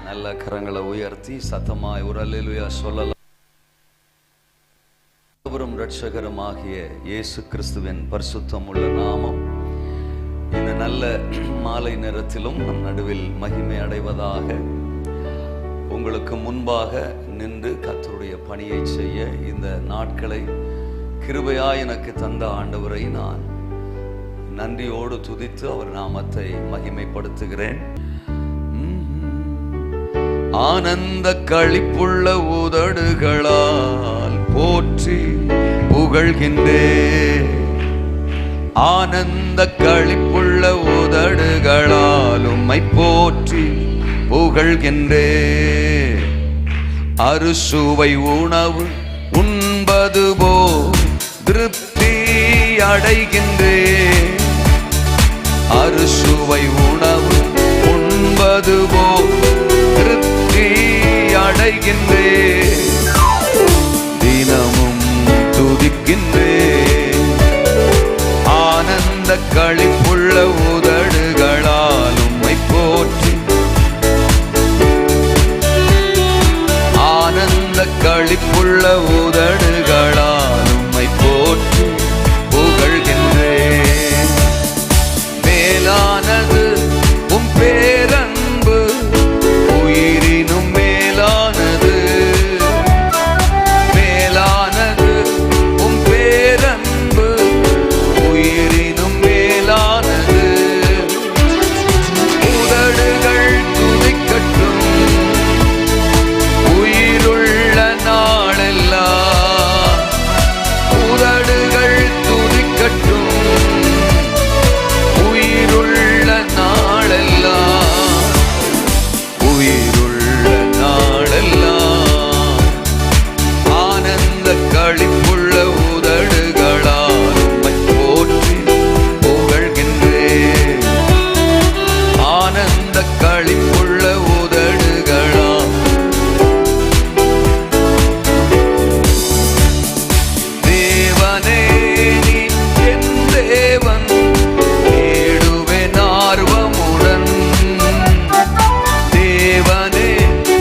நல்ல கரங்களை உயர்த்தி சத்தமாய் ஒரு அல்லேலூயா சொல்லலாம். இரட்சகருமாகிய இயேசு கிறிஸ்துவின் பரிசுத்தம் உள்ள நாமம் இந்த நல்ல மாலை நேரத்திலும் நம் நடுவில் மகிமை அடைவதாக. உங்களுக்கு முன்பாக நின்று கர்த்தருடைய பணியை செய்ய இந்த நாட்களை கிருபையாய் எனக்கு தந்த ஆண்டவரை நான் நன்றியோடு துதித்து அவர் நாமத்தை மகிமைப்படுத்துகிறேன். ஆனந்த களிப்புள்ள உதடுகளால் போற்றி புகழ்கின்றேன். ஆனந்த களிப்புள்ள உதடுகளால் உம்மை போற்றி புகழ்கின்றேன். அறுசுவை உணவு உண்பது போல் திருப்தி அடைகின்றேன். அறுசுவை உணவு உண்பது போல் திருப்தி அடைகின்றேன். தினமும் துதிக்கின்றேன். ஆனந்த களிப்புள்ள உதடுகளால் உம்மை போற்றி ஆனந்த களிப்புள்ள உதடுகளால் உம்மை போற்றி புகழ்கின்றேன். மேலானது உம் பேரன்பு, உயிரினும் மேலானது. மேலானது உம் பேரன்பு, உயிரினும் மேலானது. உதடுகள் துதிக்கட்டும் உயிருள்ள நாளெல்லாம். உதடுகள் துதிக்கட்டும் உயிருள்ள நாளெல்லாம். உயிருள்ள நாளெல்லாம். ஆனந்த களிப்புள்ள உதடுகளால் உம்மை போற்றி புகழ்கின்றேன். ஆனந்த களிப்புள்ள உதடுகளால். தேவனே நீ என் தேவன், தேடுவேன் ஆர்வமுடன். தேவனே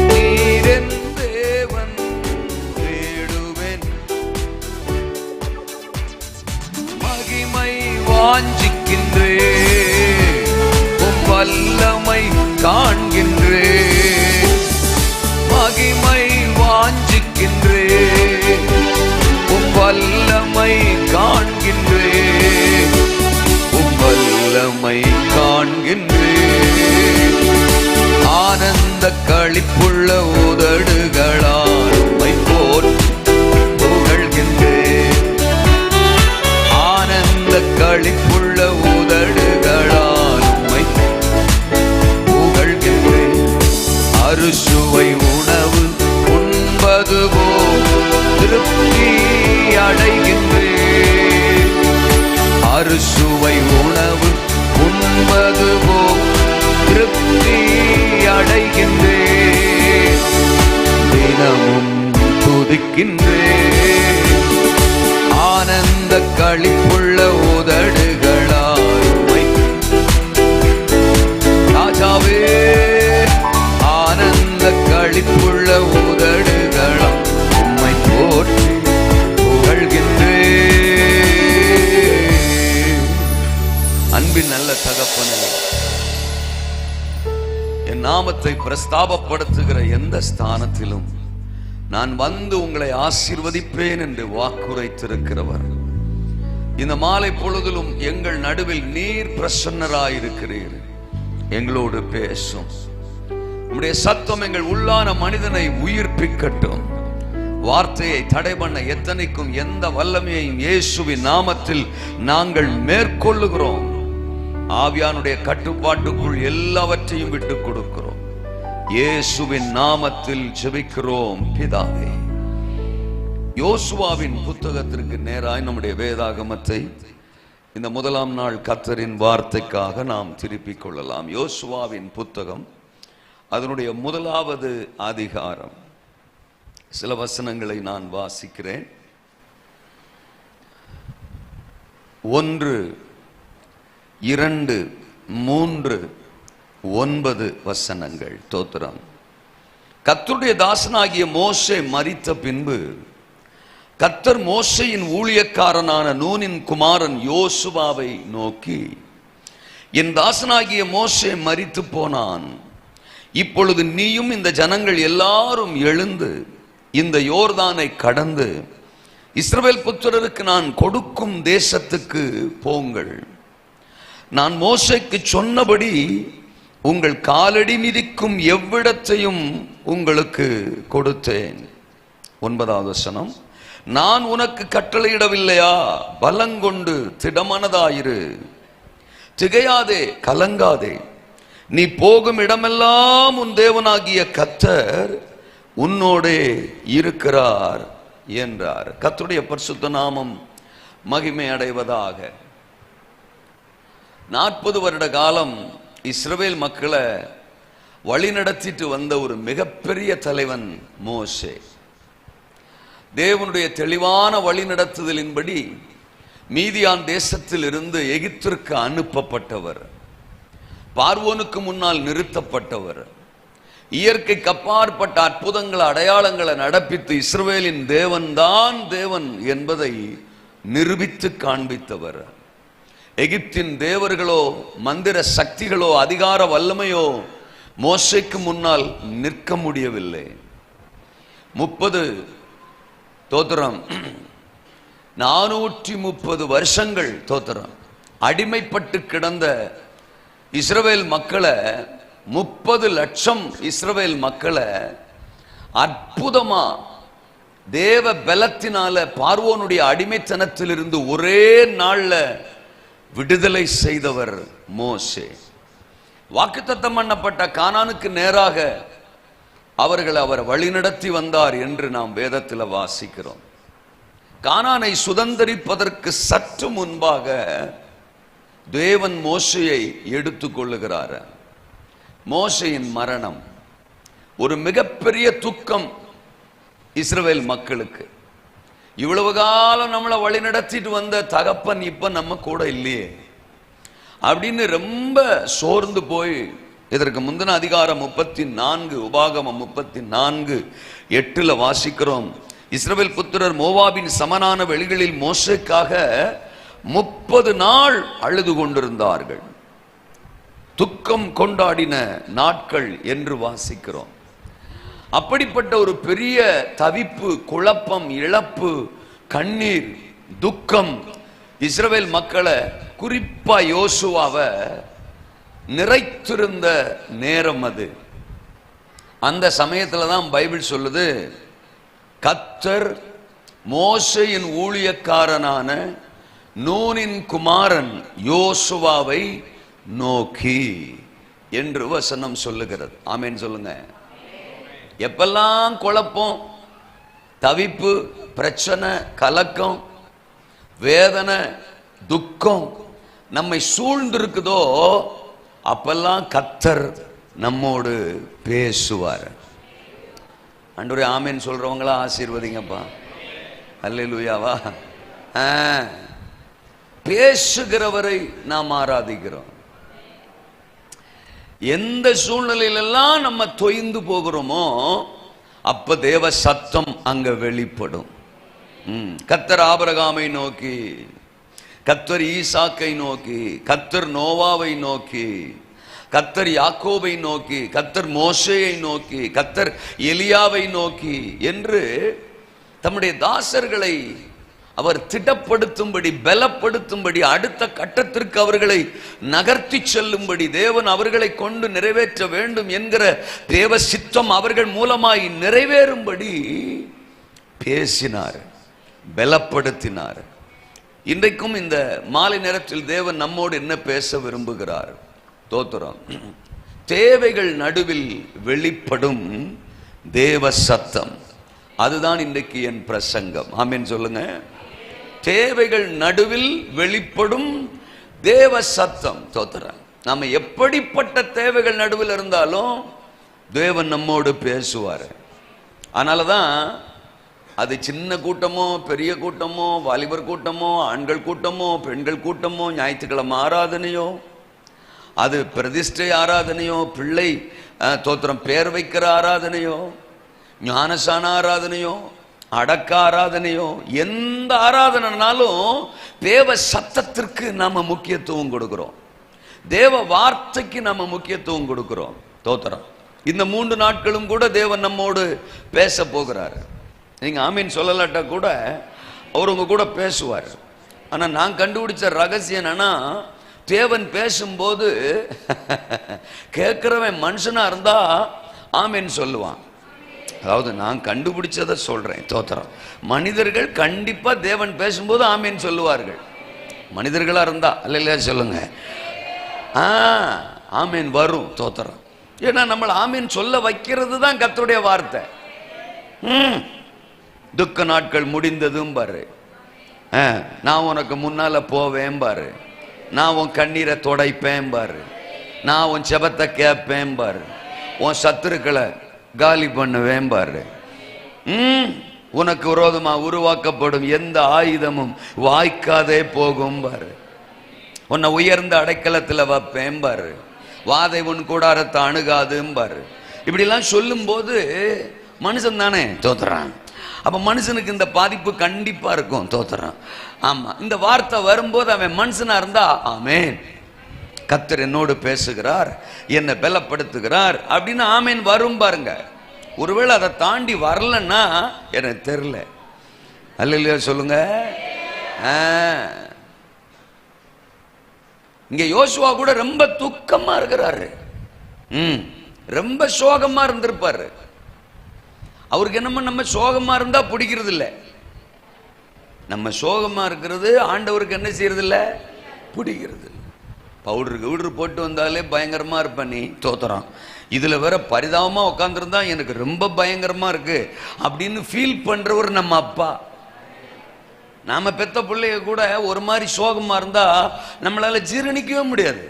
நீர் என் தேவன், தேடுவேன். மகிமை வாஞ்சிக்கின்றேன், உம் வல்லமை காண்கின்றேன். மகிமை வாஞ்சிக்கின்றேன், உம் வல்லமை காண்கின்றேன். உம் வல்லமை காண்கின்றேன். ஆனந்த களிப்புள்ள உதடுகளால் உம்மை போற்றி புகழ்கின்றேன். ஆனந்த களிப்புள்ள உதடுகளால் உம்மை புகழ்கின்றேன். அறுசுவை உணவு உண்பது போல் திருப்தி அடைகின்றேன். அறுசுவை உணவு உண்பது போல் திருப்தி அடைகின்றேன். தினமும் துதிக்கின்றேன். ஆனந்த களிப்புள்ள உதடுகளால் உம்மை. ராஜாவே ஆனந்த களிப்புள்ள உதடுகளால் உம்மை போற்றி புகழ்கின்றேன். அன்பின் நல்ல தகப்பனே, என் நாமத்தை பிரஸ்தாபப்படுத்துகிற எந்த ஸ்தானத்திலும் நான் வந்து உங்களை ஆசீர்வதிப்பேன் என்று வாக்குரைத்திருக்கிறவர், இந்த மாலை பொழுதிலும் எங்கள் நடுவில் நீர் பிரசன்னராயிருக்கிறீர். எங்களோடு பேசும். உம்முடைய சத்தம் எங்கள் உள்ளான மனிதனை உயிர்ப்பிக்கட்டும். வார்த்தையை தடை பண்ண எத்தனைக்கும் எந்த வல்லமையையும் இயேசுவின் நாமத்தில் நாங்கள் மேற்கொள்ளுகிறோம். ஆவியானுடைய கட்டுப்பாட்டுக்குள் எல்லாவற்றையும் விட்டுக் கொடுக்கிறோம். இயேசுவின் நாமத்தில் ஜெபிக்கிறோம் பிதாவே. யோசுவாவின் புத்தகத்திற்கு நேராய் நம்முடைய வேதாகமத்தை இந்த முதலாம் நாள் கர்த்தரின் வார்த்தைக்காக நாம் திருப்பிக் கொள்ளலாம். யோசுவாவின் புத்தகம், அதனுடைய முதலாவது அதிகாரம். சில வசனங்களை நான் வாசிக்கிறேன். 1, 2, 3, 9 வசனங்கள். தோத்திரம். கர்த்தருடைய தாசனாகிய மோசே மரித்த பின்பு கர்த்தர் மோசேயின் ஊழியக்காரனான நூனின் குமாரன் யோசுவாவை நோக்கி, என் தாசனாகிய மோசே மரித்து போனான். இப்பொழுது நீயும் இந்த ஜனங்கள் எல்லாரும் எழுந்து இந்த யோர்தானை கடந்து இஸ்ரவேல் புத்திரருக்கு நான் கொடுக்கும் தேசத்துக்கு போங்கள். நான் மோசேக்கு சொன்னபடி உங்கள் காலடி மிதிக்கும் எவ்விடத்தையும் உங்களுக்கு கொடுத்தேன். 9வது வசனம், நான் உனக்கு கட்டளையிடவில்லையா? பலங்கொண்டு திடமனதாயிரு, திகையாதே, கலங்காதே. நீ போகும் இடமெல்லாம் உன் தேவனாகிய கர்த்தர் உன்னோடே இருக்கிறார் என்றார். கர்த்தருடைய பரிசுத்த நாமம் மகிமை அடைவதாக. 40 வருட காலம் இஸ்ரவேல் மக்களை வழிநடத்திட்டு வந்த ஒரு மிகப்பெரிய தலைவன் மோசே. தேவனுடைய தெளிவான வழிநடத்துதலின்படி மீதியான் தேசத்தில் இருந்து எகிப்திற்கு அனுப்பப்பட்டவர், பார்வோனுக்கு முன்னால் நிறுத்தப்பட்டவர், இயற்கைக்கு அப்பாற்பட்ட அற்புதங்களை அடையாளங்களை நடப்பித்து இஸ்ரவேலின் தேவன்தான் தேவன் என்பதை நிரூபித்து காண்பித்தவர். எகிப்தின் தேவர்களோ மந்திர சக்திகளோ அதிகார வல்லமையோ மோசேக்கு முன்னால் நிற்க முடியவில்லை. 430 வருஷங்கள் அடிமைப்பட்டு கிடந்த இஸ்ரவேல் மக்களை, 30 லட்சம் இஸ்ரவேல் மக்களை அற்புதமா தேவ பலத்தினால பார்வோனுடைய அடிமைத்தனத்திலிருந்து ஒரே நாள்ல விடுதலை செய்தவர் மோசே. வாக்குத்தத்தம் பண்ணப்பட்ட கானானுக்கு நேராக அவர் வழிநடத்தி வந்தார் என்று நாம் வேதத்தில் வாசிக்கிறோம். கானானை சுதந்தரிப்பதற்கு சற்று முன்பாக தேவன் மோசேயை எடுத்துக்கொள்ளுகிறார். மோசேயின் மரணம் ஒரு மிகப்பெரிய துக்கம் இஸ்ரவேல் மக்களுக்கு. இவ்வளவு காலம் நம்மளை வழி நடத்திட்டு வந்த தகப்பன் இப்ப நம்ம கூட இல்லையே அப்படின்னு ரொம்ப சோர்ந்து போய், இதற்கு முந்தின அதிகாரம் 34 உபாகமம் 34:8 வாசிக்கிறோம். இஸ்ரவேல் புத்திரர் மோவாபின் சமனான வெளிகளில் மோசேக்காக 30 நாள் அழுது கொண்டிருந்தார்கள். துக்கம் கொண்டாடின நாட்கள் என்று வாசிக்கிறோம். அப்படிப்பட்ட ஒரு பெரிய தவிப்பு, குழப்பம், இழப்பு, கண்ணீர், துக்கம் இஸ்ரவேல் மக்களை, குறிப்பா யோசுவாவை நிறைத்திருந்த நேரம் அது. அந்த சமயத்துல தான் பைபிள் சொல்லுது, கர்த்தர் மோசேயின் ஊழியக்காரனான நூனின் குமாரன் யோசுவாவை நோக்கி என்று வசனம் சொல்லுகிறது. ஆமென் சொல்லுங்க. எப்பெல்லாம் குழப்பம், தவிப்பு, பிரச்சனை, கலக்கம், வேதனை, துக்கம் நம்மை சூழ்ந்திருக்குதோ அப்பெல்லாம் கர்த்தர் நம்மோடு பேசுவார். ஆண்டவரே ஆமென் சொல்றவங்களா ஆசீர்வதிங்கப்பா. அல்லேலூயாவா. பேசுகிறவரை நாம் ஆராதிக்கிறோம். எந்த சூழ்நிலையிலெல்லாம் நம்ம தொய்ந்து போகிறோமோ அப்ப தேவ சத்தம் அங்க வெளிப்படும். கர்த்தர் ஆபிரகாமை நோக்கி, கர்த்தர் ஈசாக்கை நோக்கி, கர்த்தர் நோவாவை நோக்கி, கர்த்தர் யாக்கோபை நோக்கி, கர்த்தர் மோசேயை நோக்கி, கர்த்தர் எலியாவை நோக்கி என்று தம்முடைய தாசர்களை அவர் திடப்படுத்தும்படி, பலப்படுத்தும்படி, அடுத்த கட்டத்திற்கு அவர்களை நகர்த்தி செல்லும்படி, தேவன் அவர்களை கொண்டு நிறைவேற்ற வேண்டும் என்கிற தேவ சித்தம் அவர்கள் மூலமாய் நிறைவேறும்படி பேசினார், பலப்படுத்தினார். இன்றைக்கும் இந்த மாலை நேரத்தில் தேவன் நம்மோடு என்ன பேச விரும்புகிறார்? தோத்திரம். தேவைகள் நடுவில் வெளிப்படும் தேவ சத்தம், அதுதான் இன்றைக்கு என் பிரசங்கம். ஆமென் சொல்லுங்க. தேவைகள் நடுவில் வெளிப்படும் தேவ சத்தம். தோத்திரம். நம்ம எப்படிப்பட்ட தேவைகள் நடுவில் இருந்தாலும் தேவன் நம்மோடு பேசுவார். அதனாலதான் அது சின்ன கூட்டமோ, பெரிய கூட்டமோ, வாலிபர் கூட்டமோ, ஆண்கள் கூட்டமோ, பெண்கள் கூட்டமோ, ஞாயிற்றுக்கிழமை ஆராதனையோ, அது பிரதிஷ்டை ஆராதனையோ, பிள்ளை தோத்திரம், பேர் வைக்கிற ஆராதனையோ, ஞானசான ஆராதனையோ, அடக்க ஆராதனையோ, எந்த ஆராதனைனாலும் தேவ சத்தத்திற்கு நாம முக்கியத்துவம் கொடுக்கிறோம், தேவ வார்த்தைக்கு நாம முக்கியத்துவம் கொடுக்கிறோம். தோத்திரம். இந்த 3 நாட்களும் கூட தேவன் நம்மோடு பேச போகிறார். நீங்க ஆமீன் சொல்லலாட்டா கூட அவர் உங்க கூட பேசுவார். ஆனா நான் கண்டுபிடிச்ச ரகசியம் என்னன்னா, தேவன் பேசும்போது கேட்கிறவன் மனுஷனா இருந்தா ஆமீன் சொல்லுவான். அதாவது நான் கண்டுபிடிச்சதை சொல்றேன். தோத்திரம். மனிதர்கள் கண்டிப்பா தேவன் பேசும்போது ஆமீன் சொல்லுவார்கள். மனிதர்களா இருந்தா அல்லையா சொல்லுங்க, ஆமீன் வரும். தோத்திரம். ஏன்னா நம்மள ஆமீன் சொல்ல வைக்கிறது தான் கர்த்தருடைய வார்த்தை. துக்க நாட்கள் முடிந்ததும் பாரு, நான் உனக்கு முன்னால போவேன் பாரு, நான் உன் கண்ணீரை துடைப்பேன் பாரு, நான் உன் செபத்தை கேட்பேன் பாரு, உன் சத்துருக்களை காலி பண்ணுவேன் பாரு, உனக்கு விரோதமா உருவாக்கப்படும் எந்த ஆயுதமும் வாய்க்காதே போகும் பாரு, உன்னை உயர்ந்த அடைக்கலத்தில் வைப்பேன் பாரு, வாதை உன் கூடாரத்தை அணுகாதும் பாரு. இப்படிலாம் சொல்லும் போது மனுஷன் தானே தோத்துறான். அப்ப மனுஷனுக்கு இந்த பாதிப்பு கண்டிப்பா இருக்கும். தோத்துறான். ஆமா, இந்த வார்த்தை வரும்போது அவன் மனுஷனா இருந்தா ஆமேன், கர்த்தர் என்னோடு பேசுகிறார், என்னை பலப்படுத்துகிறார் அப்படின்னு ஆமேன் வரும் பாருங்க. ஒருவேளை அதை தாண்டி வரலன்னா எனக்கு தெரியல. அல்லேலூயா சொல்லுங்க. இங்க யோசுவா கூட ரொம்ப துக்கமா இருக்கிறாரு, ரொம்ப சோகமா இருந்திருப்பாரு. அவருக்கு என்னமோ நம்ம சோகமா இருந்தா பிடிக்கிறது இல்லை. நம்ம சோகமா இருக்கிறது ஆண்டவருக்கு என்ன செய்யறது இல்லை, பிடிக்கிறது. பவுடர் போட்டு வந்தாலே பயங்கரமா இருப்ப நீ. தோத்துறான். இதுல வேற பரிதாபமா உட்காந்துருந்தா எனக்கு ரொம்ப பயங்கரமா இருக்கு அப்படின்னு ஃபீல் பண்றவர் நம்ம அப்பா. நாம பெத்த பிள்ளைய கூட ஒரு மாதிரி சோகமா இருந்தா நம்மளால ஜீரணிக்கவே முடியாது.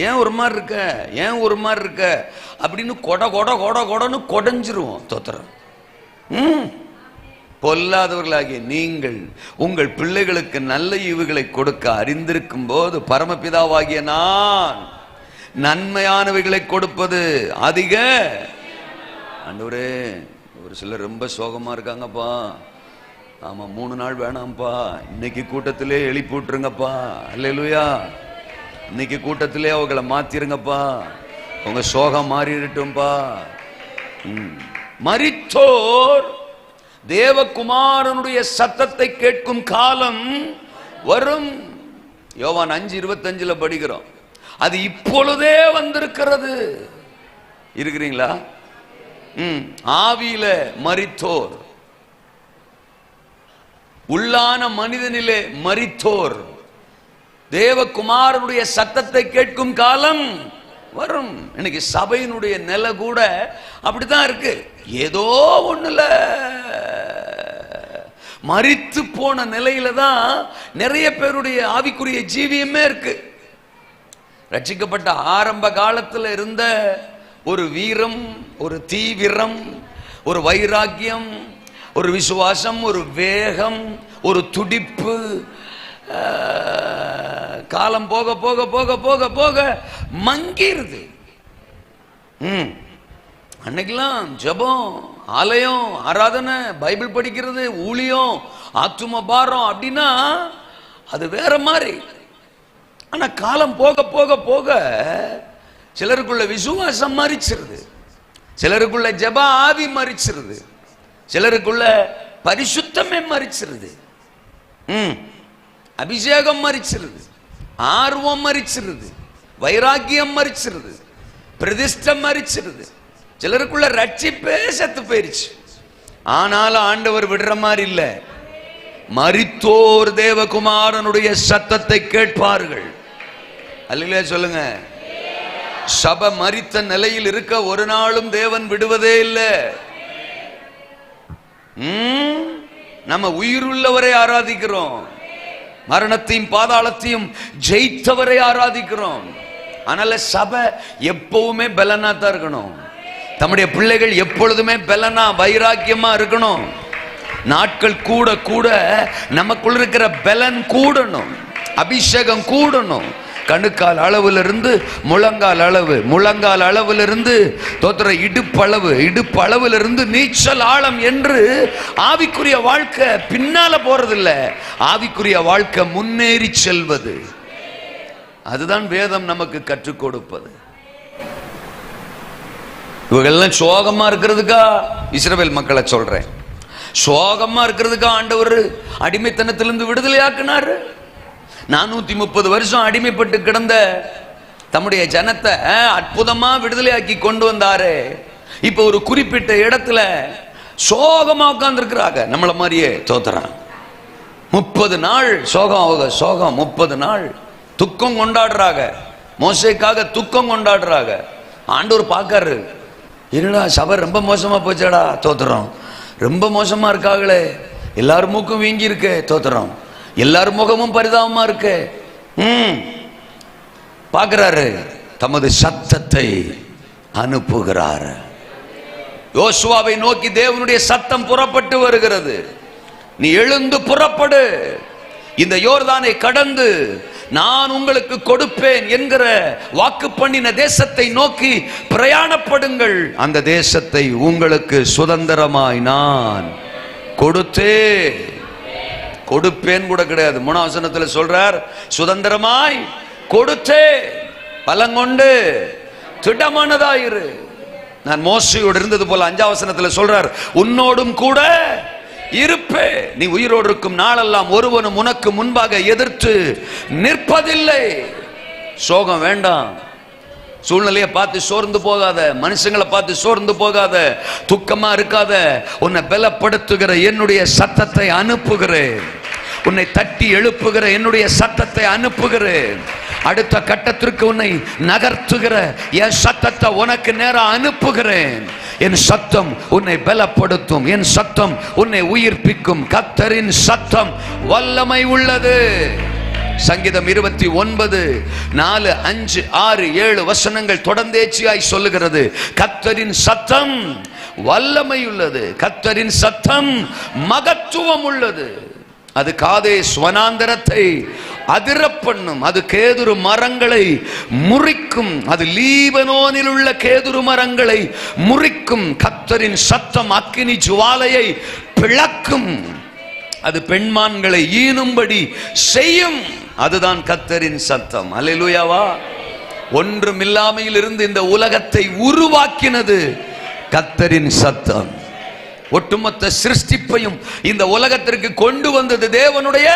ஏன் ஒரு மாதிரி இருக்க, ஏன் ஒரு மாதிரி இருக்க அப்படின்னு கொடன்னு கொடைஞ்சிருவோம். தோத்திரம். பொல்லாதவர்களாகிய நீங்கள் உங்கள் பிள்ளைகளுக்கு நல்ல ஈவுகளை கொடுக்க அறிந்திருக்கும் போது பரமபிதாவாகிய நான் நன்மையானவைகளை கொடுப்பது அதிக. ஆண்டவரே, ஒரு சிலர் ரொம்ப சோகமா இருக்காங்கப்பா. ஆமா, 3 நாள் வேணாம்ப்பா, இன்னைக்கு கூட்டத்திலே எழுப்பி விட்டுருங்கப்பா. அல்லேலூயா. இன்னைக்கு கூட்டத்திலே அவங்களை மாத்திருங்கப்பா, உங்க சோகம் மாறிடட்டும்பா. மரித்தோர் தேவகுமாரனுடைய சத்தத்தை கேட்கும் காலம் வரும். யோவான் 5:25 படிக்கிறோம். அது இப்பொழுதே வந்திருக்கிறது. இருக்கிறீங்களா? ஆவியில மரித்தோர், உள்ளான மனிதனிலே மரித்தோர் தேவகுமாரனுடைய சத்தத்தை கேட்கும் காலம் வரும். இன்னைக்கு சபையினுடைய நிலை கூட அப்படித்தான் இருக்கு. ஏதோ ஒண்ணுல மரித்து போன நிலையில தான் நிறைய பேருடைய ஆவிக்குரிய ஜீவியமே இருக்கு. ரட்சிக்கப்பட்ட ஆரம்ப காலத்தில் இருந்த ஒரு வீரம், ஒரு தீவிரம், ஒரு வைராக்கியம், ஒரு விசுவாசம், ஒரு வேகம், ஒரு துடிப்பு, காலம் போக போக போக போக போக மங்கிருது. அன்னைக்கெல்லாம் ஜெபம், ஆலயம், ஆராதனை, பைபிள் படிக்கிறது, ஊழியம், ஆத்தும பாரம் அப்படின்னா அது வேற மாதிரி. ஆனா காலம் போக போக போக சிலருக்குள்ள விசுவாசம் மரிச்சிருது, சிலருக்குள்ள ஜெப ஆவி மரிச்சிருது, சிலருக்குள்ள பரிசுத்தமே மரிச்சிருது, அபிஷேகம் மரிச்சிருது, ஆர்வம் மரிச்சிருது, வைராக்கியம் மரிச்சிருது, பிரதிஷ்டம் மரிச்சிருது. சிலருக்குள்ள ரட்சிப்பே செத்து போயிருச்சு. ஆனாலும் ஆண்டவர் விடுற மாதிரி இல்ல. மரித்தோர் தேவகுமாரனுடைய சத்தத்தை கேட்பார்கள். அல்லேலூயா சொல்லுங்க. சபை மரித்த நிலையில் இருக்க ஒரு நாளும் தேவன் விடுவதே இல்லை. நம்ம உயிருள்ளவரை ஆராதிக்கிறோம், மரணத்தையும் பாதாளத்தையும் ஜெயித்தவரை ஆராதிக்கிறோம். அதனால சபை எப்பவுமே பலனா தான் இருக்கணும். தம்முடைய பிள்ளைகள் எப்பொழுதுமே பலனா வைராக்கியமா இருக்கணும். நாட்கள் கூட கூட நமக்குள்ள இருக்கிற பலன் கூடணும், அபிஷேகம் கூடணும், கணுக்கால் அளவுல இருந்து முழங்கால் அளவு, முழங்கால் அளவுல இருந்து தோத்திர இடுப்பு அளவுல இருந்து நீச்சல் ஆழம் என்று ஆவிக்குரிய வாழ்க்கை பின்னால போறதில்ல, ஆவிக்குரிய வாழ்க்கை முன்னேறி செல்வது. அதுதான் வேதம் நமக்கு கற்றுக் கொடுப்பது. இவங்கெல்லாம் சோகமா இருக்கிறதுக்கா இஸ்ரவேல் மக்களை சொல்றேன், சோகமா இருக்கிறதுக்கா ஆண்டவர் அடிமைத்தனத்திலிருந்து விடுதலை ஆக்கினாரு. 430 வருஷம் அடிமைப்பட்டு கிடந்த தம்முடைய ஜனத்தை அற்புதமா விடுதலையாக்கி கொண்டு வந்தாரு. இப்ப ஒரு குறிப்பிட்ட இடத்துல சோகமா உட்கார்ந்து இருக்கிறாங்க, நம்மள மாதிரியே தோத்துறான். 30 நாள் சோகம், 30 நாள் துக்கம் கொண்டாடுறாங்க, மோசேக்காக துக்கம் கொண்டாடுறாங்க. ஆண்டவர் பார்க்காரு, என்னடா சபை ரொம்ப மோசமா போச்சாடா, தோத்துறோம், ரொம்ப மோசமா இருக்காங்களே, எல்லாரும் மூக்கும் வீங்கி இருக்கு, தோத்துறோம், எல்லாரும் முகமும் பரிதாபமா இருக்கு. பார்க்கிறாரு, தமது சத்தத்தை அனுப்புகிறார். யோசுவாவை நோக்கி தேவனுடைய சத்தம் புறப்பட்டு வருகிறது. நீ எழுந்து புறப்படு, இந்த யோர்தானை கடந்து நான் உங்களுக்கு கொடுப்பேன் என்கிற வாக்கு பண்ணின தேசத்தை நோக்கி பிரயாணப்படுங்கள், அந்த தேசத்தை உங்களுக்கு சுதந்திரமாய் நான் கொடுப்பேன் கூட கிடையாது. 3ஆம் வசனத்தில் சொல்றார், சுதந்திரமாய் கொடுத்தே பலங்கொண்டு திடமானதாயிரு. நான் மோசையோடு இருந்தது போல 5ஆம் வசனத்தில் சொல்றார், உன்னோடும் கூட இருப்பே, நீ உயிரோடு இருக்கும் நாளெல்லாம் ஒருவனும் உனக்கு முன்பாக எதிர்த்து நிற்பதில்லை. சோகம் வேண்டாம், சூழ்நிலையை பார்த்து சோர்ந்து போகாத, மனுஷங்களை பார்த்து சோர்ந்து போகாத, துக்கமா இருக்காத. உன்னை பலப்படுத்துகிற என்னுடைய சத்தத்தை அனுப்புகிறேன், உன்னை தட்டி எழுப்புகிற என்னுடைய சத்தத்தை அனுப்புகிறேன், அடுத்த கட்டத்திற்கு உன்னை நகர்த்துகிற என் சத்தத்தை உனக்கு நேரம் அனுப்புகிறேன். என் சத்தம் உன்னை பலப்படுத்தும், என் சத்தம் உன்னை உயிர்ப்பிக்கும். கர்த்தரின் சத்தம் வல்லமை உள்ளது. சங்கீதம் 29 4 5 6 7 வசனங்கள் தொடர்ந்தேச்சியாய் சொல்லுகிறது, கர்த்தரின் சத்தம் வல்லமை உள்ளது, கர்த்தரின் சத்தம் மகத்துவம் உள்ளது. அது காதேஸ் வனாந்தரத்தை அதிர பண்ணும், அது கேதுரு மரங்களை முறிக்கும், அது லீபனோனில் உள்ள கேதுரு மரங்களை முறிக்கும். கர்த்தரின் சத்தம் அக்கினி ஜுவாலையை பிளக்கும், அது பெண்மான்களை ஈனும்படி செய்யும். அதுதான் கர்த்தரின் சத்தம். அல்லேலூயாவா. ஒன்றுமில்லாமையில் இருந்து இந்த உலகத்தை உருவாக்கினது கர்த்தரின் சத்தம். ஒட்டுமொத்த சிருஷ்டிப்பையும் இந்த உலகத்திற்கு கொண்டு வந்தது தேவனுடைய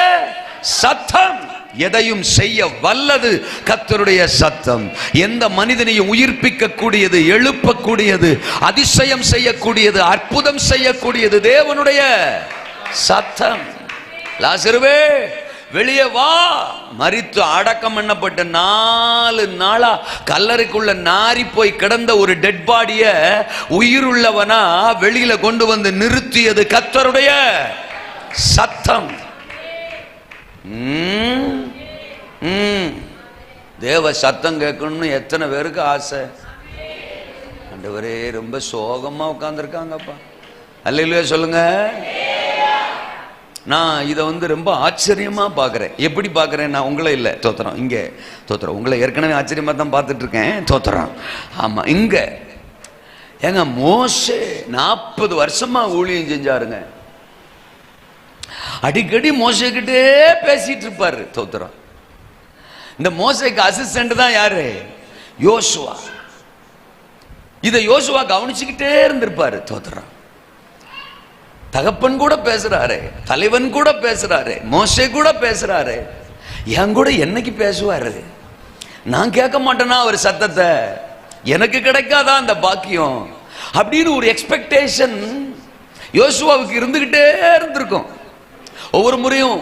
சத்தம். எதையும் செய்ய வல்லது கர்த்தருடைய சத்தம். எந்த மனிதனையும் உயிர்ப்பிக்க கூடியது, எழுப்பக்கூடியது, அதிசயம் செய்யக்கூடியது, அற்புதம் செய்யக்கூடியது தேவனுடைய சத்தம். லாசருவே வெளியே வா. மரித்து அடக்கம் பண்ணப்பட்ட 4 நாளா கல்லறைக்குள்ள நாரி போய் கிடந்த ஒரு டெட் பாடிய உயிருள்ளவனா வெளியில கொண்டு வந்து நிறுத்தியது கர்த்தருடைய சத்தம். தேவ சத்தம் கேட்கணும்னு எத்தனை பேருக்கு ஆசை. ஆண்டவரே ரொம்ப சோகமா உட்கார்ந்துருக்காங்கப்பா. அல்லேலூயா சொல்லுங்க. நான் இதை ரொம்ப ஆச்சரியமா பார்க்குறேன். எப்படி பார்க்குறேன்? நான் உங்களை இல்லை தோத்துறோம், இங்கே தோத்துறோம். உங்களை ஏற்கனவே ஆச்சரியமா தான் பார்த்துட்டு இருக்கேன், தோத்துறோம். ஆமா, இங்க ஏங்க மோசே 40 வருஷமா ஊழியம் செஞ்சாருங்க. அடிக்கடி மோசேக்கிட்டே பேசிட்டு இருப்பாரு, தோத்துறோம். இந்த மோசேக்கு அசிஸ்டன்ட் தான் யாரு? யோசுவா. இதை யோசுவா கவனிச்சுக்கிட்டே இருந்திருப்பாரு, தோத்துறோம். தகப்பன் கூட பேசுறாரு, தலைவன் கூட பேசுறாரு, மோசே கூட பேசுறாரு. என் கூட என்னைக்கு பேசுவாரு? நான் கேட்க மாட்டேனா அவர் சத்தத்தை? எனக்கு கிடைக்காதா அந்த பாக்கியம்? அப்படின்னு ஒரு எக்ஸ்பெக்டேஷன் யோசுவாவுக்கு இருந்துகிட்டே இருந்திருக்கும். ஒவ்வொரு முறையும்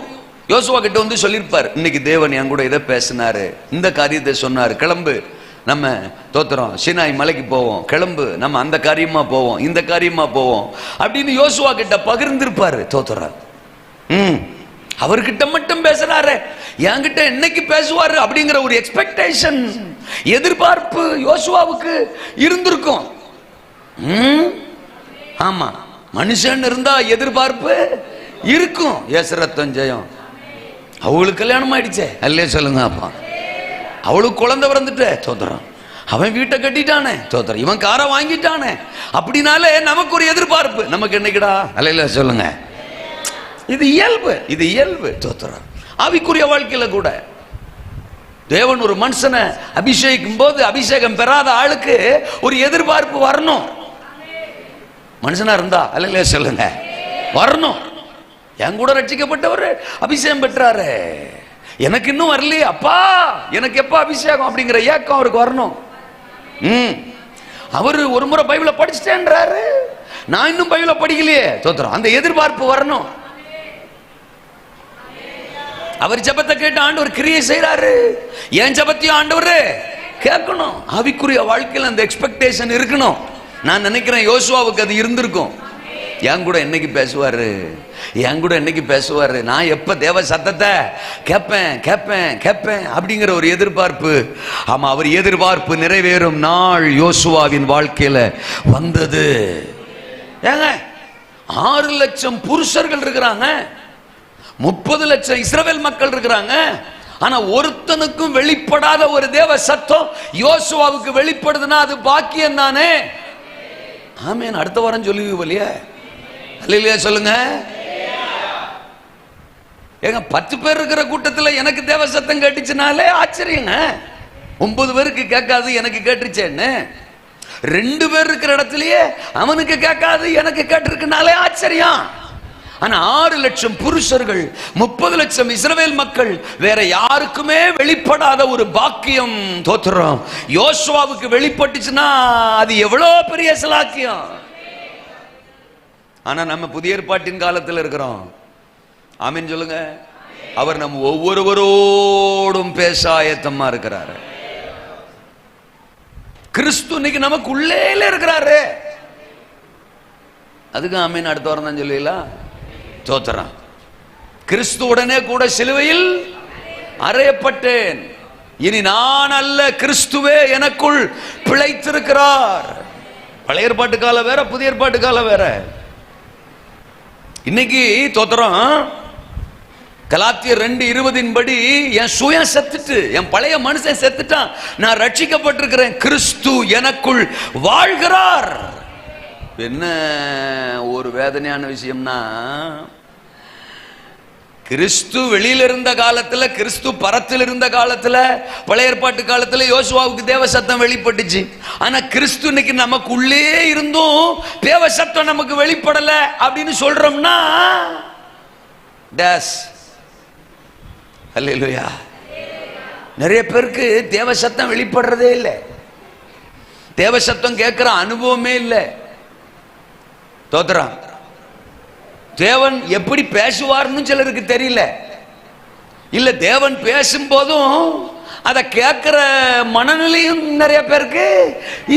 யோசுவா கிட்ட சொல்லியிருப்பார், இன்னைக்கு தேவன் என் கூட இதை பேசினாரு, இந்த காரியத்தை சொன்னாரு, கிளம்பு நம்ம தோத்துறோம் சீனாய் மலைக்கு போவோம், கிளம்பு நம்ம அந்த காரியமா போவோம், இந்த காரியமா போவோம் அப்படின்னு யோசுவா கிட்ட பகிர்ந்திருப்பாரு, தோத்துறார். அவர்கிட்ட மட்டும் பேசுறாரு, என்கிட்ட என்னைக்கு பேசுவாரு அப்படிங்கிற ஒரு எக்ஸ்பெக்டேஷன், எதிர்பார்ப்பு யோசுவாவுக்கு இருந்திருக்கும். ஆமா, மனுஷன் இருந்தா எதிர்பார்ப்பு இருக்கும். ஏசரத்தம் ஜெயம் அவங்களுக்கு கல்யாணம் ஆயிடுச்சே, அல்லே சொல்லுங்க அப்பா. அவளுக்கு குழந்தை பிறந்துட்டு தோத்துறான், அவன் வீட்டை கட்டிட்டானே தோத்துறான், இவன் காரை வாங்கிட்டானே. அப்படின்னாலே நமக்கு ஒரு எதிர்பார்ப்பு. நமக்கு என்னைக்குடா அல்ல சொல்லுங்க, இது இயல்பு, இது இயல்பு. தோத்துறான். ஆவிக்குரிய வாழ்க்கையில கூட தேவன் ஒரு மனுஷனை அபிஷேகிக்கும் போது அபிஷேகம் பெறாத ஆளுக்கு ஒரு எதிர்பார்ப்பு வரணும். மனுஷனா இருந்தா அல்ல சொல்லுங்க வரணும். என் கூட ரட்சிக்கப்பட்டவர் அபிஷேகம் பெற்றாரு, எனக்கு இன்னும் வரலையே அப்பா, எனக்கு எப்ப அபிஷேகம் அப்படிங்கிற ஏக்கம் அவருக்கு வரணும். அவரு ஒரு முறை பைபிளை படிச்சுட்டேன்றாரு, நான் இன்னும் பைபிளை படிக்கலையே தோத்துறோம். அந்த எதிர்பார்ப்பு வரணும். அவர் ஜெபத்தை கேட்டு ஆண்டவர் கிரியை செய்யறாரு, என் ஜெபத்தையும் ஆண்டவர் கேட்கணும். ஆவிக்குரிய வாழ்க்கையில் அந்த எக்ஸ்பெக்டேஷன் இருக்கணும். நான் நினைக்கிறேன் யோசுவாவுக்கு அது இருந்திருக்கும். என் கூட என்னைக்கு பேசுவாரு, என் கூட என்னைக்கு பேசுவாரு, நான் எப்ப தேவ சத்தத்தை கேட்பேன் கேட்பேன் கேட்பேன் அப்படிங்கிற ஒரு எதிர்பார்ப்பு. ஆமா, அவர் எதிர்பார்ப்பு நிறைவேறும் நாள் யோசுவாவின் வாழ்க்கையில வந்தது. ஏங்க 6 லட்சம் புருஷர்கள் இருக்கிறாங்க, 30 லட்சம் இஸ்ரவேல் மக்கள் இருக்கிறாங்க. ஆனா ஒருத்தனுக்கும் வெளிப்படாத ஒரு தேவ சத்தம் யோசுவாவுக்கு வெளிப்படுதுன்னா அது பாக்கியம் தானே. ஆமென். அடுத்த வாரம் சொல்லுவீங்க இல்லையா? அல்லேலூயா சொல்லுங்க. ஏங்க 10 பேர் இருக்கிற கூட்டத்தில் எனக்கு தேவ சத்தம் கேட்டுச்சுனாலே ஆச்சரியங்க. 9 பேருக்கு கேட்காது, எனக்கு கேட்டுச்சேன்னு. 2 பேர் இருக்கிற இடத்துலயே அவனுக்கு கேட்காது, எனக்கு கேட்டிருக்குனாலே ஆச்சரியம். ஆனா 6 லட்சம் புருஷர்கள், 30 லட்சம் இஸ்ரவேல் மக்கள், வேற யாருக்குமே வெளிப்படாத ஒரு பாக்கியம் தோத்துறோம் யோசுவாவுக்கு வெளிப்பட்டுச்சுன்னா அது எவ்வளவு பெரிய சலாக்கியம். ஆனா நம்ம புதிய ஏற்பாட்டின் காலத்தில் இருக்கிறோம். ஆமென் சொல்லுங்க. அவர் நம்ம ஒவ்வொருவரோடும் பேச ஆயத்தமா இருக்கிறாரு. கிறிஸ்து இன்னைக்கு நமக்கு உள்ளே இருக்கிறாரு. அதுக்கு ஆமென். அடுத்த வாரம் தான் சொல்லுவீங்களா? தோத்துறான். கிறிஸ்து உடனே கூட சிலுவையில் அறையப்பட்டேன், இனி நான் அல்ல கிறிஸ்துவே எனக்குள் பிழைத்திருக்கிறார். பழைய ஏற்பாட்டு காலம் வேற, புதிய ஏற்பாட்டு காலம் வேற. இன்னைக்கு தோத்துறோம். கலாத்தியர் 2:20 படி என் சுயம் செத்துட்டு, என் பழைய மனுஷன் செத்துட்டான், நான் ரட்சிக்கப்பட்டிருக்கிறேன், கிறிஸ்து எனக்குள் வாழ்கிறார். என்ன ஒரு வேதனையான விஷயம்னா, கிறிஸ்து வெளியில இருந்த காலத்துல, கிறிஸ்து பரத்தில் இருந்த காலத்துல, பழைய ஏற்பாட்டு காலத்துல யோசுவாவுக்கு தேவ சத்தம் வெளிப்பட்டுச்சு. ஆனா கிறிஸ்து இன்னைக்கு நமக்கு உள்ளே இருந்தும் தேவ சத்தம் நமக்கு வெளிப்படல அப்படின்னு சொல்றோம்னா டேஸ். அல்லேலூயா. நிறைய பேருக்கு தேவ சத்தம் வெளிப்படுறதே இல்லை, தேவ சத்தம் கேட்கிற அனுபவமே இல்லை. தோத்துறான். தேவன் எப்படி பேசுவார்னு சிலருக்கு தெரியல, இல்ல தேவன் பேசும் போதும் அதை கேட்கிற மனநிலையும் நிறைய பேருக்கு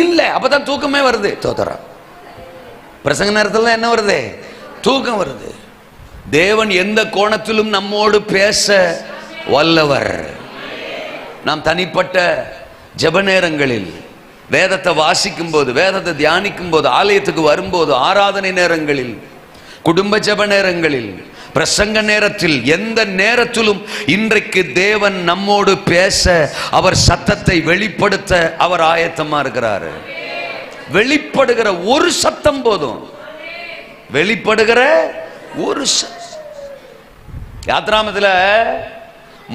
இல்லை. அப்பதான் தூக்கமே வருது. தோத்துறான். பிரசங்க நேரத்தில் என்ன வருது? தூக்கம் வருது. தேவன் எந்த கோணத்திலும் நம்மோடு பேச வல்லவர். நாம் தனிப்பட்ட ஜெப நேரங்களில், வேதத்தை வாசிக்கும் போது, வேதத்தை தியானிக்கும் போது, ஆலயத்துக்கு வரும்போது, ஆராதனை நேரங்களில், குடும்ப ஜெப நேரங்களில், பிரசங்க நேரத்தில், எந்த நேரத்திலும் இன்றைக்கு தேவன் நம்மோடு பேச, அவர் சத்தத்தை வெளிப்படுத்த அவர் ஆயத்தமா இருக்கிறாரு. வெளிப்படுகிற ஒரு சத்தம் போதும். வெளிப்படுகிற ஒரு யாத்ராமத்துல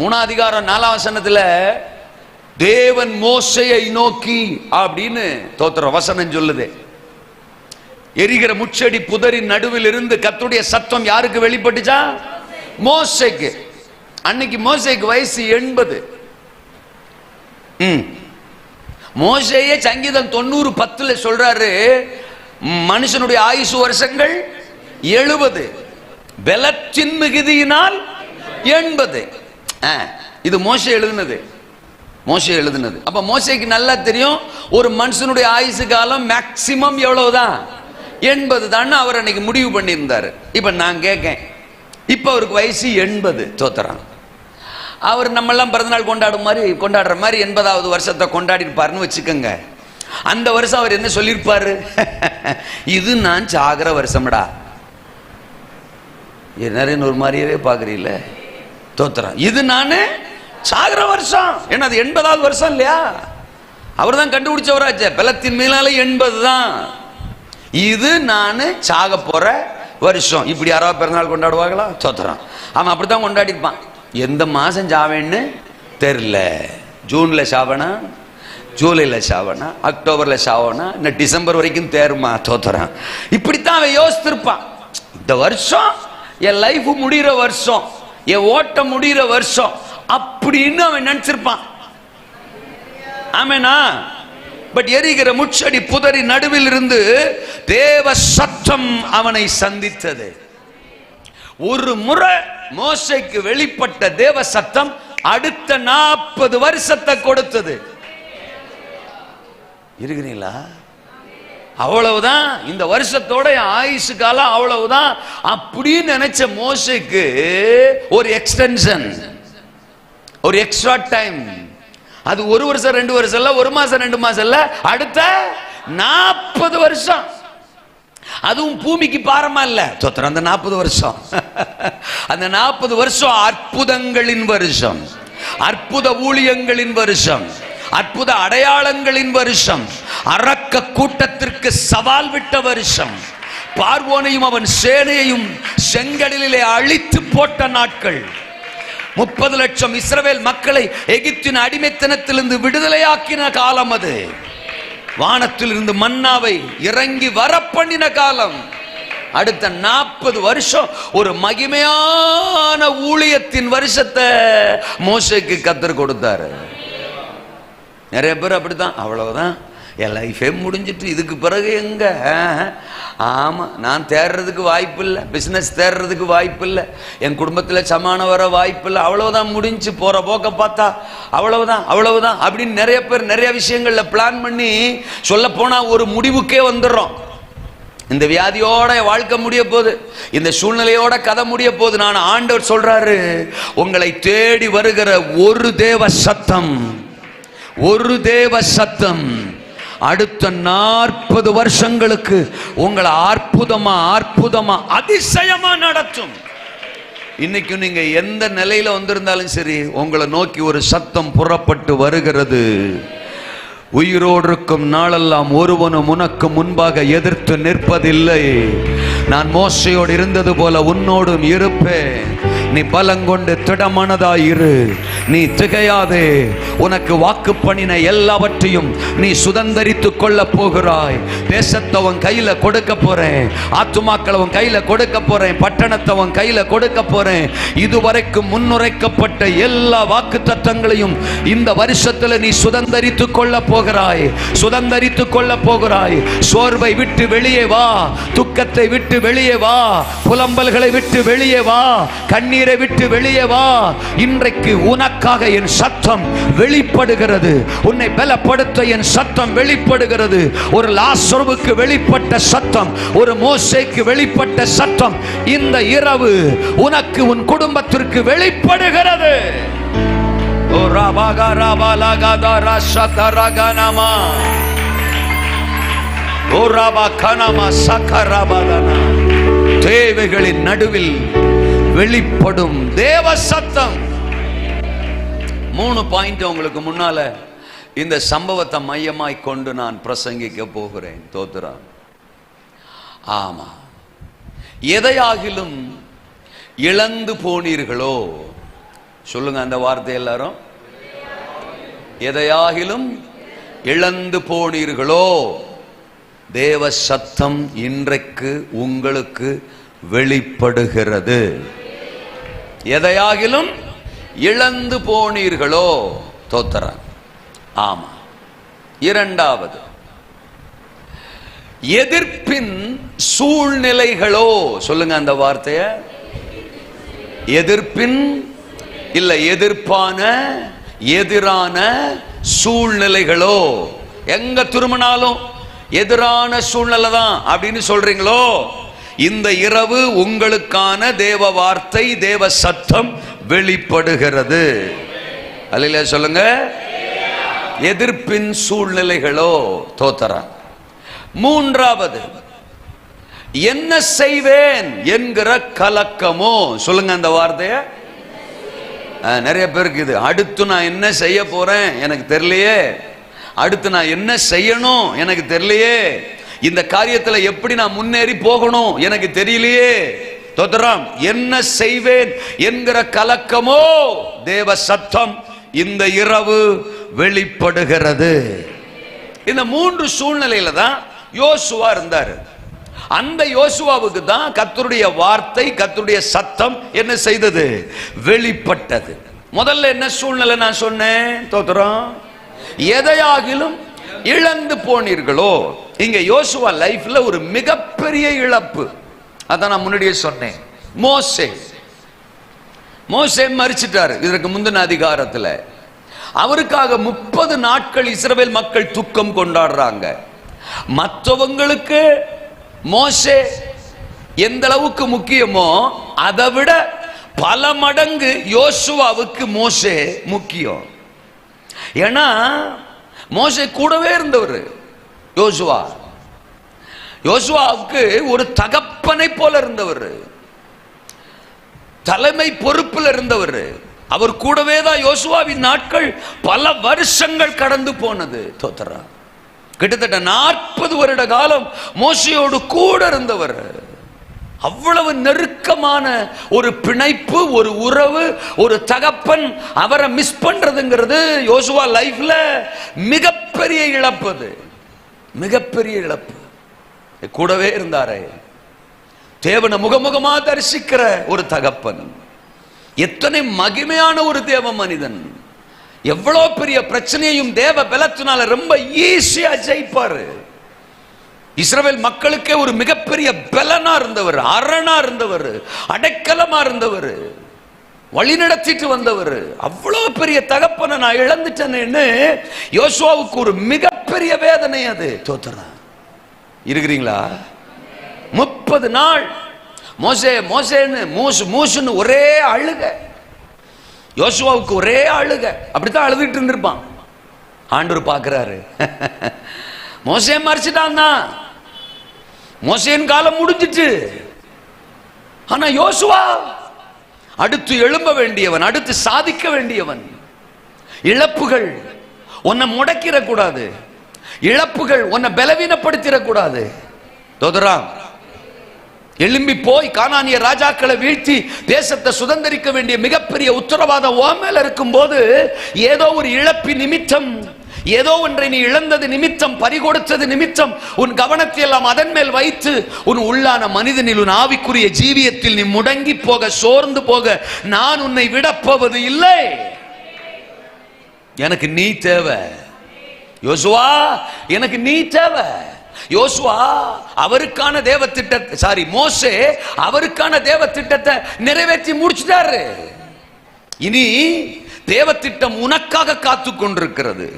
3 அதிகாரம் 4 வசனத்துல தேவன் மோசேயை நோக்கி அப்படின்னு தோத்திர வசனம் சொல்லுது. எரிகிற முச்செடி புதரின் நடுவில் இருந்து கர்த்தருடைய சத்தம் யாருக்கு வெளிப்பட்டுச்சா? மோசேக்கு. அன்னைக்கு மோசேக்கு வயசு 80. மோசேயே சங்கீதம் 90:10 சொல்றாரு, மனுஷனுடைய ஆயுசு வருஷங்கள் 70, பலத்தின் மிகுதியினால் 80. இது மோசே எழுதுனது. மோசே எழுதுனது. அப்ப மோசேக்கு நல்லா தெரியும் ஒரு மனுஷனுடைய ஆயுசு காலம் மேக்சிமம் எவ்வளவுதான்? 80 தான் அவர் அன்னைக்கு முடிவு பண்ணியிருந்தாரு. இப்ப நான் கேட்கேன், இப்ப அவருக்கு வயசு 80. தோத்துறான். அவர் நம்மெல்லாம் பிறந்தநாள் கொண்டாடுற மாதிரி 80வது வருஷத்தை கொண்டாடி இருப்பாருன்னு வச்சுக்கோங்க. அந்த வருஷம் அவர் என்ன சொல்லியிருப்பாரு? இது நான் சாகிற வருஷம்டா. நிறைய ஒரு மாதிரியவே பாக்குறீங்கள? தோத்துறான். இது நான் சாகிற வருஷம். ஏன்னா அது 80வது வருஷம் இல்லையா? அவர் தான் கண்டுபிடிச்சவராச்சே, பலத்தின் மேலால 80 தான். இது நான் சாக போற வருஷம். இப்படி யாராவது பிறந்தநாள் கொண்டாடுவாங்களா? சோத்திரம். அவன் அப்படித்தான் கொண்டாடி இருப்பான். எந்த மாசம் சாவேன்னு தெரியல. ஜூன்ல சாவனா, ஜூலைல சாவனா, அக்டோபர்ல சாவனா, இன்னும் டிசம்பர் வரைக்கும் தேருமா? தோத்துறான். இப்படித்தான் அவன் யோசித்திருப்பான். இந்த வருஷம் என் லைஃப் முடிகிற வருஷம், என் ஓட்டம் முடிகிற வருஷம் அப்படின்னு அவன் நினைச்சிருப்பான். ஆமெனா? பட் எரிகிற முச்சடி புதரி நடுவில் இருந்து தேவ சத்தம் அவனை சந்தித்தது. ஒரு முறை மோசேக்கு வெளிப்பட்ட தேவ சத்தம் அடுத்த 40 வருஷத்தை கொடுத்தது. இருக்கிறீங்களா? அவ்வளவுதான். இந்த வருஷத்தோட ஆயுசு காலம் அவ்வளவுதான் அப்படின்னு நினைச்ச மோசேக்கு ஒரு எக்ஸ்டென்ஷன், ஒரு எக்ஸ்ட்ரா டைம். அது 1 வருஷம் 2 வருஷம் இல்ல, 1 மாசம் 2 மாசம் இல்ல, அடுத்த 40 வருஷம். அதுவும் பூமிக்கு பாரமா இல்ல. தோத்திரம். அந்த 40 வருஷம், அந்த 40 வருஷம் அற்புதங்களின் வருஷம், அற்புத ஊழியங்களின் வருஷம், அற்புத அடையாளங்களின் வருஷம், அரக்க கூட்டத்திற்கு சவால் விட்ட வருஷம், பார்வோனையும் அவன் சேனையையும் செங்கடலிலே அழித்து போட்ட நாட்கள், 30 லட்சம் இஸ்ரவேல் மக்களை எகிப்தின் அடிமைத்தனத்திலிருந்து விடுதலையாக்கின காலம், அது வானத்தில் இருந்து மன்னாவை இறங்கி வரப்பண்ணின காலம். அடுத்த 40 வருஷம் ஒரு மகிமையான ஊழியத்தின் வருஷத்தை மோசேக்கு கர்த்தர் கொடுத்தாரு. நிறைய பேர் அப்படித்தான், அவ்வளவுதான் என் லைஃபே முடிஞ்சிட்டு இதுக்கு பிறகு எங்க? ஆமா, நான் தேடுறதுக்கு வாய்ப்பு இல்லை, பிசினஸ் தேடுறதுக்கு வாய்ப்பு இல்லை, என் குடும்பத்தில் சமானம் வர வாய்ப்பு இல்லை, அவ்வளவுதான், முடிஞ்சு போற போக்க பார்த்தா அவ்வளவுதான் அவ்வளவுதான் அப்படின்னு நிறைய பேர் நிறைய விஷயங்கள்ல பிளான் பண்ணி சொல்ல போனா ஒரு முடிவுக்கே வந்துடுறோம். இந்த வியாதியோட வாழ்க்கை முடிய போகுது, இந்த சூழ்நிலையோட கதை முடிய போகுது. நான் ஆண்டவர் சொல்றாரு, உங்களை தேடி வருகிற ஒரு தேவ சத்தம், ஒரு தேவ சத்தம் அடுத்த 40 வருஷங்களுக்கு உங்களை அற்புதமா அற்புதமா அதிசயமா நடத்தும். இன்னைக்கு நீங்க எந்த நிலையில வந்திருந்தாலும் சரி, உங்களை நோக்கி ஒரு சத்தம் புறப்பட்டு வருகிறது. உயிரோடு இருக்கும் நாளெல்லாம் ஒருவனும் உனக்கு முன்பாக எதிர்த்து நிற்பதில்லை. நான் மோசையோடு இருந்தது போல உன்னோடும் இருப்பேன். நீ பலங்கொண்டு திடமனதாயிரு, நீ திகையாதே. உனக்கு வாக்கு பண்ணின எல்லாவற்றையும் நீ சுதந்தரித்துக் கொள்ள போகிறாய். தேசத்தை உன் கையில கொடுக்க போறேன், ஆத்துமாக்களை உன் கையில கொடுக்க போறேன், பட்டணத்தை உன் கையில கொடுக்க போறேன். இதுவரைக்கும் முன்னுரைக்கப்பட்ட எல்லா வாக்கு தத்தங்களையும் இந்த வருஷத்துல நீ சுதந்தரித்துக் கொள்ள போகிறாய், சுதந்தரித்துக் கொள்ள போகிறாய். சோர்வை விட்டு வெளியே வா, துக்கத்தை விட்டு வெளியே வா, புலம்பல்களை விட்டு வெளியே வா, கண்ணீரை விட்டு வெளியே வா. இன்றைக்கு உனக்காக என் சத்தம் வெளிப்படுகிறது. உன்னை பலப்படுத்த என் சத்தம் வெளிப்படுகிறது. ஒரு லாசருவுக்கு வெளிப்பட்ட சத்தம், ஒரு மோசேக்கு வெளிப்பட்ட சத்தம் இந்த இரவு உனக்கு உன் குடும்பத்திற்கு வெளிப்படுகிறது. ஓ ராபாகா ராபாலாகாதா ராஷதரகனமா ஓ ராபாகனமா சகரபாதனா. தேவைகளின் நடுவில் வெளிப்படும் தேவ சத்தம். 3 பாயிண்ட் உங்களுக்கு முன்னால இந்த சம்பவத்தை மையமாய் கொண்டு நான் பிரசங்கிக்க போகிறேன். தோத்திரம். ஆமா, எதையாகிலும் இழந்து போனீர்களோ, சொல்லுங்க அந்த வார்த்தை எல்லாரும். எதையாகிலும் இழந்து போனீர்களோ, தேவ சத்தம் இன்றைக்கு உங்களுக்கு வெளிப்படுகிறது. எதையாகிலும் இழந்து போனீர்களோ, தோத்திரம். ஆமா. இரண்டாவது, எதிர்ப்பின் சூழ்நிலைகளோ, சொல்லுங்க அந்த வார்த்தைய. எதிர்ப்பின் இல்ல, எதிர்ப்பான எதிரான சூழ்நிலைகளோ. எங்க திரும்பினாலும் எதிரான சூழ்நிலை தான் அப்படின்னு சொல்றீங்களோ, இந்த இரவு உங்களுக்கான தேவ வார்த்தை, தேவ சத்தம் வெளிப்படுகிறது. அல்லேலூயா சொல்லுங்க. எதிர்ப்பின் சூழ்நிலைகளோ, தோத்திரம். மூன்றாவது, என்ன செய்வேன் என்கிற கலக்கமோ, சொல்லுங்க அந்த வார்த்தைய. நிறைய பேருக்கு இது, அடுத்து நான் என்ன செய்ய போறேன் எனக்கு தெரியலையே, அடுத்து நான் என்ன செய்யணும் எனக்கு தெரியலையே, இந்த காரியத்துல எப்படி நான் முன்னேறி போகணும் எனக்கு தெரியலையே. தோத்திரம். என்ன செய்வேன் என்கிற கலக்கமோ தேவ சத்தம் இந்த இரவு வெளிப்படுகிறது. இந்த 3 சூழ்நிலையில தான் யோசுவா இருந்தார். அந்த யோசுவாவுக்கு தான் கர்த்தருடைய வார்த்தை, கர்த்தருடைய சத்தம் என்ன செய்தது? வெளிப்பட்டது. முதல்ல என்ன சூழ்நிலை நான் சொன்னேன்? தோத்திரம். எதையாகிலும் இழந்து போனீர்களோ. இங்க யோசுவா லைஃப்ல ஒரு மிகப்பெரிய இழப்பு. அதான் நான் முன்னாடியே சொன்னேன். மோசே மரிச்சிட்டாரு. இதற்கு முந்தின அதிகாரத்துல அவருக்காக 30 நாட்கள் இஸ்ரவேல் மக்கள் துக்கம் கொண்டாடுறாங்க. மற்றவங்களுக்கு மோசே எந்த அளவுக்கு முக்கியமோ அதை விட பல மடங்கு யோசுவாவுக்கு மோசே முக்கியம். ஏன்னா மோசே கூடவே இருந்தவர். யோசுவாவுக்கு ஒரு தகப்பனை போல இருந்தவர், தலைமை பொறுப்பில் இருந்தவர். அவர் கூடவே தான் யோசுவாவின் நாட்கள் பல வருஷங்கள் கடந்து போனது. தோத்தரா கிட்டத்தட்ட 40 வருட காலம் மோசையோடு கூட இருந்தவர். அவ்வளவு நெருக்கமான ஒரு பிணைப்பு, ஒரு உறவு, ஒரு தகப்பன். அவரை மிஸ் பண்றதுங்கிறது யோசுவா லைஃப்ல மிகப்பெரிய இழப்பு. அது மிகப்பெரிய இழப்பு. கூடவே இருந்தாரே, தேவனை முகமுகமா தரிசிக்கிற ஒரு தகப்பன், எத்தனை மகிமையான ஒரு தேவ மனிதன், எவ்வளவு பெரிய பிரச்சனையையும் தேவ பலத்தினால ரொம்ப ஈஸியா ஜெயிப்பாரு. இஸ்ரவேல் மக்களுக்கே ஒரு மிகப்பெரிய பலனா இருந்தவர், அரணா இருந்தவர், அடைக்கலமா இருந்தவர், வழி நடத்திட்டு வந்தவர். அவ்வளவு பெரிய தகப்பனை நான் இழந்துட்டேன்னு யோசுவாவுக்கு ஒரு மிகப்பெரிய வேதனை. அது தோத்துறா இருக்கிறீங்களா? 30 நாள் மோசேன்னு மூசுன்னு ஒரே அழுக. யோசுவாவுக்கு ஒரே அழுக. அப்படித்தான் அழுதுட்டு இருந்திருப்பான். ஆண்டவர் பார்க்கிறாரு. மோசே மறைச்சிட்டான் தான், மோசேன் காலம் முடிஞ்சிட்டு. ஆனா யோசுவா அடுத்து எழும்ப வேண்டியவன், அடுத்து சாதிக்க வேண்டியவன். இழப்புகள் உன்னை முடக்கிற கூடாது, இழப்புகள் உன்னை பலவீனப்படுத்திட கூடாது. தோதராம், எழும்பி போய் கானானிய ராஜாக்களை வீழ்த்தி தேசத்தை சுதந்திரிக்க வேண்டிய மிகப்பெரிய உத்தரவாதம் ஓ மேல இருக்கும் போது, ஏதோ ஒரு இழப்பி நிமித்தம், ஏதோ ஒன்றை நீ இழந்தது நிமித்தம், பறிகொடுத்தது நிமித்தம் உன் கவனத்தை எல்லாம் அதன் மேல் வைத்து உன் உள்ளான மனிதனில், உன் ஆவிக்குரிய ஜீவியத்தில் நீ முடங்கி போக, சோர்ந்து போக நான் உன்னை விடப்போவது இல்லை. எனக்கு நீ தேவை யோசுவா, எனக்கு நீ தேவை. யோசுவா அவருக்கான தேவ திட்டத்தை, மோசே அவருக்கான தேவ திட்டத்தை நிறைவேற்றி முடிச்சிட்டாரு. இனி தேவ திட்டம் உனக்காக காத்து கொண்டிருக்கிறது.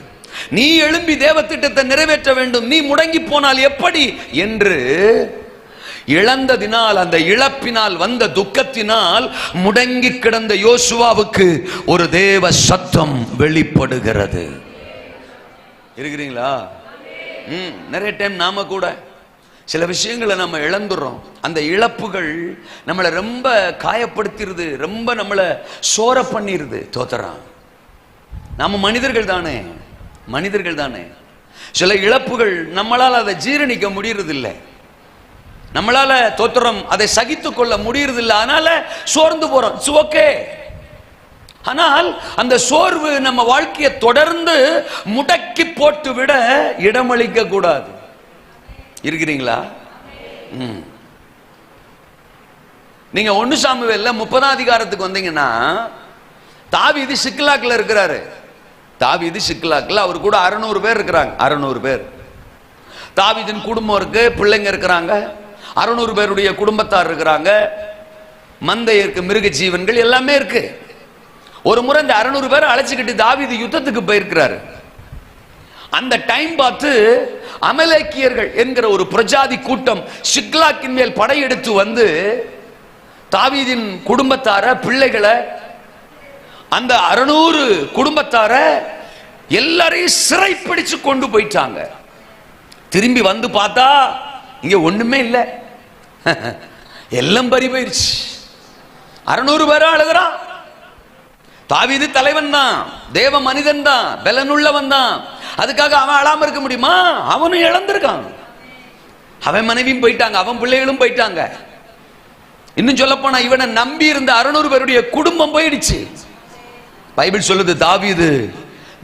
நீ எழும்பி தேவ திட்டத்தை நிறைவேற்ற வேண்டும். நீ முடங்கி போனால் எப்படி என்று இழந்ததினால், அந்த இழப்பினால் வந்த துக்கத்தினால் முடங்கி கிடந்த யோசுவாவுக்கு ஒரு தேவ சத்தம் வெளிப்படுகிறது. இருக்கிறீங்களா? நிறைய டைம் நாம கூட சில விஷயங்களை நம்ம இழந்துறோம். அந்த இழப்புகள் நம்மளை ரொம்ப காயப்படுத்திடுது, ரொம்ப நம்மளை சோர பண்ணிடுது. தோத்தரான், நாம மனிதர்கள் தானே. சில இழப்புகள் நம்மளால் அதை ஜீரணிக்க முடியறதில்லை, நம்மளால தோத்திரம் அதை சகித்து கொள்ள முடியறதில்லை. அதனால சோர்ந்து போறோம். It's okay. ஆனால் அந்த சோர்வு நம்ம வாழ்க்கையை தொடர்ந்து முடக்கி போட்டு விட இடமளிக்க கூடாது. இருக்கிறீங்களா? நீங்க 1 சாமுவேல்ல 30ஆம் அதிகாரத்துக்கு வந்தீங்கன்னா, தாவீது சிக்லாக்ல இருக்கிறாரு. தாவீது சிக்லாக்ல அவர் கூட 600 பேர் இருக்கிறாங்க. 600 பேர் தாவீதின் குடும்பம் இருக்கு, பிள்ளைங்க இருக்கிறாங்க, 600 பேருடைய குடும்பத்தார் இருக்கிறாங்க, மந்தை இருக்கு, மிருக ஜீவன்கள் எல்லாமே இருக்கு. ஒரு முறை இந்த 600 பேரை அழைச்சிக்கிட்டு தாவீது யுத்தத்துக்கு போயிருக்கிறாரு. அந்த டைம் பார்த்து அமலேக்கியர்கள் என்கிற ஒரு பிரஜாதி கூட்டம் சிக்லாக்கின் மேல் படையெடுத்து வந்து தாவீதின் குடும்பத்தார, பிள்ளைகளை, அந்த 600 குடும்பத்தார எல்லாரையும் சிறை பிடிச்சு கொண்டு போயிட்டாங்க. திரும்பி வந்து பார்த்தா இங்க ஒண்ணுமே இல்லை, எல்லாம் பறி போயிருச்சு. 600 பேரா அழுகிறான். தாவீது தலைவன் தான், தேவ மனிதன் தான், பலனுள்ளவன் தான். அதுக்காக அவன் அழாம இருக்க முடியுமா? அவனும் இழந்திருக்கான். அவன் மனைவியும் போயிட்டாங்க, அவன் பிள்ளைகளும் போயிட்டாங்க. இன்னும் சொல்ல போனா இவனை நம்பி இருந்த 600 பேருடைய குடும்பம் போயிடுச்சு. பைபிள் சொல்லுது, தாவீது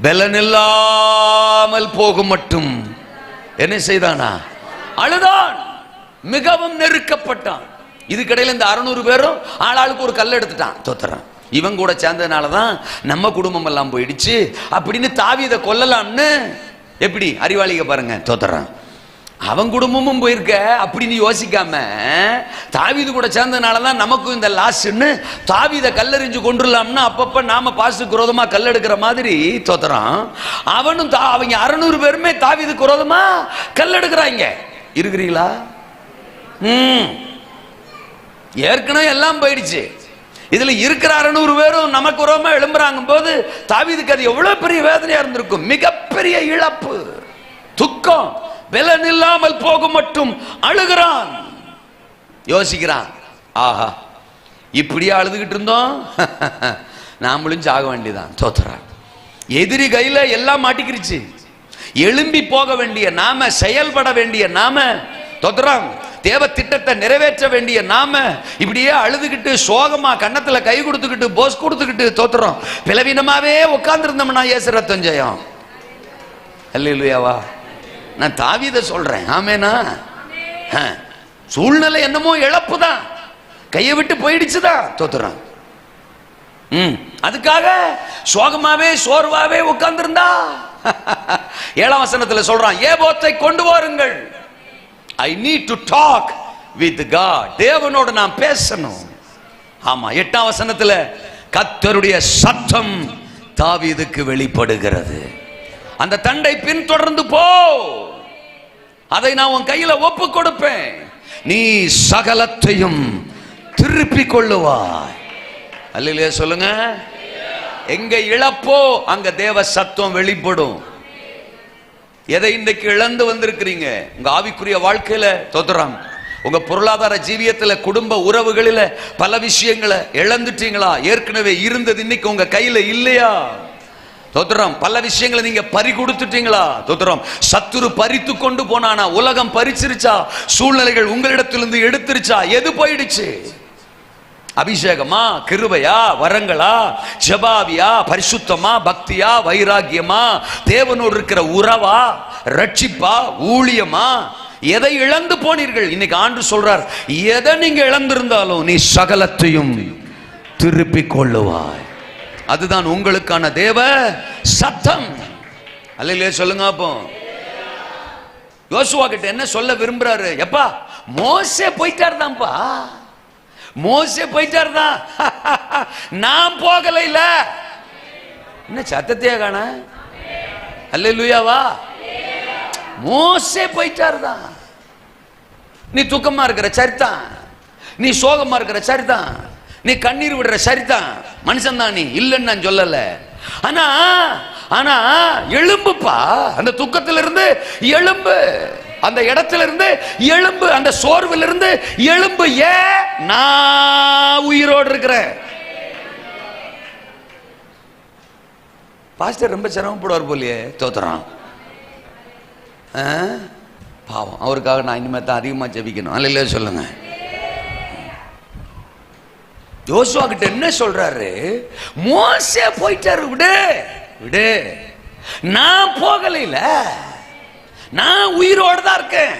பலன் இல்லாமல் போக மட்டும் என்ன செய்தானா? அழுதான், மிகவும் நெருக்கப்பட்டான். இதுக்கிடையில இந்த 600 பேரும் ஆளாளுக்கு ஒரு கல் எடுத்துட்டான். தோத்துறான். இவன் கூட சேர்ந்ததுனாலதான் நம்ம குடும்பம் எல்லாம் போயிடுச்சு அப்படின்னு தாவீதை கொல்லலாம்னு எப்படி அறிவாளிக பாருங்க. தோத்துறான். அவன் குடும்பமும் போயிருக்க அப்படின்னு யோசிக்காம தாவீது கூட சேர்ந்ததுனாலதான் நமக்கும் இந்த லாஸ்ன்னு தாவீதை கல்லெறிஞ்சு கொண்டுலாம்னு அப்பப்ப நாம பாசுக்கு விரோதமா கல் எடுக்கிற மாதிரி. தோத்துறான். அவனும் அவங்க 600 பேருமே தாவீதுக்கு விரோதமா கல் எடுக்கிறாங்க. இருக்கிறீங்களா? ஏற்கனவே எல்லாம் போயிடுச்சு. இதுல இருக்கிற 600 பேரும் நமக்கு விரோதமா எழும்புறாங்க போது தாவீதுக்கு அது எவ்வளவு பெரிய வேதனையா இருந்திருக்கும். மிகப்பெரிய இழப்பு, துக்கம். பலன் இல்லாமல் போக மட்டும் அழுகிறான். யோசிக்கிறான், ஆஹா இப்படியே அழுதுகிட்டு இருந்தோம், நாமளும் சாக வேண்டியதான். தோத்துறான். எதிரி கையில எல்லாம் மாட்டிக்கிருச்சு. எழும்பி போக வேண்டிய நாம, செயல்பட வேண்டிய நாம, தோத்துறான். தேவ திட்டத்தை நிறைவேற்ற வேண்டிய நாம இப்படியே அழுதுகிட்டு சோகமா கன்னத்துல கை கொடுத்துக்கிட்டு போஸ் கொடுத்துக்கிட்டு தோத்துறோம். பிளவீனமாவே உட்கார்ந்து இருந்தோம்னா இயேசு ரத்தம் ஜெயம். அல்லேலூயாவா? நான் தாவீதை சொல்றேன். ஆமேனா? சூழ்நிலை என்னமோ இழப்பு தான், கையை விட்டு போயிடுச்சுதான். தோத்துறான். அதுக்காக சோகமாவே சோர்வாவே உட்கார்ந்திருந்தா 7ஆம் வசனத்துல சொல்றான், ஏபோத்தை கொண்டு வாருங்கள். I need to talk with God. தேவனோடு நான் பேசணும். ஆமா. 8ஆம் வசனத்துல கர்த்தருடைய சத்தம் தாவீதுக்கு வெளிப்படுகிறது. அந்த தண்டை பின்தொடர்ந்து போ, அதை நான் உன் கையில ஒப்பு கொடுப்பேன், நீ சகலத்தையும் திருப்பிக் கொள்ளுவாய். அல்லேலூயா சொல்லுங்க. எங்க இழப்போ அங்க தேவ சத்தம் வெளிப்படும். எதை இன்றைக்கு இழந்து வந்திருக்கிறீங்க? உங்க ஆவிக்குரிய வாழ்க்கையில தோத்துறாங்க. உங்க பொருளாதார ஜீவியத்துல, குடும்ப உறவுகளில பல விஷயங்களை இழந்துட்டீங்களா? ஏற்கனவே இருந்தது இன்னைக்கு உங்க கையில இல்லையா? தோத்துறோம். பல விஷயங்களை நீங்க பறி கொடுத்துட்டீங்களா? தோத்துறோம். சத்துரு பறித்து கொண்டு போனானா? உலகம் பறிச்சிருச்சா? சூழ்நிலைகள் உங்களிடத்திலிருந்து எடுத்துருச்சா? எது போயிடுச்சு? அபிஷேகமா, கிருபையா, வரங்களா, ஜெபாவியா, பரிசுத்தமா, பக்தியா, வைராகியமா, தேவனோடு இருக்கிற உறவா, ரட்சிப்பா, ஊழியமா? எதை இழந்து போனீர்கள்? இன்னைக்கு ஆண்டு சொல்றார், எதை நீங்க இழந்திருந்தாலும் நீ சகலத்தையும் திருப்பிக் கொள்ளுவாய். அதுதான் உங்களுக்கான தேவ சத்தம். அல்லேலூயா சொல்லுங்க. அப்போ யோசுவா கிட்ட என்ன சொல்ல விரும்புறாரு? எப்பா மோசே போயிட்டார் தான்ப்பா, மோசே போயிட்டார் தான், நான் போகல. இல்ல என்ன சத்தத்தையே காண? அல்லேலூயாவா? மோசே போயிட்டார் தான். நீ துக்கமா இருக்கிற சரிதான், நீ சோகமா இருக்கிற சரிதான், நீ கண்ணீர் விடுற சரிதான், மனுஷன் தான் நீ, இல்லைன்னு நான் சொல்லல. ஆனா ஆனா எழும்புப்பா, அந்த துக்கத்திலிருந்து எழும்பு, அந்த இடத்துல இருந்து எழும்பு, அந்த சோர்வில் இருந்து எழும்பு. ஏன்? நான் உயிரோடு இருக்கிறேன். பாஸ்டர் ரொம்ப சிரமப்படுவார் போலியே. தோத்துறான். பாவம், அவருக்காக நான் இனிமே தான் அதிகமா ஜெபிக்கணும். அல்லேலூயா சொல்லுங்க. யோசுவா கிட்ட என்ன சொல்றாரு? மோசே போயிட்டாரு, விடு விடு, நான் போகல, நான் உயிரோடு தான் இருக்கேன்.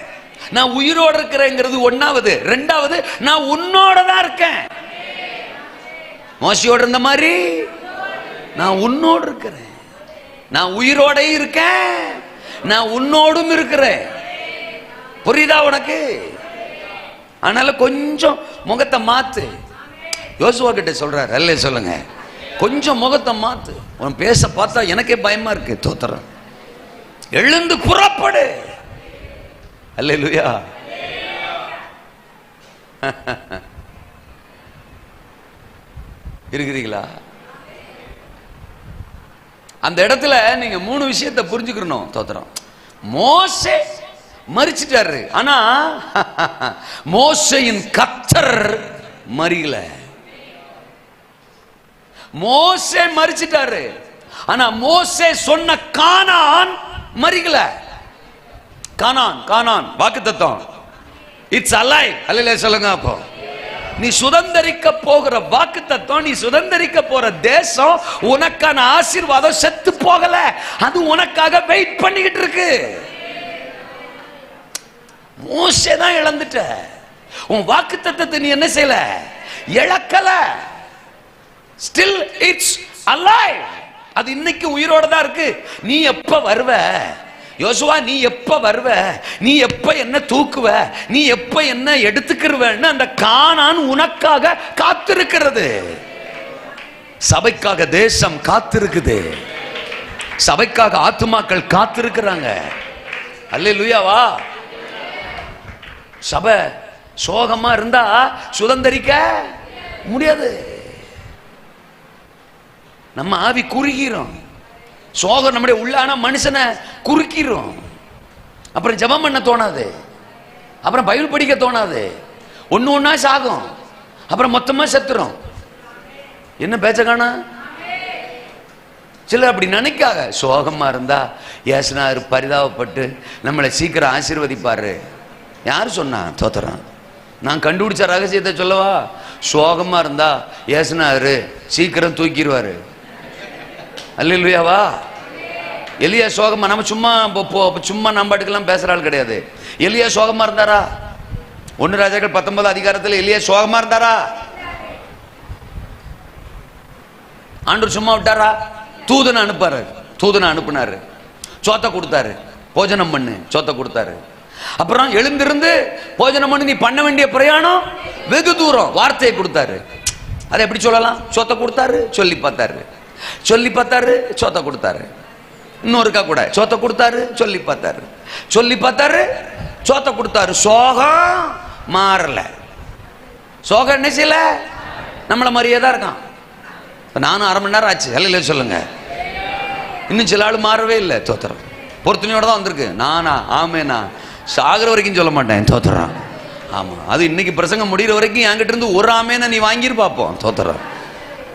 நான் உயிரோடு இருக்கிறேங்கிறது ஒன்னாவது. ரெண்டாவது, நான் உன்னோட தான் இருக்கேன். மோசையோடு இருந்த மாதிரி நான் உன்னோடு இருக்கிறேன். நான் உயிரோட இருக்கேன், நான் உன்னோடும் இருக்கிறேன். புரியுதா உனக்கு? அதனால கொஞ்சம் முகத்தை மாத்து. யோசுவா கிட்ட சொல்றாரு. அல்ல சொல்லுங்க. கொஞ்சம் முகத்தை மாத்து. உன் பேச பார்த்தா எனக்கே பயமா இருக்கு. தோத்துறேன். எழுந்து புறப்படு. அல்லேலூயா. இருக்கிறீங்களா? அந்த இடத்துல நீங்க 3 விஷயத்தை புரிஞ்சுக்கணும். தோத்துறோம். மோசே மரிச்சிட்டாரு, ஆனா மோசேயின் கர்த்தர் மறியல. மோசே மரிச்சிட்டாரு, ஆனா மோசே சொன்ன கானான் மரிக்கல. கானான் கானான் வாக்குத்தத்தம் இட்ஸ் அலைவ். அல்லேலூயா சொல்லுங்க. அப்போ நீ சுதந்தரிக்க போகிற வாக்குத்தத்தம், நீ சுதந்தரிக்க போற தேசம், உனக்கான ஆசீர்வாதம் செத்து போகல, அது உனக்காக வெயிட் பண்ணிக்கிட்டு இருக்கு. மோசே தான் இழந்துட்ட. உன் வாக்குத்தத்தத்தை நீ என்ன செய்யல? இழக்கல. Still it's alive. அது இன்னைக்கு உயிரோட தான் இருக்கு. நீ எப்ப வருவ யோசுவா? நீ எப்ப வருவ? நீ எப்ப என்ன தூக்குவ? நீ எப்ப என்ன எடுத்துக்கிருவன்னு அந்த கானான் உனக்காக காத்திருக்கிறது. சபைக்காக தேசம் காத்திருக்குது. சபைக்காக ஆத்துமாக்கள் காத்திருக்கிறாங்க. அல்லேலூயாவா. சபை சோகமா இருந்தா சுதந்தரிக்க முடியாது. நம்ம ஆவி குறுகிறோம். சோகம் நம்முடைய உள்ளான மனுஷனை குறுக்கிறோம். அப்புறம் ஜெபம் பண்ண தோணாது, அப்புறம் பைபிள் படிக்க தோணாது, ஒண்ணு ஒண்ணா சாகும், அப்புறம் மொத்தமா செத்துரும். என்ன பேச்ச காணா? சிலர் அப்படி நினைக்காக. சோகமா இருந்தா ஏசுனாரு பரிதாபப்பட்டு நம்மளை சீக்கிரம் ஆசீர்வதிப்பாரு. யாரு சொன்னா? தோத்துறான். நான் கண்டுபிடிச்ச ரகசியத்தை சொல்லவா? சோகமா இருந்தா ஏசுனாரு சீக்கிரம் தூக்கிடுவாரு. அல்லேலூயாவா. எலியா சோகமா, நம்ம சும்மா நம்பாட்டுக்கெல்லாம் பேசுற ஆள் கிடையாது. எலியா சோகமா இருந்தாரா? 1 ராஜாக்கள் 19 அதிகாரத்தில் எலியா சோகமா இருந்தாரா? ஆண்டவர் சும்மா விட்டாரா? தூதனை அனுப்பாரு. தூதனை அனுப்புனாரு, சோத்த கொடுத்தாரு, போஜனம் பண்ணு, சோத்த கொடுத்தாரு. அப்புறம் எழுந்திருந்து போஜனம் பண்ணி நீ பண்ண வேண்டிய பிரயாணம் வெகு தூரம், வார்த்தையை கொடுத்தாரு. அதை எப்படி சொல்லலாம்? சோத்த கொடுத்தாரு, சொல்லி பார்த்தாரு, சொல்லி பார்த்தாரு, சோத்த கொடுத்தாரு. இன்னொருக்கா கூட சோத்த கொடுத்தாரு, சொல்லி பார்த்தாரு, சொல்லி பார்த்தாரு, சோத்த கொடுத்தாரு. சோகம் மாறல. சோகம் என்ன செய்யல? நம்மள மாதிரியே தான் இருக்கான். நானும் 1/2 மணி நேரம் ஆச்சு. அல்லேலூயா சொல்லுங்க. இன்னும் சில ஆள் மாறவே இல்லை. தோத்திரம் பொறுத்துணையோட தான் வந்திருக்கு. நானா ஆமேனா சாகிற வரைக்கும் சொல்ல மாட்டேன். தோத்துறான். ஆமா, அது இன்னைக்கு பிரசங்கம் முடிகிற வரைக்கும் என்கிட்ட இருந்து ஒரு ஆமேன நீ வாங்கிரு பார்ப்போம். தோத்துறான்.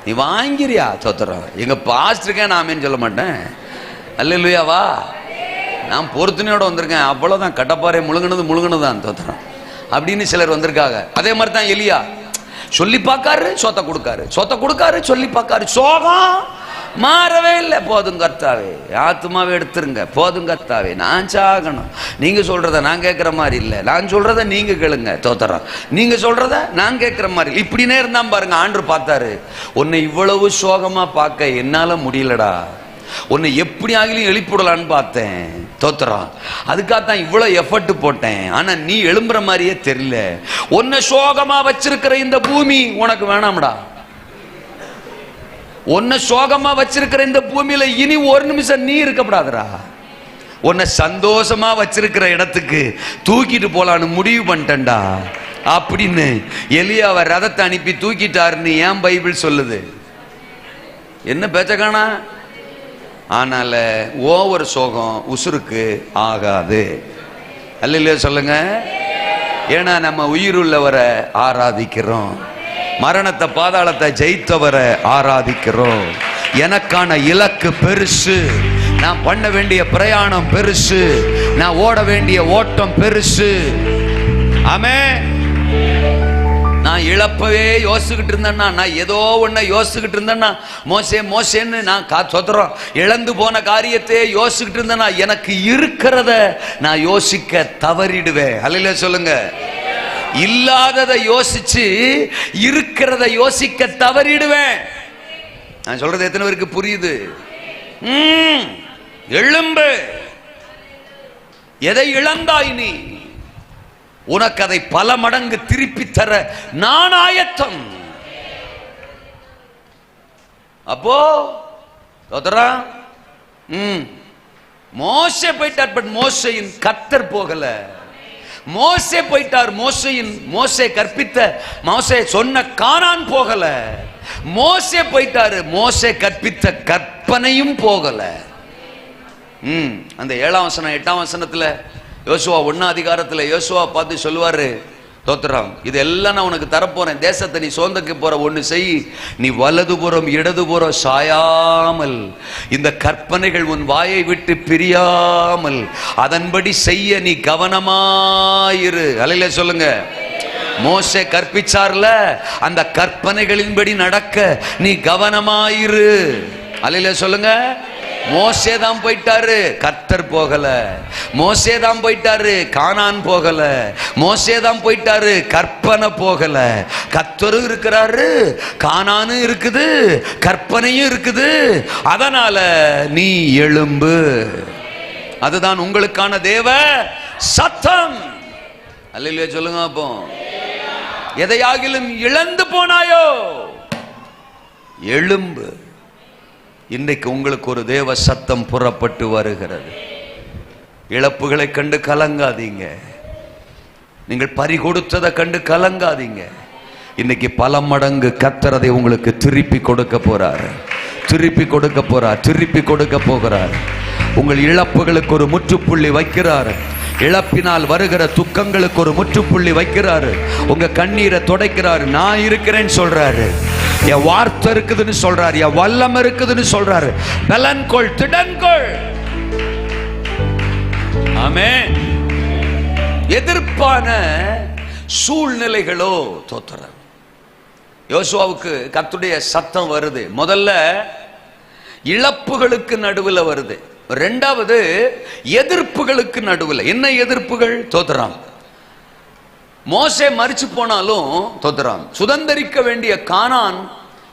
நீ வாங்கிறியா? தோத்துறான். எங்க பாஸ்டருக்கேன் நான் ஆமேன்னு சொல்ல மாட்டேன். அல்லேலூயாவா. நான் பொறுத்துணையோட வந்திருக்கேன். அவ்வளவுதான். கட்டப்பாறை முழுங்கினதுதான். தோத்துறான் அப்படின்னு சிலர் வந்திருக்காங்க. அதே மாதிரி தான் எலியா சொல்லி பார்க்காரு, சொத்த கொடுக்காரு, சொத்த கொடுக்காரு, சொல்லி பார்க்காரு. சோகம் மாறவே இல்லை. போதும் கர்த்தாவே, ஆத்துமாவே எடுத்துருங்க. போதும் கர்த்தாவே, நான் சாகணும். நீங்க சொல்றத நான் கேட்கிற மாதிரி இல்லை, நான் சொல்றத நீங்க கேளுங்க. தோத்தரம். நீங்க சொல்றத நான் கேட்கிற மாதிரி. இப்படினே இருந்தா பாருங்க. ஆண்டவர் பார்த்தாரு, உன்னை இவ்வளவு சோகமா பார்க்க என்னால முடியலடா, உன்னை எப்படி ஆகிலும் எழுப்பிடலான்னு பார்த்தேன். தோத்துறான். அதுக்காகத்தான் இவ்வளவு எஃபர்ட் போட்டேன். ஆனா நீ எழும்புற மாதிரியே தெரியல. உன்னை சோகமா வச்சிருக்கிற இந்த பூமி உனக்கு வேணாம்டா. உன்னை சோகமா வச்சிருக்கிற இந்த பூமியில இனி ஒரு நிமிஷம் நீ இருக்கப்படாதுடா. உன்னை சந்தோஷமா வச்சிருக்கிற இடத்துக்கு தூக்கிட்டு போலான்னு முடிவு பண்ணிட்டேன்டா அப்படின்னு எலியாவை ரதத்தை அனுப்பி தூக்கிட்டாருன்னு ஏன் பைபிள் சொல்லுது? என்ன பேச்ச காணா? ஆனால ஓவர் சோகம் உசுருக்கு ஆகாது. அல்லேலூயா சொல்லுங்க. ஏன்னா நம்ம உயிருள்ளவரை ஆராதிக்கிறோம், மரணத்தை பாதாளத்தை ஜெயித்தவரை ஆராதிக்கிறோம். எனக்கான இலக்கு பெருசு, நான் பண்ண வேண்டிய பிரயாணம் பெருசு, நான் ஓட வேண்டிய ஓட்டம் பெருசு. ஆமென். நான் இழப்பவே யோசிச்சுக்கிட்டு இருந்தேன்னா, நான் ஏதோ ஒன்ன யோசிச்சுக்கிட்டு இருந்தேன்னா, மோசேன்னு நான் சொத்துறோம் இழந்து போன காரியத்தையே யோசிச்சுக்கிட்டு இருந்தேன்னா, எனக்கு இருக்கிறத நான் யோசிக்க தவறிடுவேன். அல்லேலூயா சொல்லுங்க. இல்லாததை யோசிச்சு இருக்கிறத யோசிக்க தவறிடுவேன். நான் சொல்றது எத்தனை பேருக்கு புரியுது? எழும்பு. எதை இழந்தாய் நீ? உனக்கு அதை பல மடங்கு திருப்பி தர நான் ஆயத்தம். அப்போ மோசே போயிட்டார். பட் மோசேயின் கர்த்தர் போகல. மோசே போயிட்டார். மோசே கற்பித்த, மோசே சொன்ன கானான் போகல. மோசே போயிட்டாரு. மோசே கற்பித்த கற்பனையும் போகல. அந்த 7ஆம் வசனம் 8ஆம் வசனத்துல யோசுவா 1ஆம் அதிகாரத்துல யோசுவா பார்த்து சொல்லுவாரு, தோத்திரம். இதெல்லாம் நான் உனக்கு தரப்போறேன். தேசத்தை நீ சோர்ந்துக்கு போற ஒண்ணு செய், நீ வலதுபுறம் இடதுபுறம் சாயாமல், இந்த கற்பனைகள் உன் வாயை விட்டு பிரியாமல் அதன்படி செய்ய நீ கவனமாயிரு. அல்லேலூயா சொல்லுங்க. மோசே கற்பிச்சார்ல, அந்த கற்பனைகளின்படி நடக்க நீ கவனமாயிரு. அல்லேலூயா சொல்லுங்க. மோசே தான் போயிட்டாரு, கர்த்தர் போகல. மோசே தான் போயிட்டாரு, கானான் போகல. மோசே தான் போயிட்டாரு, கற்பனை போகல. கர்த்தரும் இருக்கிறாரு, கானானும் இருக்குது, கற்பனையும் இருக்குது. அதனால நீ எழும்பு. அதுதான் உங்களுக்கான தேவ சத்தம். அல்லேலூயா சொல்லுங்க. அப்போ எதையாகிலும் இழந்து போனாயோ, எழும்பு. இன்றைக்கு உங்களுக்கு ஒரு தேவ சத்தம் புறப்பட்டு வருகிறது. இழப்புகளை கண்டு கலங்காதீங்க. நீங்கள் பறி கொடுத்ததை கண்டு கலங்காதீங்க. இன்னைக்கு பல மடங்கு கர்த்தர் அதை உங்களுக்கு திருப்பி கொடுக்க போறார், திருப்பி கொடுக்க போறார், திருப்பி கொடுக்க போகிறார். உங்கள் இழப்புகளுக்கு ஒரு முற்றுப்புள்ளி வைக்கிறார். இழப்பினால் வருகிற துக்கங்களுக்கு ஒரு முற்றுப்புள்ளி வைக்கிறாரு. உங்க கண்ணீரை துடைக்கிறாரு. நான் இருக்கிறேன்னு சொல்றாரு. என் வார்த்தை இருக்குதுன்னு சொல்றாரு. என் வல்லம் இருக்குதுன்னு சொல்றாரு. பலன்கொள், திடன்கொள். ஆமென். எதிர்ப்பான சூழ்நிலைகளோ தோத்திரம். யோசுவாவுக்கு கர்த்தருடைய சத்தம் வருது. முதல்ல இழப்புகளுக்கு நடுவில் வருது. ரெண்டாவது எதிர்ப்புகளுக்கு நடுவில். என்ன எதிர்ப்புகள்? தோத்திரம். மோசே மரிச்சு போனாலும் தோத்திரம், சுதந்தரிக்க வேண்டிய கானான்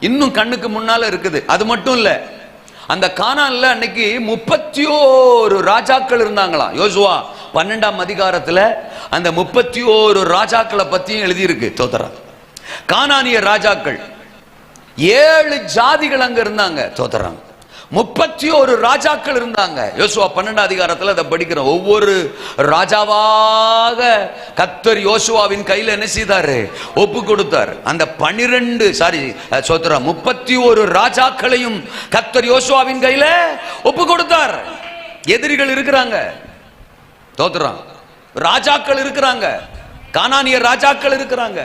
இன்னும் கண்ணுக்கு முன்னால இருக்குது. அது மட்டும் இல்ல, அந்த கானான்ல அன்னைக்கு 31 ராஜாக்கள் இருந்தாங்களாம். யோசுவா 12ஆம் அதிகாரத்துல அந்த 31 ராஜாக்களை பத்தியும் எழுதியிருக்கு. தோத்திரம். கானானிய ராஜாக்கள் 7 ஜாதிகள் அங்க இருந்தாங்க. தோத்திரம். 31 ராஜாக்கள் இருந்தாங்க. யோசுவா 12ஆம் அதிகாரத்தில் அதை படிக்கிறோம். ஒவ்வொரு ராஜாவாக கர்த்தர் யோசுவாவின் கையில் என்ன செய்தாரு? ஒப்பு கொடுத்தார். அந்த 31 ராஜாக்களையும் கர்த்தர் யோசுவாவின் கையில் ஒப்பு கொடுத்தார். எதிரிகள் இருக்கிறாங்க. தோத்திரம். ராஜாக்கள் இருக்கிறாங்க. கானானிய ராஜாக்கள் இருக்கிறாங்க.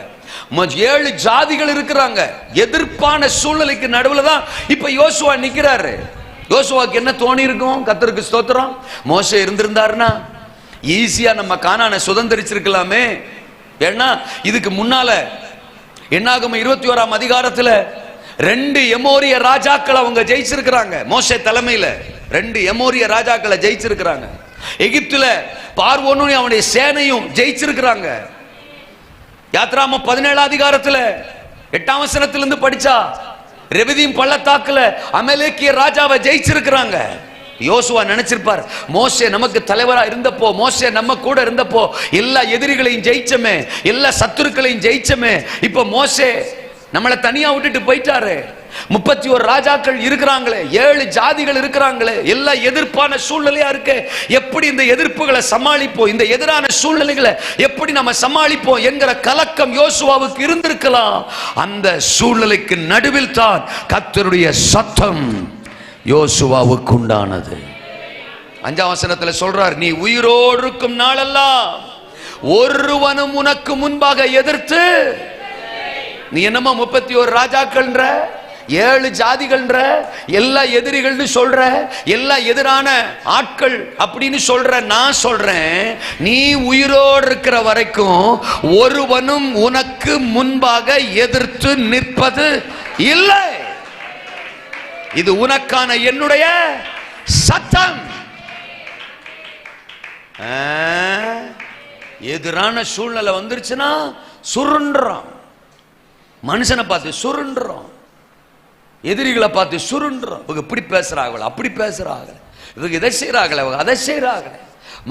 7 ஜாதிகள் இருக்கிறாங்க. எதிர்ப்பான சூழ்நிலைக்கு நடுவில் தான் இப்ப யோசுவா நிக்கிறாரு. யோசுவாக்கு என்ன தோணி இருக்கும்? கர்த்தருக்கு ஸ்தோத்திரம். மோசே இருந்திருந்தாருன்னா ஈஸியா நம்ம கானானை சுதந்திரிச்சிருக்கலாமே. ஏன்னா இதுக்கு முன்னால என்னாகும் 21ஆம் அதிகாரத்துல 2 எமோரிய ராஜாக்கள் அவங்க ஜெயிச்சிருக்கிறாங்க. மோசே தலைமையில 2 எமோரிய ராஜாக்களை ஜெயிச்சிருக்கிறாங்க. எகிப்துல பார்வோனும் அவனுடைய சேனையும் ஜெயிச்சிருக்கிறாங்க. யாத்ராம 17ஆம் அதிகாரத்துல 8ஆம் வசனத்திலிருந்து படிச்சா ரெவிதீம் பள்ளத்தாக்குல அமலேக்கிய ராஜாவை ஜெயிச்சிருக்கிறாங்க. யோசுவா நினைச்சிருப்பார், மோசே நமக்கு தலைவரா இருந்தப்போ, மோசே நம்ம கூட இருந்தப்போ எல்லா எதிரிகளையும் ஜெயிச்சமே, எல்லா சத்துருக்களையும் ஜெயிச்சமே. இப்ப மோசே நம்மளை தனியா விட்டுட்டு போயிட்டாரு. 31 ராஜாக்கள் இருக்கிறாங்களே, 7 ஜாதிகள் இருக்கிறாங்களே, எல்லா எதிர்ப்பான சூழ்நிலையா இருக்கு. எப்படி இந்த எதிர்ப்புகளை சமாளிப்போம், இந்த எதிரான சூழ்நிலைகளை எப்படி நம்ம சமாளிப்போம் என்கிற கலக்கம் யோசுவாவுக்கு இருந்திருக்கலாம். அந்த சூழ்நிலைக்கு நடுவில் தான் கர்த்தருடைய சத்தம் யோசுவாவுக்கு உண்டானது. 5ஆம் வசனத்துல சொல்றார், நீ உயிரோடு இருக்கும் நாளெல்லாம் ஒருவனும் உனக்கு முன்பாக எதிர்த்து. நீ என்னமா 31 ராஜாக்கள்ன்ற, 7 ஜாதிகள்ன்ற, எல்லா எதிரிகள்னு சொல்ற, எல்லா எதிரான ஆட்கள் அப்படின்னு சொல்ற. நான் சொல்றேன், நீ உயிரோடு இருக்கிற வரைக்கும் ஒருவனும் உனக்கு முன்பாக எதிர்த்து நிற்பது இல்லை. இது உனக்கான என்னுடைய சத்தம். எதிரான சூழ்நிலை வந்துருச்சுன்னா சுருண்டுறோம். மனுஷனை பார்த்து சுருண்டுறோம், எதிரிகளை பார்த்து சுருண்டுறோம். இவங்க இப்படி பேசுறாங்களே, அப்படி பேசுறாங்களே, இவங்க இதை செய்யறாங்களே, இவங்க அதை செய்யறாங்களே,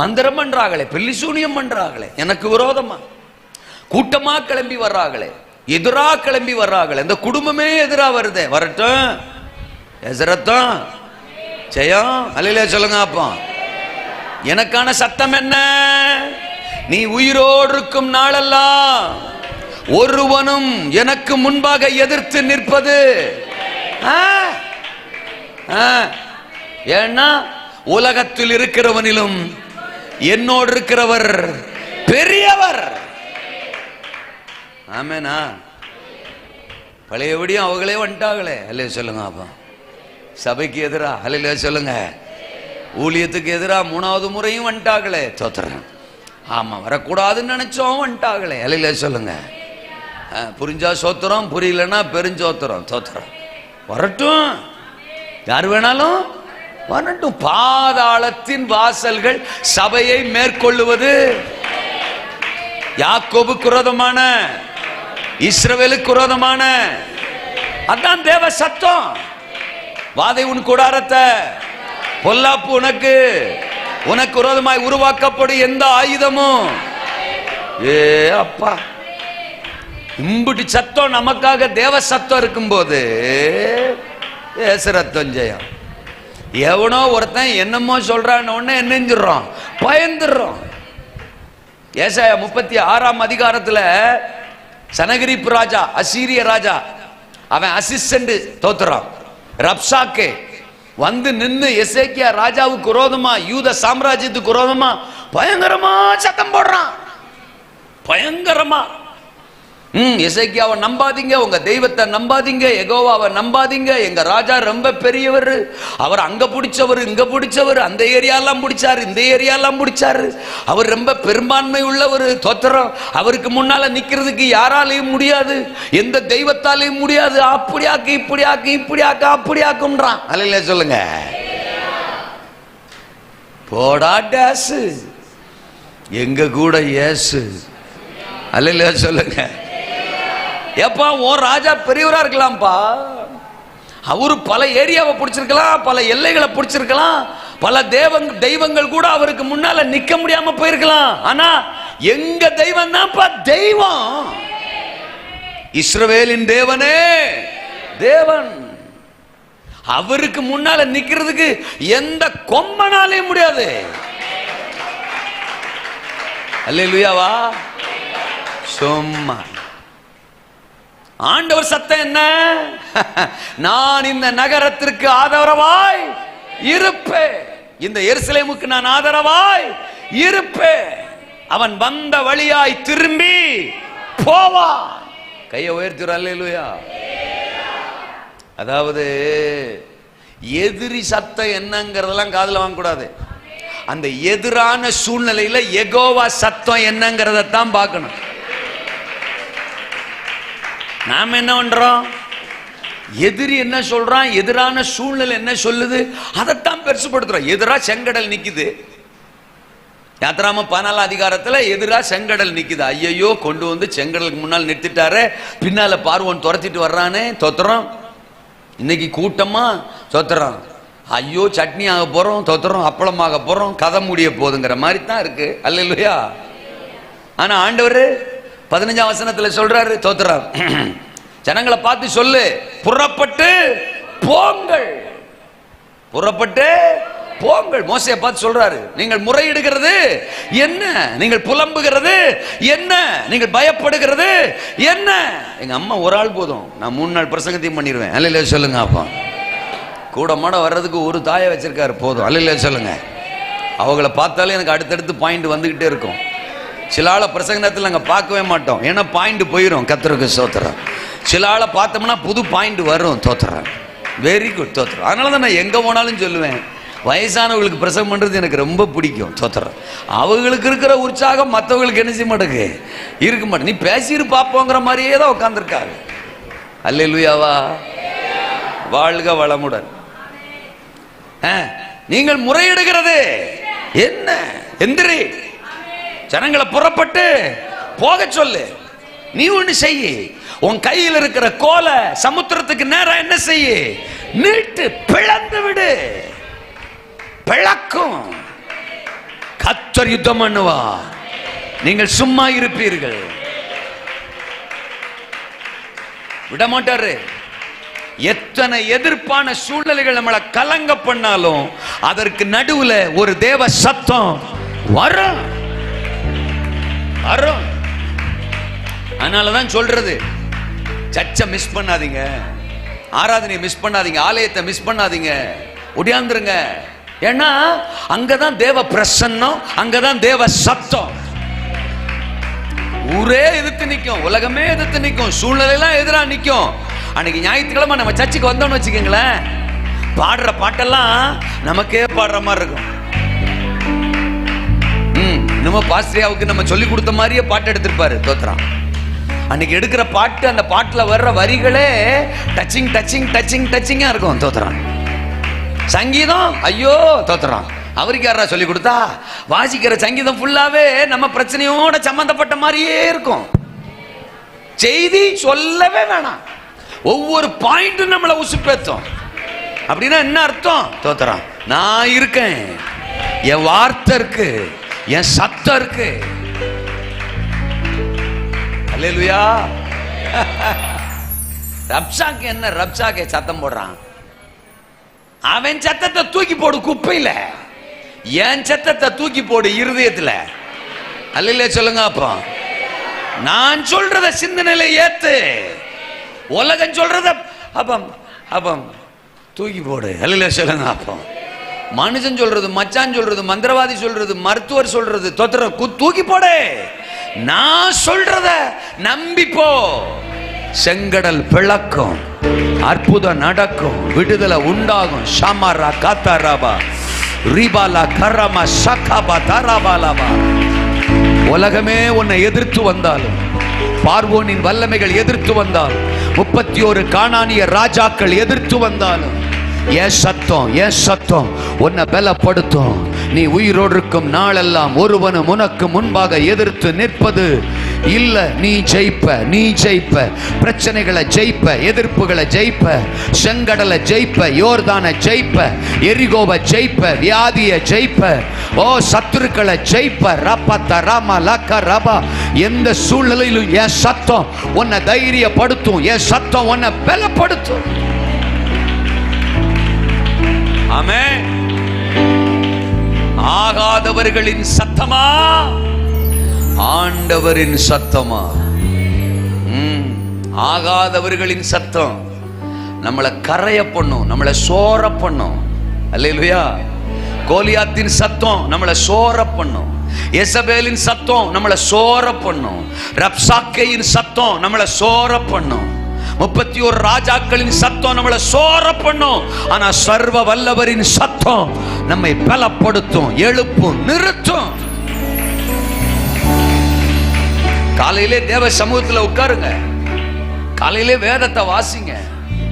மந்திரம் பண்றாங்களே, பெல்லி சூனியம் பண்றாங்களே, எனக்கு விரோதமா கூட்டமா கிளம்பி வர்றாங்களே, எதிரா கிளம்பி வர்றாங்களே, இந்த குடும்பமே எதிரா வருதே. வரட்டும், எதிரத்தான் ஜெயம். அல்லேலூயா சொல்லுங்க. அப்பா எனக்கான சத்தம் என்ன? நீ உயிரோடு இருக்கும் நாளெல்லாம் ஒருவனும் எனக்கு முன்பாக எதிர்த்து நிற்பது. ஏன்னா உலகத்தில் இருக்கிறவனிலும் என்னோடு இருக்கிறவர் பெரியவர். ஆமேனா? பழையபடியும் அவங்களே வந்துட்டாங்களே. அல்ல சொல்லுங்க. அப்பா சபைக்கு எதிரா அல்ல சொல்லுங்க, ஊழியத்துக்கு எதிரா 3வது முறையும் வந்துட்டாங்களே. தோத்துறேன். ஆமா, வரக்கூடாதுன்னு நினைச்சோம், வந்துட்டாங்களே. அல்ல சொல்லுங்க. புரிஞ்சா சோத்திரம், புரியலன்னா பெருஞ்சோத்திரம். தோத்திரம் வரட்டும், யார் வேணாலும் வரட்டும். பாதாளத்தின் வாசல்கள் சபையை மேற்கொள்ளுவது யாக்கோபுக்கு விரோதமான, இஸ்ரவேலுக்கு விரோதமான, அதான் தேவ சத்தம். வாதை உன் கூடாரத்தை, பொல்லாப்பு உனக்கு விரோதமாய் உருவாக்கப்படும் எந்த ஆயுதமும். ஏ அப்பா, இம்புட்டி சத்தம் நமக்காக தேவ சத்தம் இருக்கும்போது ரத்தம் ஜெயம். எவனோ ஒருத்தன் என்னமோ சொல்றான்னு உடனே என்னஞ்சிடறோம், பயந்துடுறோம். ஏசாயா 36ஆம் அதிகாரத்துல சனகிரிப் ராஜா, அசீரிய ராஜா, அவன் அசிஸ்டன்ட் தோத்துறான் ரப்சாக்கே வந்து நின்று எசேக்கியா ராஜாவுக்கு விரோதமா, யூத சாம்ராஜ்யத்துக்கு விரோதமா பயங்கரமா சத்தம் போடுறான். பயங்கரமா. எசேக்கியாவை நம்பாதீங்க, உங்க தெய்வத்தை நம்பாதீங்க, யெகோவாவை நம்பாதீங்க, எங்க ராஜா ரொம்ப பெரியவர், அவர் அங்க பிடிச்சவர், இங்க பிடிச்சவர், அந்த ஏரியாலாம் பிடிச்சாரு, இந்த ஏரியாலாம் பிடிச்சாரு, அவர் ரொம்ப பெரும்பான்மை உள்ளவர். தோத்திரம். அவருக்கு முன்னால நிக்கிறதுக்கு யாராலையும் முடியாது, எந்த தெய்வத்தாலையும் முடியாது. அப்படியாக்கு இப்படியாக்கு இப்படியாக்கு அப்படியாக்குன்றான். அல்ல சொல்லுங்க. போடா டேசு, எங்க கூட ஏசு. அல்ல சொல்லுங்க. ஏப்பா, உன் ராஜா பெரியவரா இருக்கலாம்ப்பா, அவரு பல ஏரியாவை பிடிச்சிருக்கலாம், பல எல்லைகளை பிடிச்சிருக்கலாம், பல தெய்வங்கள் கூட அவருக்கு முன்னால நிக்க முடியாம போயிருக்கலாம். ஆனா எங்க தெய்வம் தான்ப்பா தெய்வம். இஸ்ரவேலின் தேவனே தேவன். அவருக்கு முன்னால நிக்கிறதுக்கு எந்த கொம்பனாலையும் முடியாது. அல்லேலூயாவா? சும்மா ஆண்டவர் சத்தம் என்ன? நான் இந்த நகரத்திற்கு ஆதரவாய் இருப்பேன், இந்த எருசலேமுக்கு நான் ஆதரவாய் இருப்பேன். அவன் வந்த வழியாய் திரும்பி போவான். கையை உயர்த்துற. அல்லேலூயா. அதாவது எதிரி சத்தம் என்னங்கிறதெல்லாம் காதுல வாங்க கூடாது. அந்த எதிரான சூழ்நிலையில யெகோவா சத்தம் என்னங்கிறத தான் பார்க்கணும். நாம என்ன பண்றோம்? எதிரி என்ன சொல்றான், எதிரான சூழ்நிலை என்ன சொல்லுது, அதைத்தான் பெருசுபடுத்துறோம். எதிரா செங்கடல் நிக்குது. யாத்திராம 14 அதிகாரத்துல எதிரா செங்கடல் நிக்குது. ஐயோ, கொண்டு வந்து செங்கடலுக்கு முன்னால் நிறுத்திட்டாரு, பின்னால பார்வோன் துரத்திட்டு வர்றானே. தோத்திரம். இன்னைக்கு கூட்டமா தோத்திரம். ஐயோ, சட்னி ஆக போறோம், தோத்திரம், அப்பளமாக போறோம், கதை முடிய போதுங்கிற மாதிரி தான் இருக்கு. அல்லேலூயா. ஆனா ஆண்டவர் 15ஆம் வசனத்துல சொல்றாரு, தோத்திரம், ஜனங்களை பார்த்து சொல்லு, புறப்பட்டு போங்கள், புறப்பட்டு போங்கள். மோசையை பார்த்து சொல்றாரு, நீங்கள் முறையிடுகிறது என்ன, நீங்கள் புலம்புகிறது என்ன, நீங்கள் பயப்படுகிறது என்ன. எங்க அம்மா ஒரு ஆள் போதும், நான் 3 நாள் பிரசங்கத்தையும் பண்ணிடுவேன். அல்ல சொல்லுங்க. அப்பா கூட மாட வர்றதுக்கு ஒரு தாயை வச்சிருக்காரு, போதும். அல்ல சொல்லுங்க. அவங்கள பார்த்தாலே எனக்கு அடுத்தடுத்து பாயிண்ட் வந்துகிட்டே இருக்கும். சில ஆளை பிரசங்கத்தில் நாங்கள் பார்க்கவே மாட்டோம், ஏன்னா பாயிண்ட் போயிடும். கர்த்தருக்கு ஸ்தோத்திரம். சில ஆளை பார்த்தோம்னா புது பாயிண்ட் வரும். தோத்திரம். Very good. தோத்திரம். அதனால தான் நான் எங்கே போனாலும் சொல்லுவேன், வயசானவங்களுக்கு பிரசங்கம் பண்ணுறது எனக்கு ரொம்ப பிடிக்கும். தோத்திரம். அவங்களுக்கு இருக்கிற உற்சாகம் மற்றவங்களுக்கு என்ன செய்ய மாட்டேங்க, இருக்க மாட்டேன். நீ பேசிட்டு பார்ப்போங்கிற மாதிரியே தான் உட்காந்துருக்காங்க. அல்லேலூயாவா? வாழ்க வளமுடன். நீங்கள் முறையிடுகிறது என்ன? எந்திரி, ஜனங்களை புறப்பட்டு போக சொல்லு. நீ ஒண்ணு செய்ய, உன் கையில் இருக்கிற கோலை சமுத்திரத்துக்கு நேரா என்ன செய்ய, நீட்டு, பிளந்து விடு. பிளக்கும். கர்த்தர் யுத்தம் பண்ணுவா, நீங்கள் சும்மா இருப்பீர்கள். விடமாட்டாரு. எத்தனை எதிர்ப்பான சூழ்நிலைகள் நம்மளை கலங்க பண்ணாலும் அதற்கு நடுவுல ஒரு தேவ சத்தம் வரும். அதனாலதான் சொல்றது, சர்ச்சை மிஸ் பண்ணாதீங்க, ஆராதனையை மிஸ் பண்ணாதீங்க, ஆலயத்தை மிஸ் பண்ணாதீங்க, ஒடியாந்துருங்க. ஏன்னா அங்கதான் தேவ பிரசன்னம், அங்கதான் தேவ சத்தம். ஊரே எதிர்த்து நிற்கும், உலகமே எதிர்த்து நிற்கும், சூழ்நிலையெல்லாம் எதிராக நிற்கும். அன்னைக்கு ஞாயிற்றுக்கிழமை நம்ம சர்ச்சுக்கு வந்தோம்னு வச்சுக்கோங்களேன், பாடுற பாட்டெல்லாம் நமக்கே பாடுற மாதிரி இருக்கும். இன்னும் பாஸ்ரியாவுக்கு நம்ம சொல்லி கொடுத்த மாதிரியே பாட்டு எடுத்திருப்பாரு தோத்திரம். அன்னைக்கு எடுக்கிற பாட்டு, அந்த பாட்டுல வர்ற வரிகளே டச்சிங் டச்சிங் டச்சிங் டச்சிங்கா இருக்கும் தோத்திரம். சங்கீதம் ஐயோ தோத்திரம், அவருக்கு யாரா சொல்லி கொடுத்தா? வாசிக்கிற சங்கீதம் ஃபுல்லாவே நம்ம பிரச்சனையோட சம்பந்தப்பட்ட மாதிரியே இருக்கும். செய்தி சொல்லவே வேணாம், ஒவ்வொரு பாயிண்ட்டும் நம்மளை உசுப்பேத்தும். அப்படின்னா என்ன அர்த்தம் தோத்திரம்? நான் இருக்கேன், என் வார்த்தை இருக்கு, என் சத்தம் இருக்கு. அல்லேலூயா. ரப்சாக்கு என்ன, ரப்சாக்கே சத்தம் போடுறான், அவன் சத்தத்தை தூக்கி போடு குப்பையில, என் சத்தத்தை தூக்கி போடு இருதயத்துல. அல்லேலூயா சொல்லுங்க. அப்போ நான் சொல்றத சிந்தனையில ஏத்து, உலகம் சொல்றத அப்பம் அப்பம் தூக்கி போடு. அல்லேலூயா சொல்லுங்க. அப்போ மனுஷன் சொல்றது, மச்சான் சொல்றது, மந்திரவாதி சொல்றது, மருத்துவர் சொல்றது தூக்கி போடு. நான் சொல்றத நம்பி போ. செங்கடல் பிளக்கும், அற்புதம் நடக்கும், விடுதலை உண்டாகும். ஷமாரா காத்தாராபா ரிபாலா கரமா சகாபா தாராபாலாபா. உலகமே உன்னை எதிர்த்து வந்தாலும், பார்வோனின் வல்லமைகள் எதிர்த்து வந்தாலும், 31 கானானிய ராஜாக்கள் எதிர்த்து வந்தாலும், என் சத்தம் உன்னை பலப்படுத்தும். நீ உயிரோடு இருக்கும் நாளெல்லாம் ஒருவனும் உனக்கு முன்பாக எதிர்த்து நிற்பது இல்ல. நீ ஜெயிப்ப, பிரச்சனைகளை ஜெயிப்ப, எதிர்ப்புகளை ஜெயிப்ப, செங்கடலை ஜெயிப்ப, யோர்தானை ஜெயிப்ப, எரிகோவை ஜெயிப்ப, வியாதியை ஜெயிப்ப, ஓ சத்துருக்களை ஜெயிப்ப. ரப்பத்த ராமா லக்க ரபா. எந்த சூழ்நிலையிலும் என் சத்தம் உன்னை தைரியப்படுத்தும், என் சத்தம் உன்னை பலப்படுத்தும். ஆமென். ஆகாதவர்களின் சத்தமா, ஆண்டவரின் சத்தமா? ஆகாதவர்களின் சத்தம் நம்மளை கரைய பண்ணும், நம்மளை சோர பண்ணும். அல்லேலூயா. கோலியாத்தின் சத்தம் நம்மளை சோர பண்ணும், எசபேலின் சத்தம் நம்மளை சோர பண்ணும், ரப்சாக்கேயின் சத்தம் நம்மளை சோர பண்ணும், 31 ராஜாக்களின் சத்தம் நம்மளை சோர பண்ணும். ஆனா சர்வ வல்லவரின் சத்தம் நம்மை பலப்படுத்தும், எழுப்பும், நிறுத்தும். காலையிலே தேவ சமூகத்தில் உட்காருங்க, காலையிலே வேதத்தை வாசிங்க,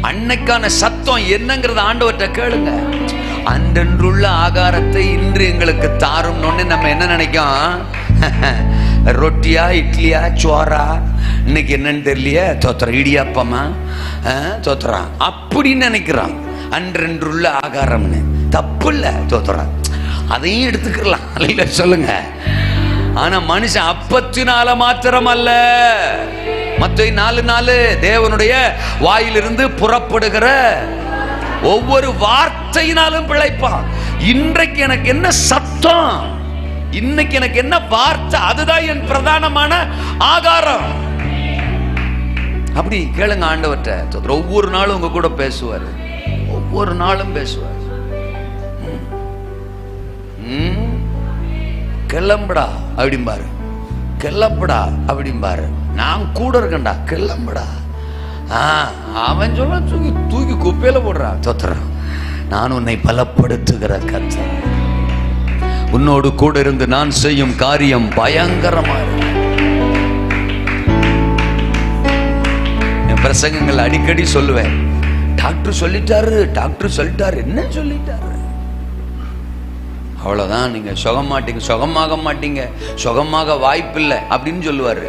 அன்னைக்கான சத்தம் என்னங்கிறத ஆண்டவர்கிட்ட கேளுங்க. அன்றன்றுள்ள ஆகாரத்தை இன்று எங்களுக்கு தாரும். நம்ம என்ன நினைக்கும்? ரொட்டியா, இட்லியா, சோறா, இன்னைக்கு என்னன்னு தெரியலையே தோத்துறான், இடியாப்பமா தோத்துறான் அப்படின்னு நினைக்கிறான். அன்றன்றுள்ள ஆகாரம்னு தப்பு இல்லை தோத்துறான், அதையும் எடுத்துக்கலாம் இல்ல சொல்லுங்க. ஆனா மனுஷன் அப்பத்தினால மாத்திரம் அல்ல, மத்தேயு 4:4 தேவனுடைய வாயிலிருந்து புறப்படுகிற ஒவ்வொரு வார்த்தையினாலும் பிழைப்பான். இன்றைக்கு எனக்கு என்ன சத்தம், இன்னைக்கு எனக்கு என்ன வார்த்தை, அதுதான் என் பிரதானமான ஆகாரம். அப்படி கேளுங்க ஆண்டவர்கிட்ட. ஒவ்வொரு நாளும் உங்க கூட பேசுவார், ஒவ்வொரு நாளும் பேசுவார். கிளம்புடா அப்படிம்பாரு, கிளம்புடா அப்படிம்பாரு. நான் கூட இருக்கேன்டா, கிளம்புடா. அவன் சொல்ல தூக்கி குப்பையில போடுறான். தோத்துறான். நான் உன்னை பலப்படுத்துகிற கர்த்தர், உன்னோடு கூட இருந்து நான் செய்யும் காரியம் பயங்கரமா இருக்கும். என் பிரசங்கங்கள் அடிக்கடி சொல்லுவேன், டாக்டர் சொல்லிட்டாரு, டாக்டர் சொல்லிட்டாரு, என்ன சொல்லிட்டாரு, அவ்வளவுதான், நீங்க சுகமாட்டீங்க, சுகமாக மாட்டீங்க, சுகமாக வாய்ப்பில்லை அப்படின்னு சொல்லுவாரு.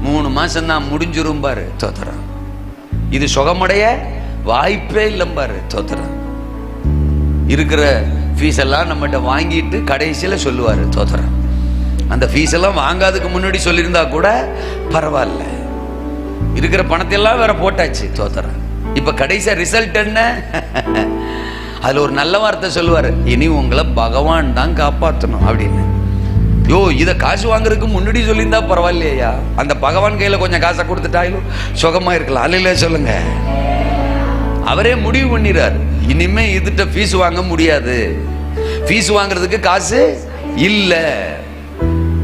3 மாசம் தான் முடிஞ்சிரும் பாரு தோத்துறான். இது சுகமடைய வாய்ப்பே இல்லைம்பாரு தோத்துறான். இருக்கிற ஃபீஸ் எல்லாம் நம்மகிட்ட வாங்கிட்டு கடைசியில சொல்லுவாரு தோத்துறான். அந்த ஃபீஸ் எல்லாம் வாங்காதுக்கு முன்னாடி சொல்லியிருந்தா கூட பரவாயில்ல, இருக்கிற பணத்தை எல்லாம் வேற போட்டாச்சு தோத்துறான். இப்ப கடைசியா ரிசல்ட் என்ன? அதுல ஒரு நல்ல வார்த்தை சொல்லுவாரு, இனி உங்களை பகவான் தான் காப்பாற்றணும் அப்படின்னு. யோ, இதை காசு வாங்குறதுக்கு முன்னாடி சொல்லியிருந்தா பரவாயில்லையா, அந்த பகவான் கையில கொஞ்சம் காசை கொடுத்துட்டாலும் சுகமா இருக்கலாம். அல்ல சொல்லுங்க. அவரே முடிவு பண்ணிடுறாரு, இனிமே இதுட்ட ஃபீஸ் வாங்க முடியாது, ஃபீஸ் வாங்குறதுக்கு காசு இல்ல.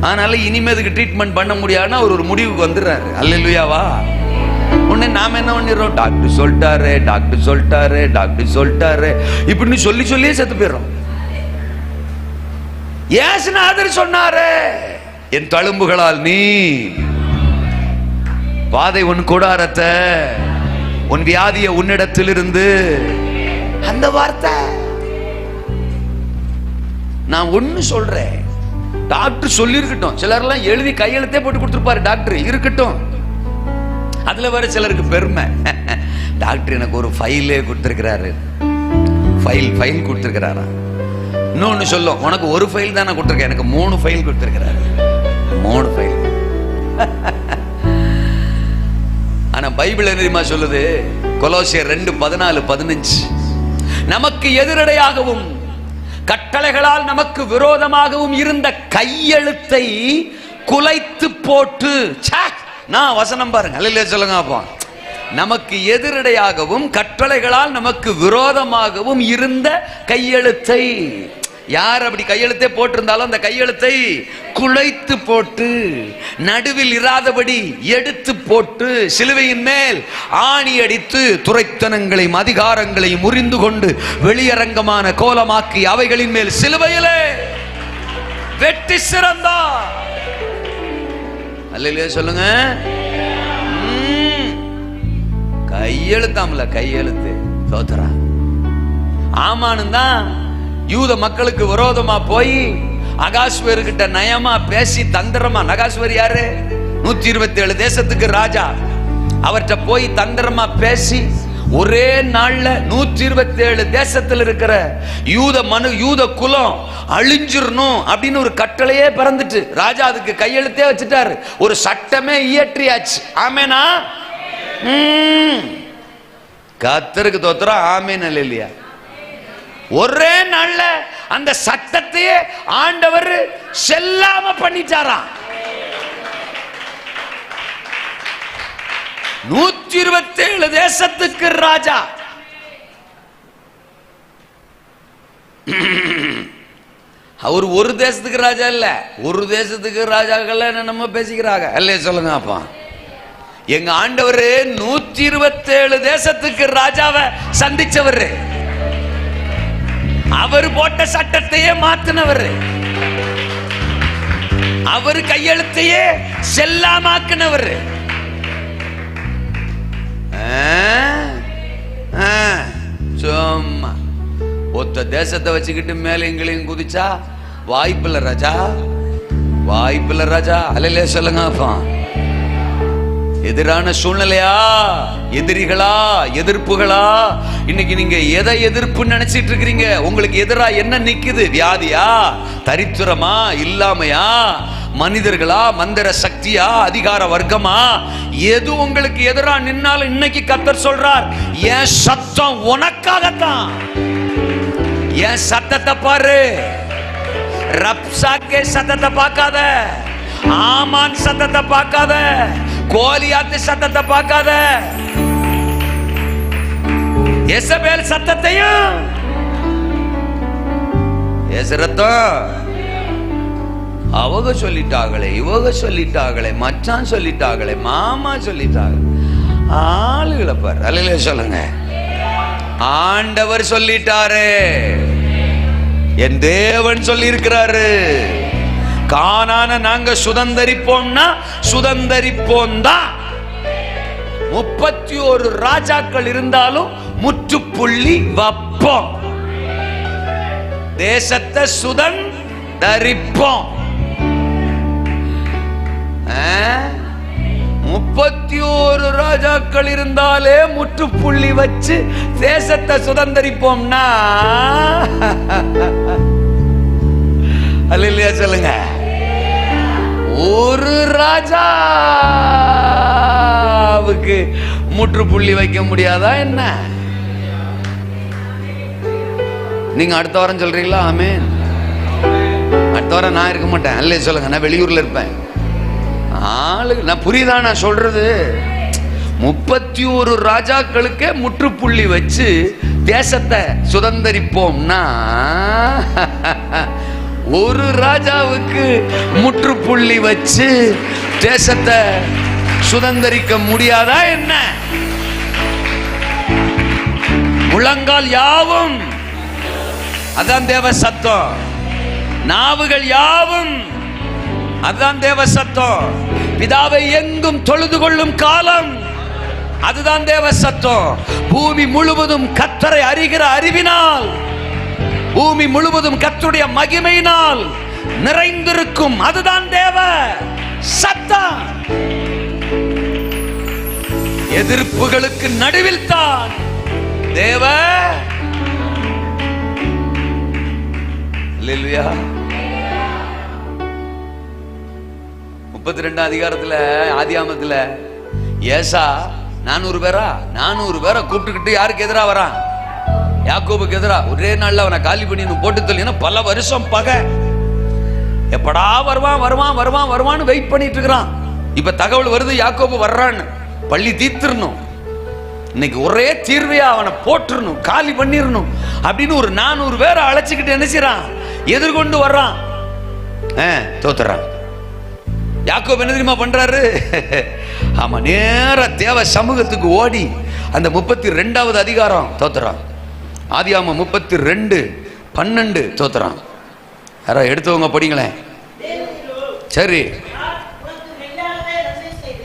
அதனால இனிமே அதுக்கு ட்ரீட்மெண்ட் பண்ண முடியாதுன்னா அவர் ஒரு முடிவுக்கு வந்துடுறாரு. அல்லேலூயாவா. உடனே நாம என்ன பண்ணிடுறோம், டாக்டர் சொல்லிட்டாரு, டாக்டர் சொல்லிட்டாரு, டாக்டர் சொல்லிட்டாரு இப்படின்னு சொல்லி சொல்லியே செத்து போயிடும். இயேசுநாதர் சொன்னாரு, என் தழும்புகளால் நீ வாதை உன் கூடாரத்தை, உன் வியாதிய உன்னிடத்திலிருந்து. அந்த வார்த்தை நான் ஒண்ணு சொல்றேன், டாக்டர் சொல்லி இருக்கட்டும். சிலர்லாம் எழுதி கையெழுத்தே போட்டு கொடுத்துருப்பாரு டாக்டர், இருக்கட்டும். அதுல வர சிலருக்கு பெருமை, டாக்டர் எனக்கு ஒரு ஃபைலே கொடுத்திருக்கிறாரு, ஃபைல் கொடுத்திருக்கிறாரா. இன்னொன்னு சொல்லும், உனக்கு ஒரு ஃபைல் தான் நான் கொடுத்திருக்கேன், எனக்கு 3 ஃபைல் கொடுத்திருக்கிறாரு, 3 ஃபைல். ஆனா பைபிள் என்ன தெரியுமா சொல்லுது, கொலோசியர் 2:14-15, நமக்கு எதிரடையாகவும் கட்டளைகளால் நமக்கு விரோதமாகவும் இருந்த கையெழுத்தை குலைத்து போட்டு. நான் வசனம் பாருங்க, அல்லேலூயா சொல்லுங்க. அப்போ நமக்கு எதிரடையாகவும் கட்டளைகளால் நமக்கு விரோதமாகவும் இருந்த கையெழுத்தை, யார் அப்படி கையெழுத்தே போட்டிருந்தாலும் அந்த கையெழுத்தை குலைத்து போட்டு, நடுவில் இராதபடி எடுத்து போட்டு, சிலுவையின் மேல் ஆணி அடித்து, துரைத்தனங்களையும் அதிகாரங்களையும் முறிந்து கொண்டு வெளியரங்கமான கோலமாக்கி அவைகளின் மேல் சிலுவையிலே வெட்டி சிறந்தார். அல்லேலூயா சொல்லுங்க. கையெழுத்தாமல, கையெழுத்து தோத்தரா. ஆமானு தான் யூத மக்களுக்கு விரோதமா போய் அகாஸ்வேரு கிட்ட நயமா பேசி தந்திரமா, அகாஸ்வேர் யாரு, 127 தேசத்துக்கு ராஜா, அவர்கிட்ட போய் தந்திரமா பேசி ஒரே நாள்ல 127 தேசத்தில் இருக்கிற யூத குலம் அழிஞ்சிரணும் அப்படின்னு ஒரு கட்டளையே பிறந்துட்டு, ராஜா அதுக்கு கையெழுத்தே வச்சுட்டாரு, ஒரு சட்டமே இயற்றியாச்சு. ஆமேனா? கர்த்தருக்கு தோத்திரம். ஆமேன் அல்லேலூயா. ஒரே நாள்ல அந்த சட்டத்தையே ஆண்டவர் செல்லாம பண்ணிட்டாரா. 127 தேசத்துக்கு ராஜா. அவர் ஒரு தேசத்துக்கு ராஜா இல்ல, ஒரு தேசத்துக்கு ராஜாக்கள் நம்ம பேசிக்கிறாங்க. அல்லே சொல்லுங்க. அப்பா எங்க ஆண்டவர் 127 தேசத்துக்கு ராஜாவை சந்திச்சவர், அவர் போட்ட சட்டத்தையே மாத்தினவர், அவர் கையெழுத்தையே செல்லாமாக்கினவர். சும்மா ஒத்த தேசத்தை வச்சுக்கிட்டு மேல எங்களையும் குதிச்சா வாய்ப்பில்லை ராஜா, வாய்ப்பில்லை ராஜா. அல்லேலூயா சொல்லுங்க. அப்பா எதிரான சூழ்நிலையா, எதிரிகளா, எதிர்ப்புகளா, இன்னைக்கு நீங்க எதை எதிர்ப்பு நினைச்சிட்டு இருக்கிறீங்க? உங்களுக்கு எதிரா என்ன நிக்குது? வியாதியா, தரித்திரமா, இல்லாமையா, மனிதர்களா, மந்திர சக்தியா, அதிகார வர்க்கமா, எது உங்களுக்கு எதிரா நின்னாலும் இன்னைக்கு கர்த்தர் சொல்றார், என் சத்தம் உனக்காகத்தான். என் சத்தத்தை பாரு, ரப்சாக்கே சத்தத்தை பார்க்காத, ஆமான் சத்தத்தை பார்க்காத, கோலியாத்து சத்தத்தை பார்க்காத, எசபேல் சத்தத்தையும் அவங்க சொல்லிட்டாங்களே, இவங்க சொல்லிட்டாங்களே, மச்சான் சொல்லிட்டாங்களே, மாமா சொல்லிட்டாங்க, ஆளுகளை பாரு. அல்லேலூயா சொல்லுங்க. ஆண்டவர் சொல்லிட்டாரு, என் தேவன் சொல்லி இருக்கிறாரு, கானான நாங்க சுதந்தரிப்போம்னா சுதந்தரிப்போம் தான். 31 ராஜாக்கள் இருந்தாலும் முற்றுப்புள்ளி வைப்போம், தேசத்தை சுதந்தரிப்போம். 31 ராஜாக்கள் இருந்தாலே முற்றுப்புள்ளி வச்சு தேசத்தை சுதந்தரிப்போம்னா, அல்லேலூயா சொல்லுங்க. ஒரு ராஜாவுக்கு முற்றுப்புள்ளி வைக்க முடியாதா என்ன? நீங்க அடுத்த வாரம் சொல்றீங்களா? ஆமென். அடுத்த வாரம் நான் இருக்க மாட்டேன். அல்லேலூயா சொல்லுங்க. நான் வெளியூர்ல இருப்பேன். நான் புரியுதா நான் சொல்றது? 31 ராஜாக்களுக்கே முற்றுப்புள்ளி வச்சு தேசத்தை சுதந்தரிப்போம்னா ஒரு ராஜாவுக்கு முற்றுப்புள்ளி வச்சு தேசத்தை சுதந்தரிக்க முடியாதா என்ன? முழங்கால் யாவும், அதான் தேவ சத்தம். நாவுகள் யாவும், அதுதான் தேவ சத்தம். பிதாவை எங்கும் தொழுது கொள்ளும் காலம், அதுதான் தேவ சத்தம். பூமி முழுவதும் கர்த்தரை அறிகிற அறிவினால், பூமி முழுவதும் கர்த்தருடைய மகிமையினால் நிறைந்திருக்கும், அதுதான் தேவ சத்தம். எதிர்ப்புகளுக்கு நடுவில் தான் தேவ. அல்லேலூயா. 32 அதிகாரத்துல ஆதியாமத்துல ஏசா 400 பேரை கூப்பிட்டுக்கிட்டு யாருக்கு எதிரா வரான்? யாக்கோபுக்கு எதிரா. ஒரே நாள்ல அவனை காலி பண்ணி போட்டு தள்ளினா பல வருஷம் பகை. எப்படா வருவான் வருவான் வருவான் வருவான்னு வெயிட் பண்ணிட்டு இருக்கிறான். இப்ப தகவல் வருது யாக்கோபு வர்றான்னு. பள்ளி தீர்த்துறணும், இன்னைக்கு ஒரே தீர்வையா அவனை போட்டுறணும், காலி பண்ணிடணும் அப்படின்னு ஒரு 400 பேரை அழைச்சிக்கிட்டு என்ன செய்றான்? எதிர்கொண்டு வர்றான். தோத்துறான். யாக்கோபு என்ன தெரியுமா பண்றாரு? ஆமா, நேர தேவ சமூகத்துக்கு ஓடி அந்த 32வது அதிகாரம் தோத்துறான். ஆதியாகமம் 32:12 தோத்துறான். யாரா எடுத்தவங்க படிங்களேன். சரி,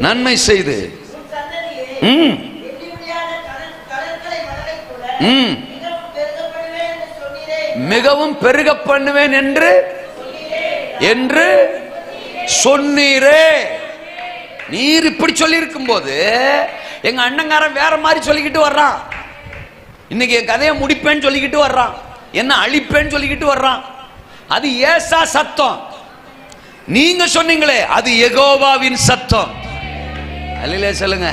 நன்மை செய்து மிகவும் பெருக பண்ணுவேன் என்று சொன்னீரே. நீர் இப்படி சொல்லி இருக்கும் போது எங்க அண்ணங்காரன் வேற மாதிரி சொல்லிக்கிட்டு வர்றான். இன்னைக்கு என் கதையை முடிப்பேன்னு சொல்லிக்கிட்டு வர்றான், என்ன அழிப்பேன்னு சொல்லிக்கிட்டு வர்றான். அது ஏசா சத்தம். நீங்க சொன்னீங்களே, அது யெகோவாவின் சத்தம். அல்லேலூயா சொல்லுங்க.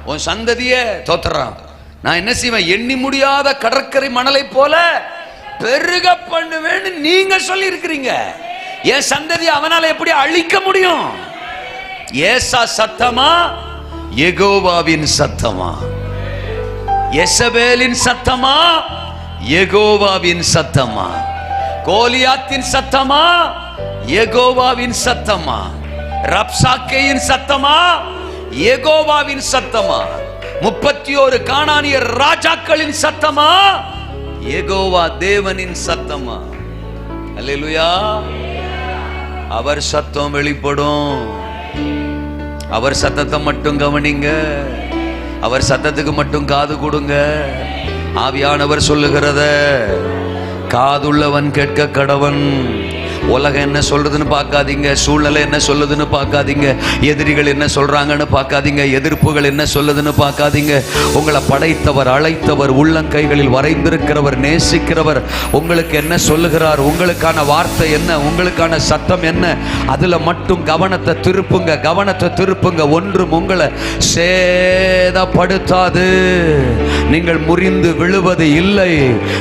உன் சந்ததியே தோத்துறான். நான் என்ன செய்வேன்? எண்ணி முடியாத கடற்கரை மணலை போல பெருக பண்ணுவேன்னு நீங்க சொல்லி இருக்கிறீங்க. என் சந்ததி அவனால எப்படி அழிக்க முடியும்? ஏசா சத்தமா, யெகோவாவின் சத்தமா? யெசபேலின் சத்தமா, யெகோவாவின் சத்தமா? கோலியாத்தின் சத்தமா, யெகோவாவின் சத்தமா? ரப்சாக்கேயின் சத்தமா, யெகோவாவின் சத்தமா? 31 கானானியர் ராஜாக்களின் சத்தமா, யெகோவா தேவனின் சத்தமா? அல்லேலூயா. அவர் சத்தம் வெளிப்படும். அவர் சத்தத்தை மட்டும் கவனிங்க. அவர் சத்தத்துக்கு மட்டும் காது கொடுங்க. ஆவியானவர் சொல்லுகிறத காதுள்ளவன் கேட்க கடவன். உலகம் என்ன சொல்றதுன்னு பார்க்காதீங்க, சூழ்நிலை என்ன சொல்லுதுன்னு பார்க்காதீங்க, எதிரிகள் என்ன சொல்றாங்கன்னு பார்க்காதீங்க, எதிர்ப்புகள் என்ன சொல்லுதுன்னு பார்க்காதீங்க. உங்களை படைத்தவர், அழைத்தவர், உள்ளங்கைகளில் வரைந்திருக்கிறவர், நேசிக்கிறவர் உங்களுக்கு என்ன சொல்லுகிறார், உங்களுக்கான வார்த்தை என்ன, உங்களுக்கான சத்தம் என்ன, அதுல மட்டும் கவனத்தை திருப்புங்க, கவனத்தை திருப்புங்க. ஒன்றும் உங்களை சேதப்படுத்தாது. நீங்கள் முறிந்து விழுவது இல்லை.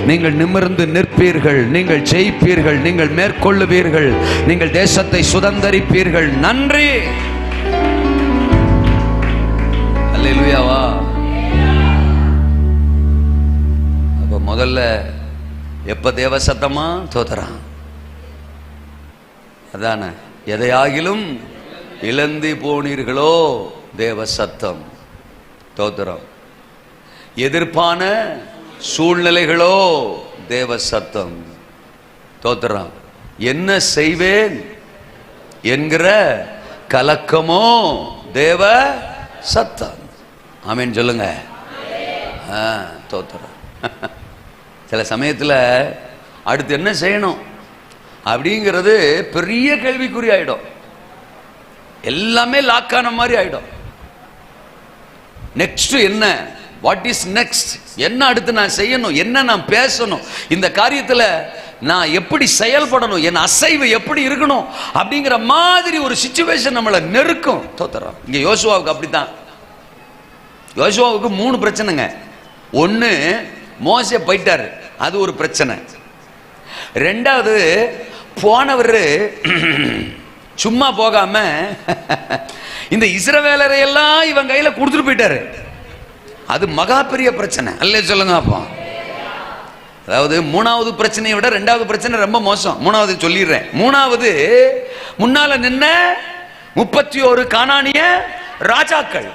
நீங்கள் நிமிர்ந்து நிற்பீர்கள், நீங்கள் ஜெயிப்பீர்கள், நீங்கள் மேற்கொள்ளுவீர்கள், நீங்கள் தேசத்தை சுதந்தரிப்பீர்கள். நன்றி. அல்லேலூயாவா. அப்ப முதல்ல எப்ப தேவ சத்தமா தோத்துறான்? அதான, எதையாகிலும் இழந்து போனீர்களோ தேவ சத்தம் தோத்துறோம். எதிர்ப்பான சூழ்நிலைகளோ தேவ சத்தம் தோத்துறான். என்ன செய்வேன் என்கிற கலக்கமோ தேவ சத்தம். ஆமென் சொல்லுங்க. தோத்துறான். சில சமயத்தில் அடுத்து என்ன செய்யணும் அப்படிங்கிறது பெரிய கேள்விக்குறி ஆயிடும். எல்லாமே லாக்கான மாதிரி ஆயிடும். நெக்ஸ்ட் என்ன, வாட் இஸ் நெக்ஸ்ட், என்ன அடுத்து நான் செய்யணும், என்ன நான் பேசணும், இந்த காரியத்தில் நான் எப்படி செயல்படணும், என் அசைவு எப்படி இருக்கணும் அப்படிங்கிற மாதிரி ஒரு சிச்சுவேஷன் நம்மளை நெருக்கும். தோத்துறோம். இங்க யோசுவாவுக்கு அப்படித்தான். யோசுவாவுக்கு 3 பிரச்சனைங்க. ஒன்று, மோசே போயிட்டாரு, அது ஒரு பிரச்சனை. ரெண்டாவது, போனவர் சும்மா போகாம இந்த இஸ்ரவேலரை எல்லாம் இவன் கையில கொடுத்துட்டு போயிட்டாரு, அது மகா பெரிய பிரச்சனை. அல்லே சொல்லுங்க. அப்போ அதாவது மூணாவது பிரச்சனையை விட ரெண்டாவது பிரச்சனை ரொம்ப மோசம். மூணாவது சொல்லிடுறேன். மூணாவது, முன்னால நின்ன 31 கானானிய ராஜாக்கள்,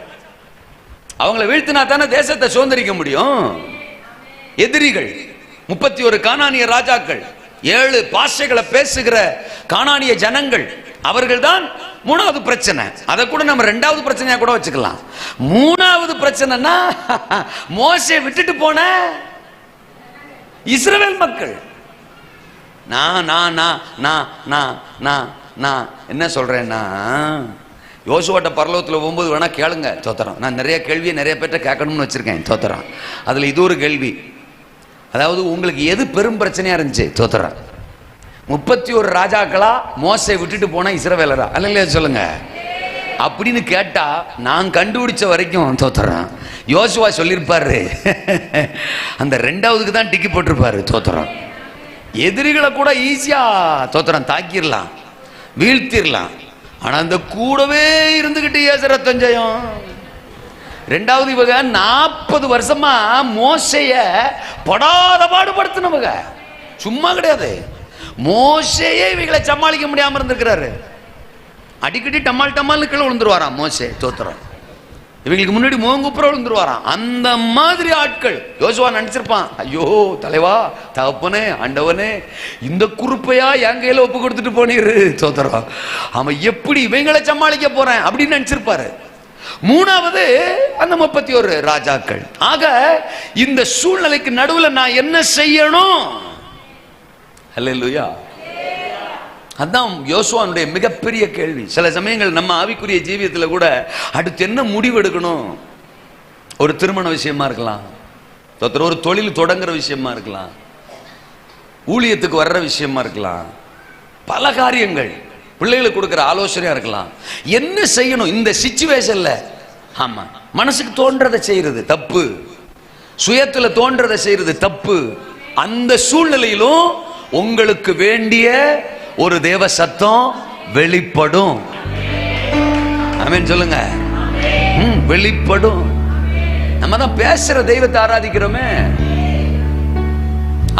அவங்கள வீழ்த்தினா தானே தேசத்தை சுதந்திரிக்க முடியும். எதிரிகள் 31 கானானிய ராஜாக்கள், 7 பாஷைகளை பேசுகிற கானானிய ஜனங்கள், அவர்கள் தான் மூணாவது பிரச்சனை. அதை கூட நம்ம ரெண்டாவது பிரச்சனையா கூட வச்சுக்கலாம். மூணாவது பிரச்சனைனா மோசே விட்டுட்டு போன இஸ்ரவேல் மக்கள். நான் நான் நான் நான் நான் நான் நான் என்ன சொல்றேன்னா, யோசுவாட்ட பரலோகத்தில் போகும்போது வேணா கேளுங்க தோத்திரம். நான் நிறைய கேள்வியை நிறைய பேர்ட்ட கேட்கணும்னு வச்சிருக்கேன் தோத்திரம். அதுல இது ஒரு கேள்வி. அதாவது உங்களுக்கு எது பெரும் பிரச்சனையா இருந்துச்சு தோத்திரம்? 31 ராஜாக்களா, மோசே விட்டுட்டு போன இஸ்ரவேலரா? அல்ல சொல்லுங்க. அப்படின்னு கேட்டா நான் கண்டுபிடிச்ச வரைக்கும் தோத்திரம் யோசுவா சொல்லியிருப்பாரு, அந்த ரெண்டாவதுக்கு தான் டிக்கி போட்டிருப்பாரு தோத்திரம். எதிரிகளை கூட ஈஸியா தோத்திரம் தாக்கிடலாம், வீழ்த்திடலாம். ஆனா அந்த கூடவே இருந்துகிட்டு ஏசரத்தம் ஜெயம். ரெண்டாவது இவங்க 40 வருஷமா மோசைய படாத பாடுபடுத்தினவங்க, சும்மா கிடையாது. மோசையே இவங்களை சமாளிக்க முடியாம இருந்திருக்கிறாரு. அடிக்கடி டமால் டமால் கீழே விழுந்துருவாராம் மோசே தோத்திரம். இவங்களுக்கு முன்னாடி மோங்குப்புற விழுந்துருவாராம். அந்த மாதிரி ஆட்கள் யோசுவா நினைச்சிருப்பான், ஐயோ தலைவா, தகப்பனே, ஆண்டவனே, இந்த குறுப்பையா என் கையில ஒப்பு கொடுத்துட்டு போனீரு தோத்திரம். அவன் எப்படி இவங்களை சமாளிக்க போறேன் அப்படின்னு நினைச்சிருப்பாரு. மூணாவது அந்த 31 ராஜாக்கள். ஆக இந்த சூழ்நிலைக்கு நடுவில் நான் என்ன செய்யணும்? அல்லேலூயா. அதான் யோசுவானுடைய மிகப்பெரிய கேள்வி. சில சமயங்கள் நம்ம ஆவிக்குரிய ஜீவியத்தில் கூட அடுத்து என்ன முடிவெடுக்கணும்? ஒரு திருமண விஷயமா இருக்கலாம், ஒரு தொழில் தொடங்குற விஷயமா இருக்கலாம், ஊழியத்துக்கு வர்ற விஷயமா இருக்கலாம், பல காரியங்கள், பிள்ளைகளுக்கு கொடுக்கிற ஆலோசனையா இருக்கலாம். என்ன செய்யணும் இந்த சிச்சுவேஷன்ல? ஆமா, மனசுக்கு தோன்றதை செய்யறது தப்பு, சுயத்துல தோன்றதை செய்யறது தப்பு. அந்த சூழ்நிலையிலும் உங்களுக்கு வேண்டிய ஒரு தேவ சத்தம் வெளிப்படும். ஆமென் சொல்லுங்க. வெளிப்படும். நம்ம தான் பேசுற தெய்வத்தை ஆராதிக்கிறோமே.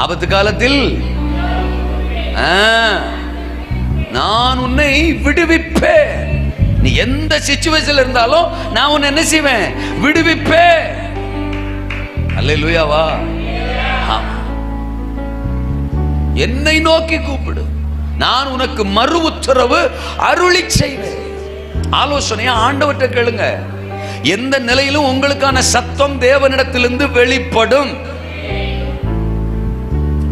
ஆபத்து காலத்தில் நான் உன்னை விடுவிப்பேன். நீ எந்த சிச்சுவேஷன்ல இருந்தாலும் நான் உன்னை என்ன செய்வேன்? விடுவிப்பேன். அல்லேலூயாவா. என்னை நோக்கி கூப்பிடு, நான் உனக்கு மறு உத்தரவு அருளி செய்வேன். ஆலோசனையா ஆண்டவர்கிட்ட கேளுங்க. எந்த நிலையிலும் உங்களுக்கான சத்தம் தேவனிடத்திலிருந்து வெளிப்படும்.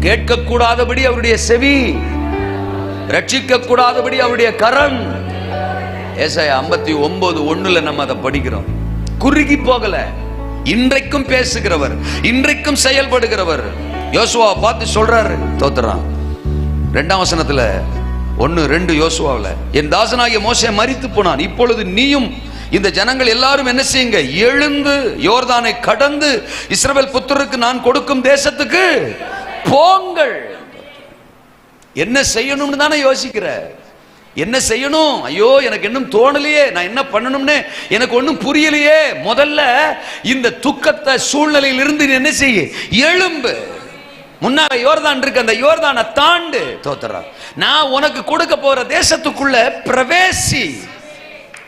கேட்க கூடாதபடி அவருடைய செவி, ரட்சிக்க கூடாதபடி அவருடைய கரம். ஏசாயா 59:1 நம்ம அதை படிக்கிறோம். குறுகி போகல, இன்றைக்கும் பேசுகிறவர், இன்றைக்கும் செயல்படுகிறவர். யோசுவா பார்த்து சொல்றாரு தோத்திரம் 2ஆம் வசனத்துல 1-2 யோசுவாவில், என் தாசனாகிய மோசே மரித்து போனான், இப்பொழுது நீயும் இந்த ஜனங்கள் எல்லாரும் என்ன செய்யுங்க? எழுந்து யோர்தானை கடந்து இஸ்ரவேல் புத்திரருக்கு நான் கொடுக்கும் தேசத்துக்கு போங்கள். என்ன செய்யணும்னு தானே யோசிக்கிற? என்ன செய்யணும்? ஐயோ எனக்கு இன்னும் தோணலையே, நான் என்ன பண்ணணும்னு எனக்கு ஒன்றும் புரியலையே. முதல்ல இந்த துக்கத்தை சூழ்நிலையில் இருந்து என்ன செய்ய? எழும்பு. முன்னால யோர்தான் இருக்கு, அந்த யோர்தானை தாண்டு தோத்திரம். நான் உனக்கு கொடுக்க போற தேசத்துக்குள்ள பிரவேசி.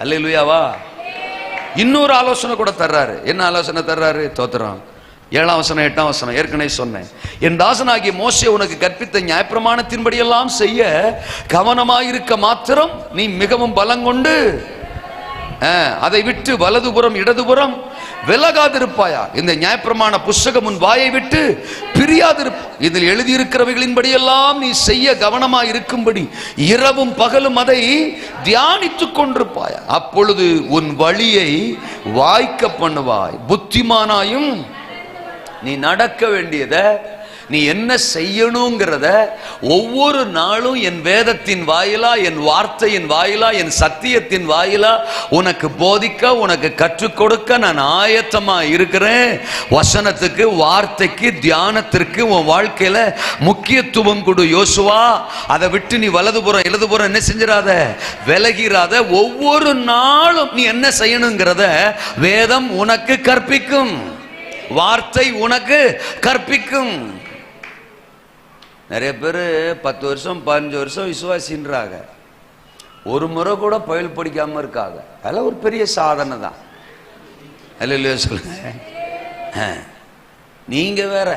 அல்லேலூயாவா. இன்னொரு ஆலோசனை கூட தர்றாரு. என்ன ஆலோசனை தர்றாரு தோத்திரம்? 7ஆம் வசனம் 8ஆம் வசனம் ஏற்கனவே சொன்னேன். என் தாசனாகிய மோசே உனக்கு கற்பித்த நியாயப்பிரமாணத்தின்படி எல்லாம் செய்ய கவனமாயிருக்க மாத்திரம் நீ மிகவும் பலங்கொண்டு அதை விட்டு வலதுபுறம் இடதுபுறம் விலகாதிருப்பாயா. இந்த நியாயப்பிரமாண புஸ்தகம் உன் வாயை விட்டு பிரியாதிருப்ப. இதில் எழுதியிருக்கிறவைகளின்படி எல்லாம் நீ செய்ய கவனமாய் இருக்கும்படி இரவும் பகலும் அதை தியானித்துக் கொண்டிருப்பாயா. அப்பொழுது உன் வழியை வாய்க்க பண்ணுவாய், புத்திமானாயும் நீ நடக்க வேண்டியத, நீ என்ன செய்யணுங்கிறத ஒவ்வொரு நாளும் என் வேதத்தின் வாயிலா, என் வார்த்தையின் வாயிலா, என் சத்தியத்தின் வாயிலா உனக்கு போதிக்க, உனக்கு கற்றுக் கொடுக்க நான் ஆயத்தமா இருக்கிறேன். வசனத்துக்கு, வார்த்தைக்கு, தியானத்திற்கு உன் வாழ்க்கையில முக்கியத்துவம் கொடு யோசுவா. அதை விட்டு நீ வலதுபுறம் இடதுபுறம் என்ன செஞ்சிடாத, விலகிராத. ஒவ்வொரு நாளும் நீ என்ன செய்யணுங்கிறத வேதம் உனக்கு கற்பிக்கும், வார்த்தை உனக்கு கற்பிக்கும். நிறைய பேர் 10 வருஷம் 15 வருஷம் விசுவாசின்றாங்க, ஒரு முறை கூட பைபிள் படிக்காம இருக்காங்க. அதெல்லாம் ஒரு பெரிய சாதனை தான். இல்லையா சொல்லுங்க. நீங்க வேற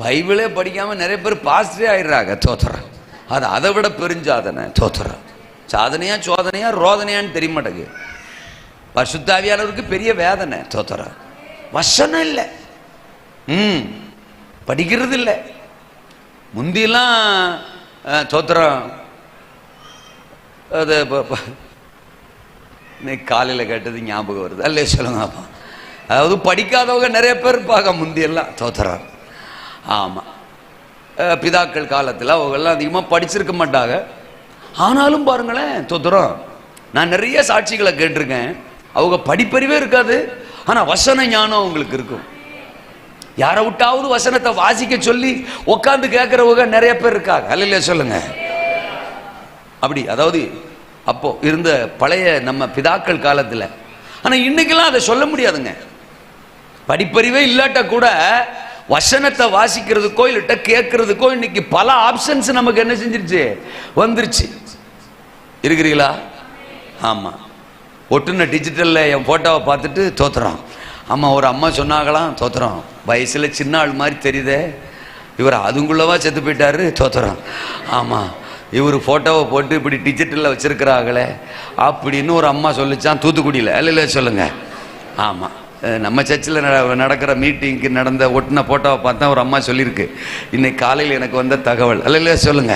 பைபிளே படிக்காம நிறைய பேர் பாஸ்டரே ஆயிடுறாங்க. தோத்துறோம். அது அதை விட பெருஞ்சாதனை. தோத்துறோம். சாதனையா சோதனையா ரோதனையான்னு தெரிய மாட்டேங்குது. பரிசுத்த ஆவியானவருக்கு பெரிய வேதனை. தோத்துறோம். வசனம் இல்லை, படிக்கிறது இல்லை. முந்தியெல்லாம் தோத்துறோம். அது இன்னைக்கு காலையில் கேட்டது ஞாபகம் வருது. அல்லே சொல்லுங்க. அப்பா, அதாவது படிக்காதவங்க நிறைய பேர் இருப்பாங்க முந்தியெல்லாம். தோத்துறாங்க. ஆமாம், பிதாக்கள் காலத்தில் அவங்கெல்லாம் அதிகமாக படிச்சிருக்க மாட்டாங்க. ஆனாலும் பாருங்களேன், தோத்துறோம். நான் நிறைய சாட்சிகளை கேட்டிருக்கேன். அவங்க படிப்பறிவே இருக்காது, ஆனால் வசன ஞானம் அவங்களுக்கு இருக்கும். யாரை விட்டாவது வசனத்தை வாசிக்க சொல்லி உட்காந்து கேட்கிறவங்க நிறைய பேர் இருக்காங்க. அல்லையா சொல்லுங்க. அப்படி அதாவது அப்போ இருந்த பழைய நம்ம பிதாக்கள் காலத்தில். ஆனால் இன்னைக்கெல்லாம் அதை சொல்ல முடியாதுங்க. படிப்பறிவே இல்லாட்ட கூட வசனத்தை வாசிக்கிறதுக்கோ இல்லட்ட கேட்கறதுக்கோ இன்னைக்கு பல ஆப்ஷன்ஸ் நமக்கு என்ன செஞ்சிருச்சு, வந்துருச்சு. இருக்கிறீங்களா? ஆமாம். ஒட்டுன டிஜிட்டலில் என் ஃபோட்டோவை பார்த்துட்டு தோத்துறோம். ஆமாம், ஒரு அம்மா சொன்னாங்களாம். தோத்துறோம். வயசில் சின்ன ஆள் மாதிரி தெரியுதே, இவர் அதுங்குள்ளவா செத்து போயிட்டாரு. தோத்துறோம். ஆமாம், இவர் ஃபோட்டோவை போட்டு இப்படி டிஜிட்டலில் வச்சுருக்கிறாங்களே அப்படின்னு ஒரு அம்மா சொல்லிச்சான், தூத்துக்குடியில். இல்லை சொல்லுங்க. ஆமாம், நம்ம சர்ச்சில் நடக்கிற மீட்டிங்க்கு நடந்த ஒட்டின ஃபோட்டோவை பார்த்தா ஒரு அம்மா சொல்லியிருக்கு. இன்னைக்கு காலையில் எனக்கு வந்த தகவல். இல்லை சொல்லுங்க.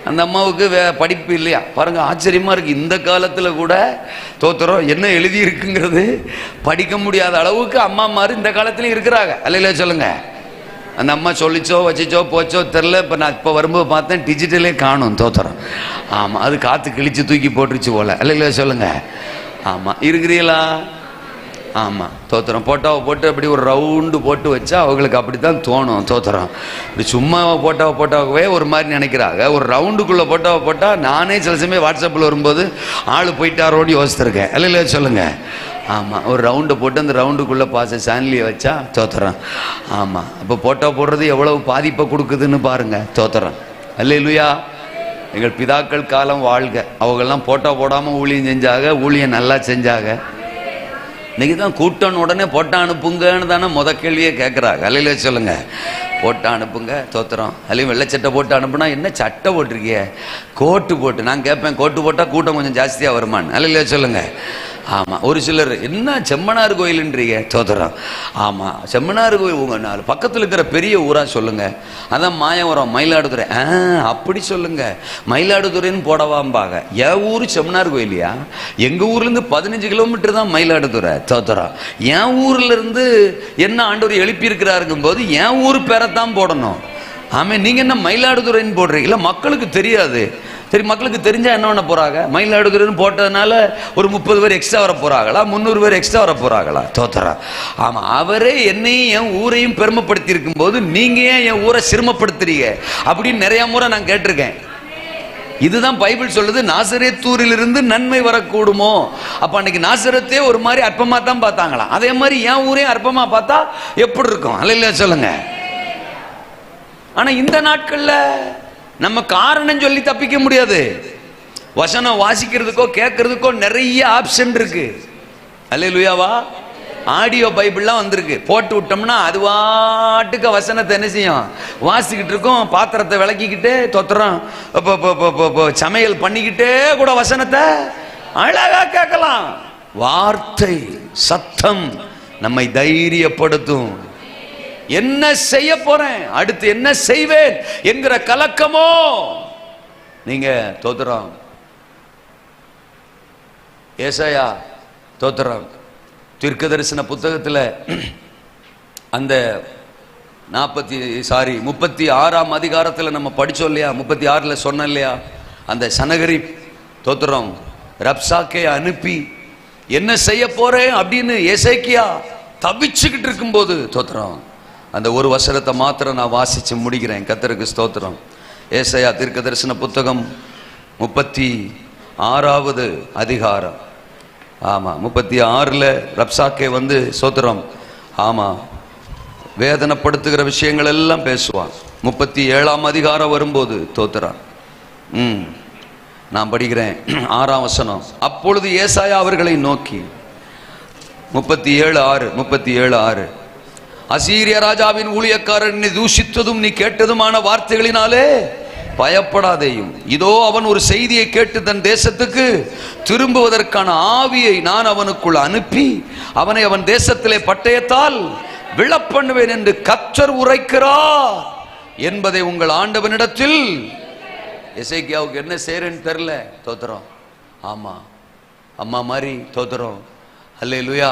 அந்த அம்மாவுக்கு படிப்பு இல்லையா பாருங்க. ஆச்சரியமாக இருக்குது. இந்த காலத்தில் கூட தோத்துறோம் என்ன எழுதி இருக்குங்கிறது படிக்க முடியாத அளவுக்கு அம்மா மாதிரி இந்த காலத்துலையும் இருக்கிறாங்க. இல்லை சொல்லுங்க. அந்த அம்மா சொல்லிச்சோ வச்சிச்சோ போச்சோ தெரில. இப்போ வரும்போது பார்த்தேன் டிஜிட்டலே காணும். தோத்துறோம். ஆமாம், அது காற்று கிழிச்சு தூக்கி போட்டுருச்சு போல. இல்லை சொல்லுங்க. ஆமாம், இருக்கிறீங்களா? ஆமாம், தோத்துறோம். போட்டோவை போட்டு அப்படி ஒரு ரவுண்டு போட்டு வச்சா அவங்களுக்கு அப்படி தான் தோணும். தோத்துறோம். இப்படி சும்மா போட்டோவே ஒரு மாதிரி நினைக்கிறாங்க. ஒரு ரவுண்டுக்குள்ளே போட்டோவை போட்டால் நானே சில சமயம் வாட்ஸ்அப்பில் வரும்போது ஆள் போயிட்டாரோன்னு யோசிச்சிருக்கேன். இல்லை சொல்லுங்க. ஆமாம், ஒரு ரவுண்டை போட்டு அந்த ரவுண்டுக்குள்ளே பாச சான்லியை வச்சா தோத்துறோம். ஆமாம், அப்போ போட்டோ போடுறது எவ்வளவு பாதிப்பை கொடுக்குதுன்னு பாருங்கள். தோத்துறோம். அல்லேலூயா. எங்கள் பிதாக்கள் காலம் வாழ்க. அவங்கெல்லாம் போட்டோ போடாமல் ஊழியம் செஞ்சாங்க, ஊழியம் நல்லா செஞ்சாங்க. இன்னைக்கு தான் கூட்டம் உடனே போட்டோ அனுப்புங்கன்னு தானே கேள்வியே கேட்குறாங்க. அல்லையில சொல்லுங்க. போட்டோ அனுப்புங்க. தோத்துறோம். அதுலேயும் வெள்ளைச்சட்டை போட்டு அனுப்புனா என்ன சட்டை போட்டிருக்கிய, கோட்டு போட்டு. நான் கேட்பேன், கோட்டு போட்டால் கூட்டம் கொஞ்சம் ஜாஸ்தியாக வருமானு. அல்லையில சொல்லுங்க. ஆமாம், ஒரு சிலர் என்ன செம்மனார் கோயிலுன்றீங்க. தோத்துறோம். ஆமாம், செம்மனார் கோயில் உங்கள் நாலு பக்கத்தில் இருக்கிற பெரிய ஊராக சொல்லுங்கள். அதான் மாயவரம், மயிலாடுதுறை. அப்படி சொல்லுங்கள். மயிலாடுதுறைன்னு போடவாம்பாங்க. என் ஊர் செம்மனார் கோயிலியா? எங்கள் ஊர்லேருந்து 15 கிலோமீட்டர் தான் மயிலாடுதுறை. தோத்துறோம். என் ஊர்லேருந்து என்ன ஆண்டவர் எழுப்பியிருக்கிறாருங்கும் போது என் ஊர் பேரைத்தான் போடணும். ஆமாம், நீங்கள் என்ன மயிலாடுதுறைன்னு போடுறீங்களா? மக்களுக்கு தெரியாது. சரி, மக்களுக்கு தெரிஞ்சா என்ன பண்ண போறாங்க? மயிலாடுதுறைன்னு போட்டதுனால ஒரு 30 பேர் எக்ஸ்ட்ரா வர போறாங்களா? 300 பேர் எக்ஸ்ட்ரா வர போறாங்களா? தோத்துறா. ஆமா, அவரே என்னையும் என் ஊரையும் பெருமைப்படுத்தி இருக்கும் போது நீங்க ஏன் என் ஊரை சிரமப்படுத்துறீங்க அப்படின்னு நிறைய முறை நான் கேட்டிருக்கேன். இதுதான் பைபிள் சொல்லுது. நாசரேத்தூரிலிருந்து நன்மை வரக்கூடுமோ? அப்ப அன்னைக்கு நாசரத்தே ஒரு மாதிரி அற்பமா தான் பார்த்தாங்களாம். அதே மாதிரி என் ஊரையும் அற்பமா பார்த்தா எப்படி இருக்கும்? அல்ல சொல்லுங்க. ஆனா இந்த நாட்கள்ல நம்ம காரணம் சொல்லி தப்பிக்க முடியாது. வசனம் வாசிக்கிறதுக்கோ கேட்கறதுக்கோ நிறைய ஆப்ஷன் இருக்கு. அல்லேலூயாவா. ஆடியோ பைபிள்லாம் வந்திருக்கு. போட்டு விட்டோம்னா அது வாட்டுக்கு வசனத்தை என்ன செய்யும், வாசிக்கிட்டு இருக்கோம். பாத்திரத்தை விளக்கிக்கிட்டே தொத்துறோம், சமையல் பண்ணிக்கிட்டே கூட வசனத்தை அழகா கேட்கலாம். வார்த்தை சத்தம் நம்மை தைரியப்படுத்தும். என்ன செய்ய போறேன், அடுத்து என்ன செய்வேன் என்கிற கலக்கமோ நீங்க தோத்துறோம். ஏசாயா தோத்துறோம். தீர்க்க தரிசன புத்தகத்தில் அந்த 36ஆம் அதிகாரத்தில் நம்ம படிச்சோம் இல்லையா? 36ல் சொன்ன இல்லையா? அந்த சனகரிப் தோத்துறோம் ரப்சாக்கே அனுப்பி என்ன செய்ய போறேன் அப்படின்னு எசேக்கியா தவிச்சுக்கிட்டு இருக்கும்போது தோத்துறோம். அந்த ஒரு வசனத்தை மாத்திரம் நான் வாசிச்சு முடிக்கிறேன். கர்த்தருக்கு ஸ்தோத்திரம். ஏசாயா தீர்க்க தரிசன புத்தகம் 36வது அதிகாரம். ஆமாம், 36ல் ரப்சாக்கே வந்து ஸ்தோத்திரம். ஆமாம், வேதனைப்படுத்துகிற விஷயங்கள் எல்லாம் பேசுவான். 37ஆம் அதிகாரம் வரும்போது தோத்துறான். நான் படிக்கிறேன் 6ஆம் வசனம். அப்பொழுது ஏசாயா அவர்களை நோக்கி 37:6 அசீரிய ராஜாவின் ஊழியக்காரன் நீ தூஷித்ததும் நீ கேட்டதுமான வார்த்தைகளினாலே பயப்படாதேயும். இதோ அவன் ஒரு செய்தியை கேட்டு தன் தேசத்துக்கு திரும்புவதற்கான ஆவியை நான் அவனுக்குள் அனுப்பி அவனை அவன் தேசத்திலே பட்டயத்தால் விழப்பண்ணுவேன் என்று கர்த்தர் உரைக்கிறார் என்பதை உங்கள் ஆண்டவனிடத்தில். எசேக்கியாவுக்கு என்ன செய்யறேன்னு தெரியல. தோத்துறோம். ஆமா, அம்மா மாதிரி தோத்துறோம். அல்லேலூயா.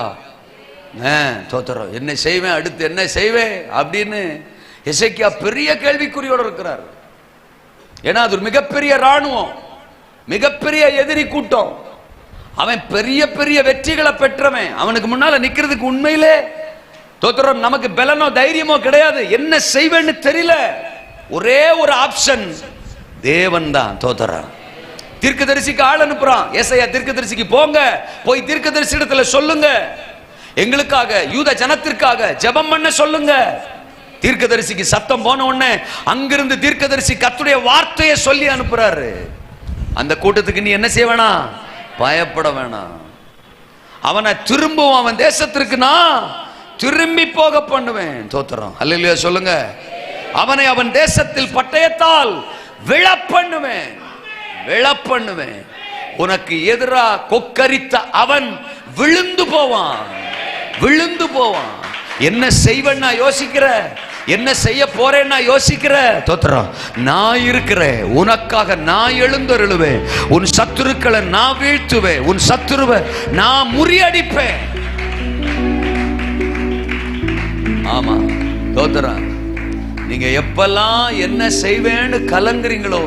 தோத்துறோம். என்ன செய்வேன், அடுத்து என்ன செய்வேன் அப்படின்னு எசேக்கியா பெரிய கேள்விக்குறியோடு இருக்கிறார். ஏன்னா அது ஒரு மிகப்பெரிய ராணுவம், மிகப்பெரிய எதிரி கூட்டம். அவன் பெரிய பெரிய வெற்றிகளை பெற்றவன். அவனுக்கு முன்னால நிக்கிறதுக்கு உண்மையிலே தோத்துறோம். நமக்கு பலனோ தைரியமோ கிடையாது. என்ன செய்வேன்னு தெரியல. ஒரே ஒரு ஆப்ஷன், தேவன் தான். தோத்துறான். தீர்க்கதரிசிக்கு ஆள் அனுப்புறான். ஏசாயா தீர்க்கதரிசிக்கு போங்க, போய் தீர்க்கதரிசி இடத்துல சொல்லுங்க, எங்களுக்காக யூத ஜனத்திற்காக ஜெபம் பண்ண சொல்லுங்க. தீர்க்கதரிசிக்கு சத்தம் போன உடனே அங்கிருந்து தீர்க்கதரிசி கர்த்தருடைய வார்த்தையை சொல்லி அனுப்புறாரு. அந்த கூட்டத்துக்கு நீ என்ன செய்ய வேணாம், பயப்பட வேணாம். அவனை திரும்பவும் அவன் தேசத்திற்கு நான் திரும்பி போக பண்ணுவேன். தோத்துறோம். அல்லேலூயா சொல்லுங்க. அவனை அவன் தேசத்தில் பட்டயத்தால் விழப்பண்ணுவேன், விழப்பண்ணுவேன். உனக்கு எதிரா கொக்கரித்த அவன் விழுந்து போவான், விழுந்து போவான். என்ன செய்வேன்னா யோசிக்கிற, என்ன செய்ய போறேன்னா யோசிக்கிற. தோத்துறோம். நான் இருக்கிறேன், உனக்காக நான் எழுந்தருளுவேன். உன் சத்துருக்களை நான் வீழ்த்துவேன், உன் சத்துருவை நான் முறியடிப்பேன். ஆமா, தோத்துறான். நீங்க எப்பெல்லாம் என்ன செய்வேன்னு கலங்குறீங்களோ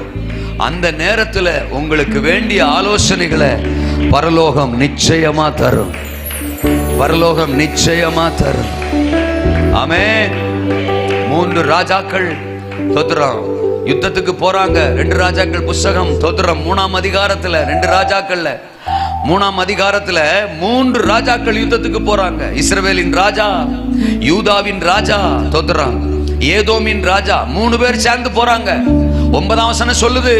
அந்த நேரத்துல உங்களுக்கு வேண்டிய ஆலோசனைகளை பரலோகம் நிச்சயமா தரும், பரலோகம் நிச்சயமா தரும். ஆமென். 3 ராஜாக்கள் தோத்துறோம் யுத்தத்துக்கு போறாங்க. 2 ராஜாக்கள் புஸ்தகம் தோத்துறோம் 3ஆம் அதிகாரத்துல 2 ராஜாக்கள்ல 3ஆம் அதிகாரத்துல 3 ராஜாக்கள் யுத்தத்துக்கு போறாங்க. இஸ்ரவேலின் ராஜா, யூதாவின் ராஜா, தோத்துறான் ஏதோமின் ராஜா, 3 பேர் சேர்ந்து போறாங்க. 9ஆம் வசனம் சொல்லுது,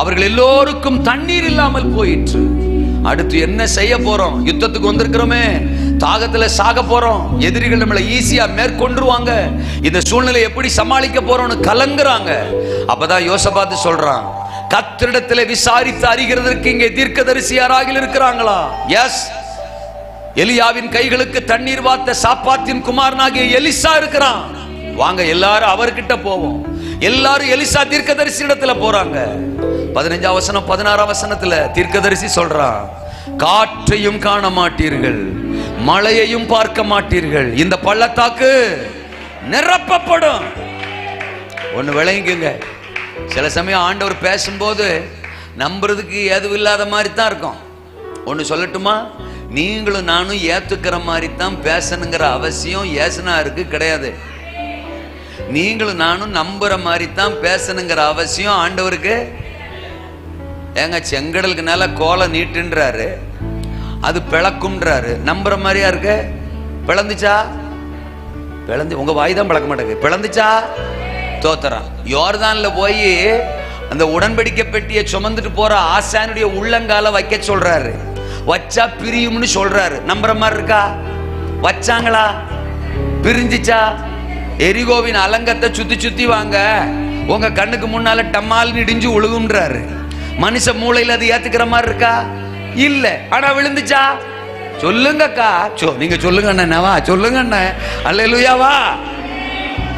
அவர்கள் எல்லோருக்கும் தண்ணீர் இல்லாமல் போயிற்று. அடுத்து என்ன செய்ய போறோம்? யுத்தத்துக்கு வந்திருக்கிறோமே, தாகத்துல சாக போறோம், எதிரிகள் நம்மளை ஈஸியா மேற்கொண்டுருவாங்க, இந்த சூழ்நிலை எப்படி சமாளிக்க போறோம்னு கலங்குறாங்க. அப்பதான் யோசபாத்து சொல்றான், கர்த்தரிடத்திலே விசாரித்து அறிகிறதற்கு இங்கே தீர்க்கதரிசி யாராகில் இருக்கிறாங்களா? எஸ், எலியாவின் கைகளுக்கு தண்ணீர் வார்த்த சாப்பாத்தின் குமாரனாகிய எலிசா இருக்கிறான். வாங்க எல்லாரும் அவர்கிட்ட போவோம். எல்லாரும் எலிசா தீர்க்கதரிசி இடத்துல போறாங்க. 15ஆம் வசனம் 16ஆம் வசனத்துல தீர்க்கதரிசி சொல்றான், காற்றையும் காண மாட்டீர்கள், மழையையும் பார்க்க மாட்டீர்கள், இந்த பள்ளத்தாக்கு நிரப்பப்படும். ஒண்ணு விளங்கிக்குங்க, சில சமயம் ஆண்டவர் பேசும்போது நம்புறதுக்கு எதுவும் இல்லாத மாதிரி தான் இருக்கும். ஒண்ணு சொல்லட்டுமா, நீங்களும் நானும் ஏத்துக்கிற மாதிரி தான் பேசணுங்கிற அவசியம் ஏசுனாருக்கு கிடையாது. நீங்களும் நானும் நம்புற மாதிரி தான் பேசணுங்கிற அவசியம் ஆண்டவருக்கு. ஏங்க, செங்கடலுக்கு மேல கோலை நீட்டுன்றாரு, அது பிளக்கும்ன்றாரு. நம்புற மாதிரியா இருக்கு? பிளந்துச்சா? பிளந்து உங்க வாய் தான் பிளக்க மாட்டேங்குது. பிளந்துச்சா? தோத்துறான். யோர்தான்ல போய் அந்த உடன்படிக்கை பெட்டியை சுமந்துட்டு போற ஆசானுடைய உள்ளங்கால வைக்க சொல்றாரு. வச்சா பிரியும்னு சொல்றாரு. நம்புற மாதிரி இருக்கா? வச்சாங்களா? பிரிஞ்சிச்சா? எரிகோவின் அலங்கத்தை சுத்தி சுத்தி வாங்க, உங்க கண்ணுக்கு முன்னால டம்மால் இடிஞ்சு உழுகும்ன்றாரு. மனுஷ மூளையில அது ஏத்துக்கிற மாதிரி இருக்கா? இல்ல. ஆனா விழுந்துச்சா? சொல்லுங்கக்கா, நீங்க சொல்லுங்க அண்ணா, சொல்லுங்க அண்ணன். அல்லேலூயாவா.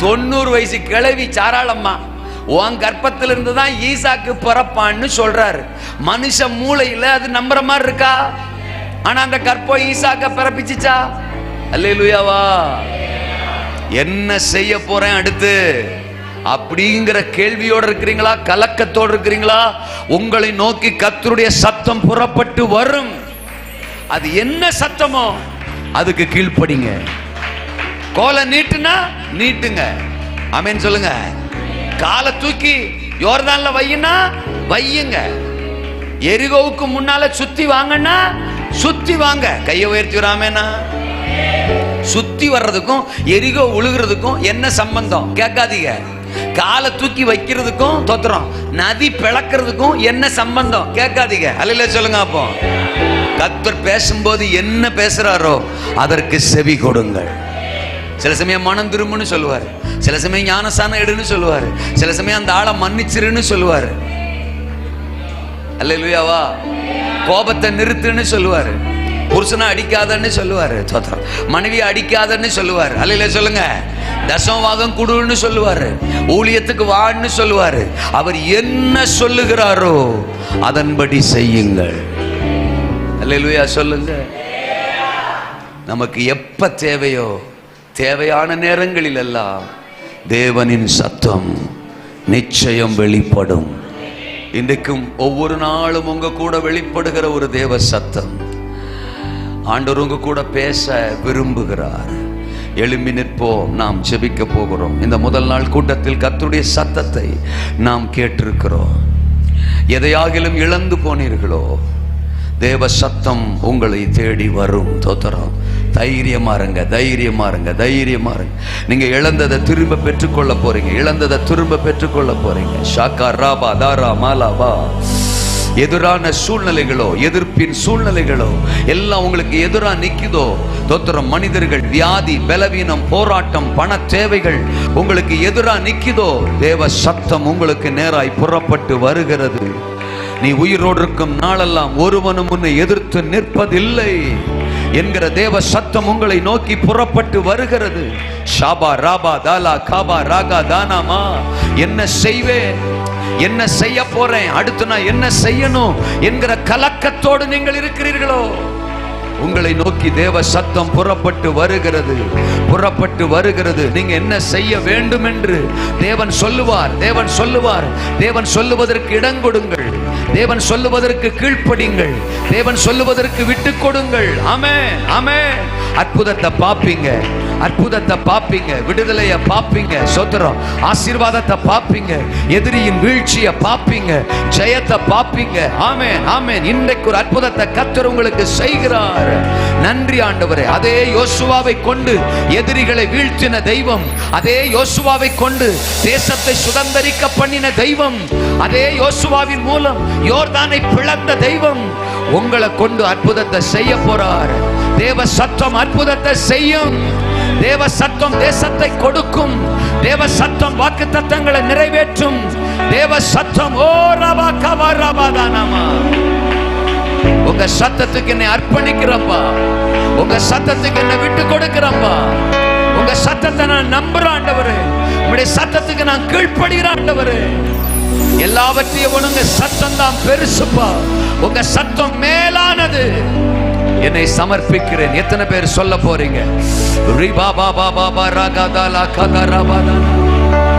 90 வயசு கிழவி சாராளம்மா உன் கர்ப்பத்துல இருந்து தான் ஈசாக்கு பிறப்பான்னு சொல்றாரு. மனுஷ மூளையில அது நம்புற மாதிரி இருக்கா? ஆனா அந்த கற்பம் ஈசாக்க பிறப்பிச்சுச்சா? அல்லேலூயாவா. என்ன செய்ய போறேன் அடுத்து அப்படிங்கிற கேள்வியோடு இருக்கிறீங்களா? கலக்கத்தோடு இருக்கிறீங்களா? உங்களை நோக்கி கர்த்தருடைய சத்தம் புறப்பட்டு வரும். அது என்ன சத்தமோ அதுக்கு கீழ்ப்படிங்க. கோலை நீட்டுனா நீட்டுங்க. ஆமென் சொல்லுங்க. காலை தூக்கி யோர்தான்ல வையினா வையுங்க. எரிகோவுக்கு முன்னால சுத்தி வாங்கன்னா சுத்தி வாங்க. கையை உயர்த்தி வராமேனா சுத்தி வர்றதுக்கும் எரிகோ உழுகிறதுக்கும் என்ன சம்பந்தம் கேட்காதீங்க. காலை தூக்கி வைக்கிறதுக்கும் தோத்திரம் நதி பிளக்கிறதுக்கும் என்ன சம்பந்தம் கேட்காதீங்க. அல்ல சொல்லுங்க. அப்போ கர்த்தர் பேசும்போது என்ன பேசுறாரோ அதற்கு செவி கொடுங்கள். சில சமயம் மனம் திரும்புன்னு சொல்லுவார், சில சமயம் ஞானசானம் எடுன்னு சொல்லுவார், சில சமயம் அந்த ஆளை மன்னிச்சிருன்னு சொல்லுவார். அல்லேலூயாவா. கோபத்தை நிறுத்துன்னு சொல்லுவாரு, புருஷனை அடிக்காதன்னு சொல்லுவாரு, மனைவியை அடிக்காதன்னு சொல்லுவாரு. அல்லேலூயா சொல்லுங்க. தசமபாகம் குடுன்னு சொல்லுவாரு, ஊழியத்துக்கு வான்னு சொல்லுவாரு. அவர் என்ன சொல்லுகிறாரோ அதன்படி செய்யுங்கள். அல்லேலூயா சொல்லுங்க. நமக்கு எப்ப தேவையோ தேவையான நேரங்களில் எல்லாம் தேவனின் சத்தம் நிச்சயம் வெளிப்படும். இன்றைக்கும் ஒவ்வொரு நாளும் உங்க கூட வெளிப்படுகிற ஒரு தேவ சத்தம். ஆண்டவர் உங்க கூட பேச விரும்புகிறார். எழும்பி நிற்போம், நாம் ஜெபிக்க போகிறோம். இந்த முதல் நாள் கூட்டத்தில் கர்த்தருடைய சத்தத்தை நாம் கேட்டிருக்கிறோம். எதையாகிலும் இழந்து போனீர்களோ தேவ சத்தம் உங்களை தேடி வரும். தோத்திரம். தைரியமா இருங்க, தைரியமா இருங்க, தைரியமா இருங்க. நீங்க இழந்ததை திரும்ப பெற்றுக்கொள்ள போறீங்க, இழந்ததை திரும்ப பெற்றுக்கொள்ள போறீங்க. ஷாக்கா ராபா தாரா மாலாபா. எதிரான சூழ்நிலைகளோ எதிர்ப்பின் சூழ்நிலைகளோ எல்லாம் உங்களுக்கு எதிரா நிக்குதோ தோத்திரம். மனிதர்கள், வியாதி, பலவீனம், போராட்டம், பண தேவைகள் உங்களுக்கு எதிரா நிக்குதோ தேவ சத்தம் உங்களுக்கு நேராய் புறப்பட்டு வருகிறது. நீ உயிரோடு இருக்கும் நாளெல்லாம் ஒருவனும் உன்னை எதிர்த்து நிற்பதில்லை என்கிற தேவ சத்தம் உங்களை நோக்கி புறப்பட்டு வருகிறது. ஷாபா ராபா தாலா காபா ராகா தானாமா. என்ன செய்வேன், என்ன செய்ய போறேன், அடுத்து நான் என்ன செய்யணும் என்கிற கலக்கத்தோடு நீங்கள் இருக்கிறீர்களோ உங்களை நோக்கி தேவ சத்தம் புறப்பட்டு வருகிறது, புறப்பட்டு வருகிறது. நீங்க என்ன செய்ய வேண்டும் என்று தேவன் சொல்லுவார், தேவன் சொல்லுவார். தேவன் சொல்லுவதற்கு இடம் கொடுங்கள், தேவன் சொல்லுவதற்கு கீழ்ப்படிங்கள், தேவன் சொல்லுவதற்கு விட்டு கொடுங்கள். ஆமென், ஆமென். அற்புதத்தை பாப்பீங்க, அற்புதத்தை பாப்பீங்க, விடுதலைய பாப்பீங்க, சோத்திரம், ஆசீர்வாதத்தை பாப்பீங்க, எதிரியின் வீழ்ச்சியை பாப்பீங்க, ஜெயத்தை பாப்பீங்க. ஆமென், ஆமென். இன்றைக்கு ஒரு அற்புதத்தை கர்த்தர் உங்களுக்கு செய்கிறார். நன்றி ஆண்டவரே. அதே யோசுவாவை கொண்டு எதிரிகளை வீழ்த்தின தெய்வம், அதே யோசுவாவை கொண்டு தேசத்தை சுதந்தரிக்க பண்ணின தெய்வம், அதே யோசுவாவின் மூலம் யோர்தானை பிளந்த தெய்வம் உங்களை கொண்டு அற்புதத்தை செய்ய போறார். தேவ சத்தம் அற்புதத்தை செய்யும். தேவ சத்தம் தேசத்தை கொடுக்கும். தேவ சத்தம் வாக்குத்தத்தங்களை நிறைவேற்றும். தேவ சத்தம் ஓ ரபா கபா ரபா தானாமா. உங்க சத்தத்துக்கு என்னை அர்ப்பணிக்கிறப்பா, உங்க சத்தத்துக்கு என்னை விட்டு கொடுக்கிறப்பா. உங்க சத்தத்தை நான் நம்புறேன் ஆண்டவரே, உங்களுடைய சத்தத்துக்கு நான் கீழ்ப்படுகிறேன் ஆண்டவரே. எல்லாவற்றையும் உங்க சத்தம் தான் பெருசுப்பா, உங்க சத்தம் மேலானது. என்னை சமர்ப்பிக்கிறேன். எத்தனை பேர் சொல்ல போறீங்க? ரிபா பாபா பாபா ராகா தாலா கதா ரபா தானா.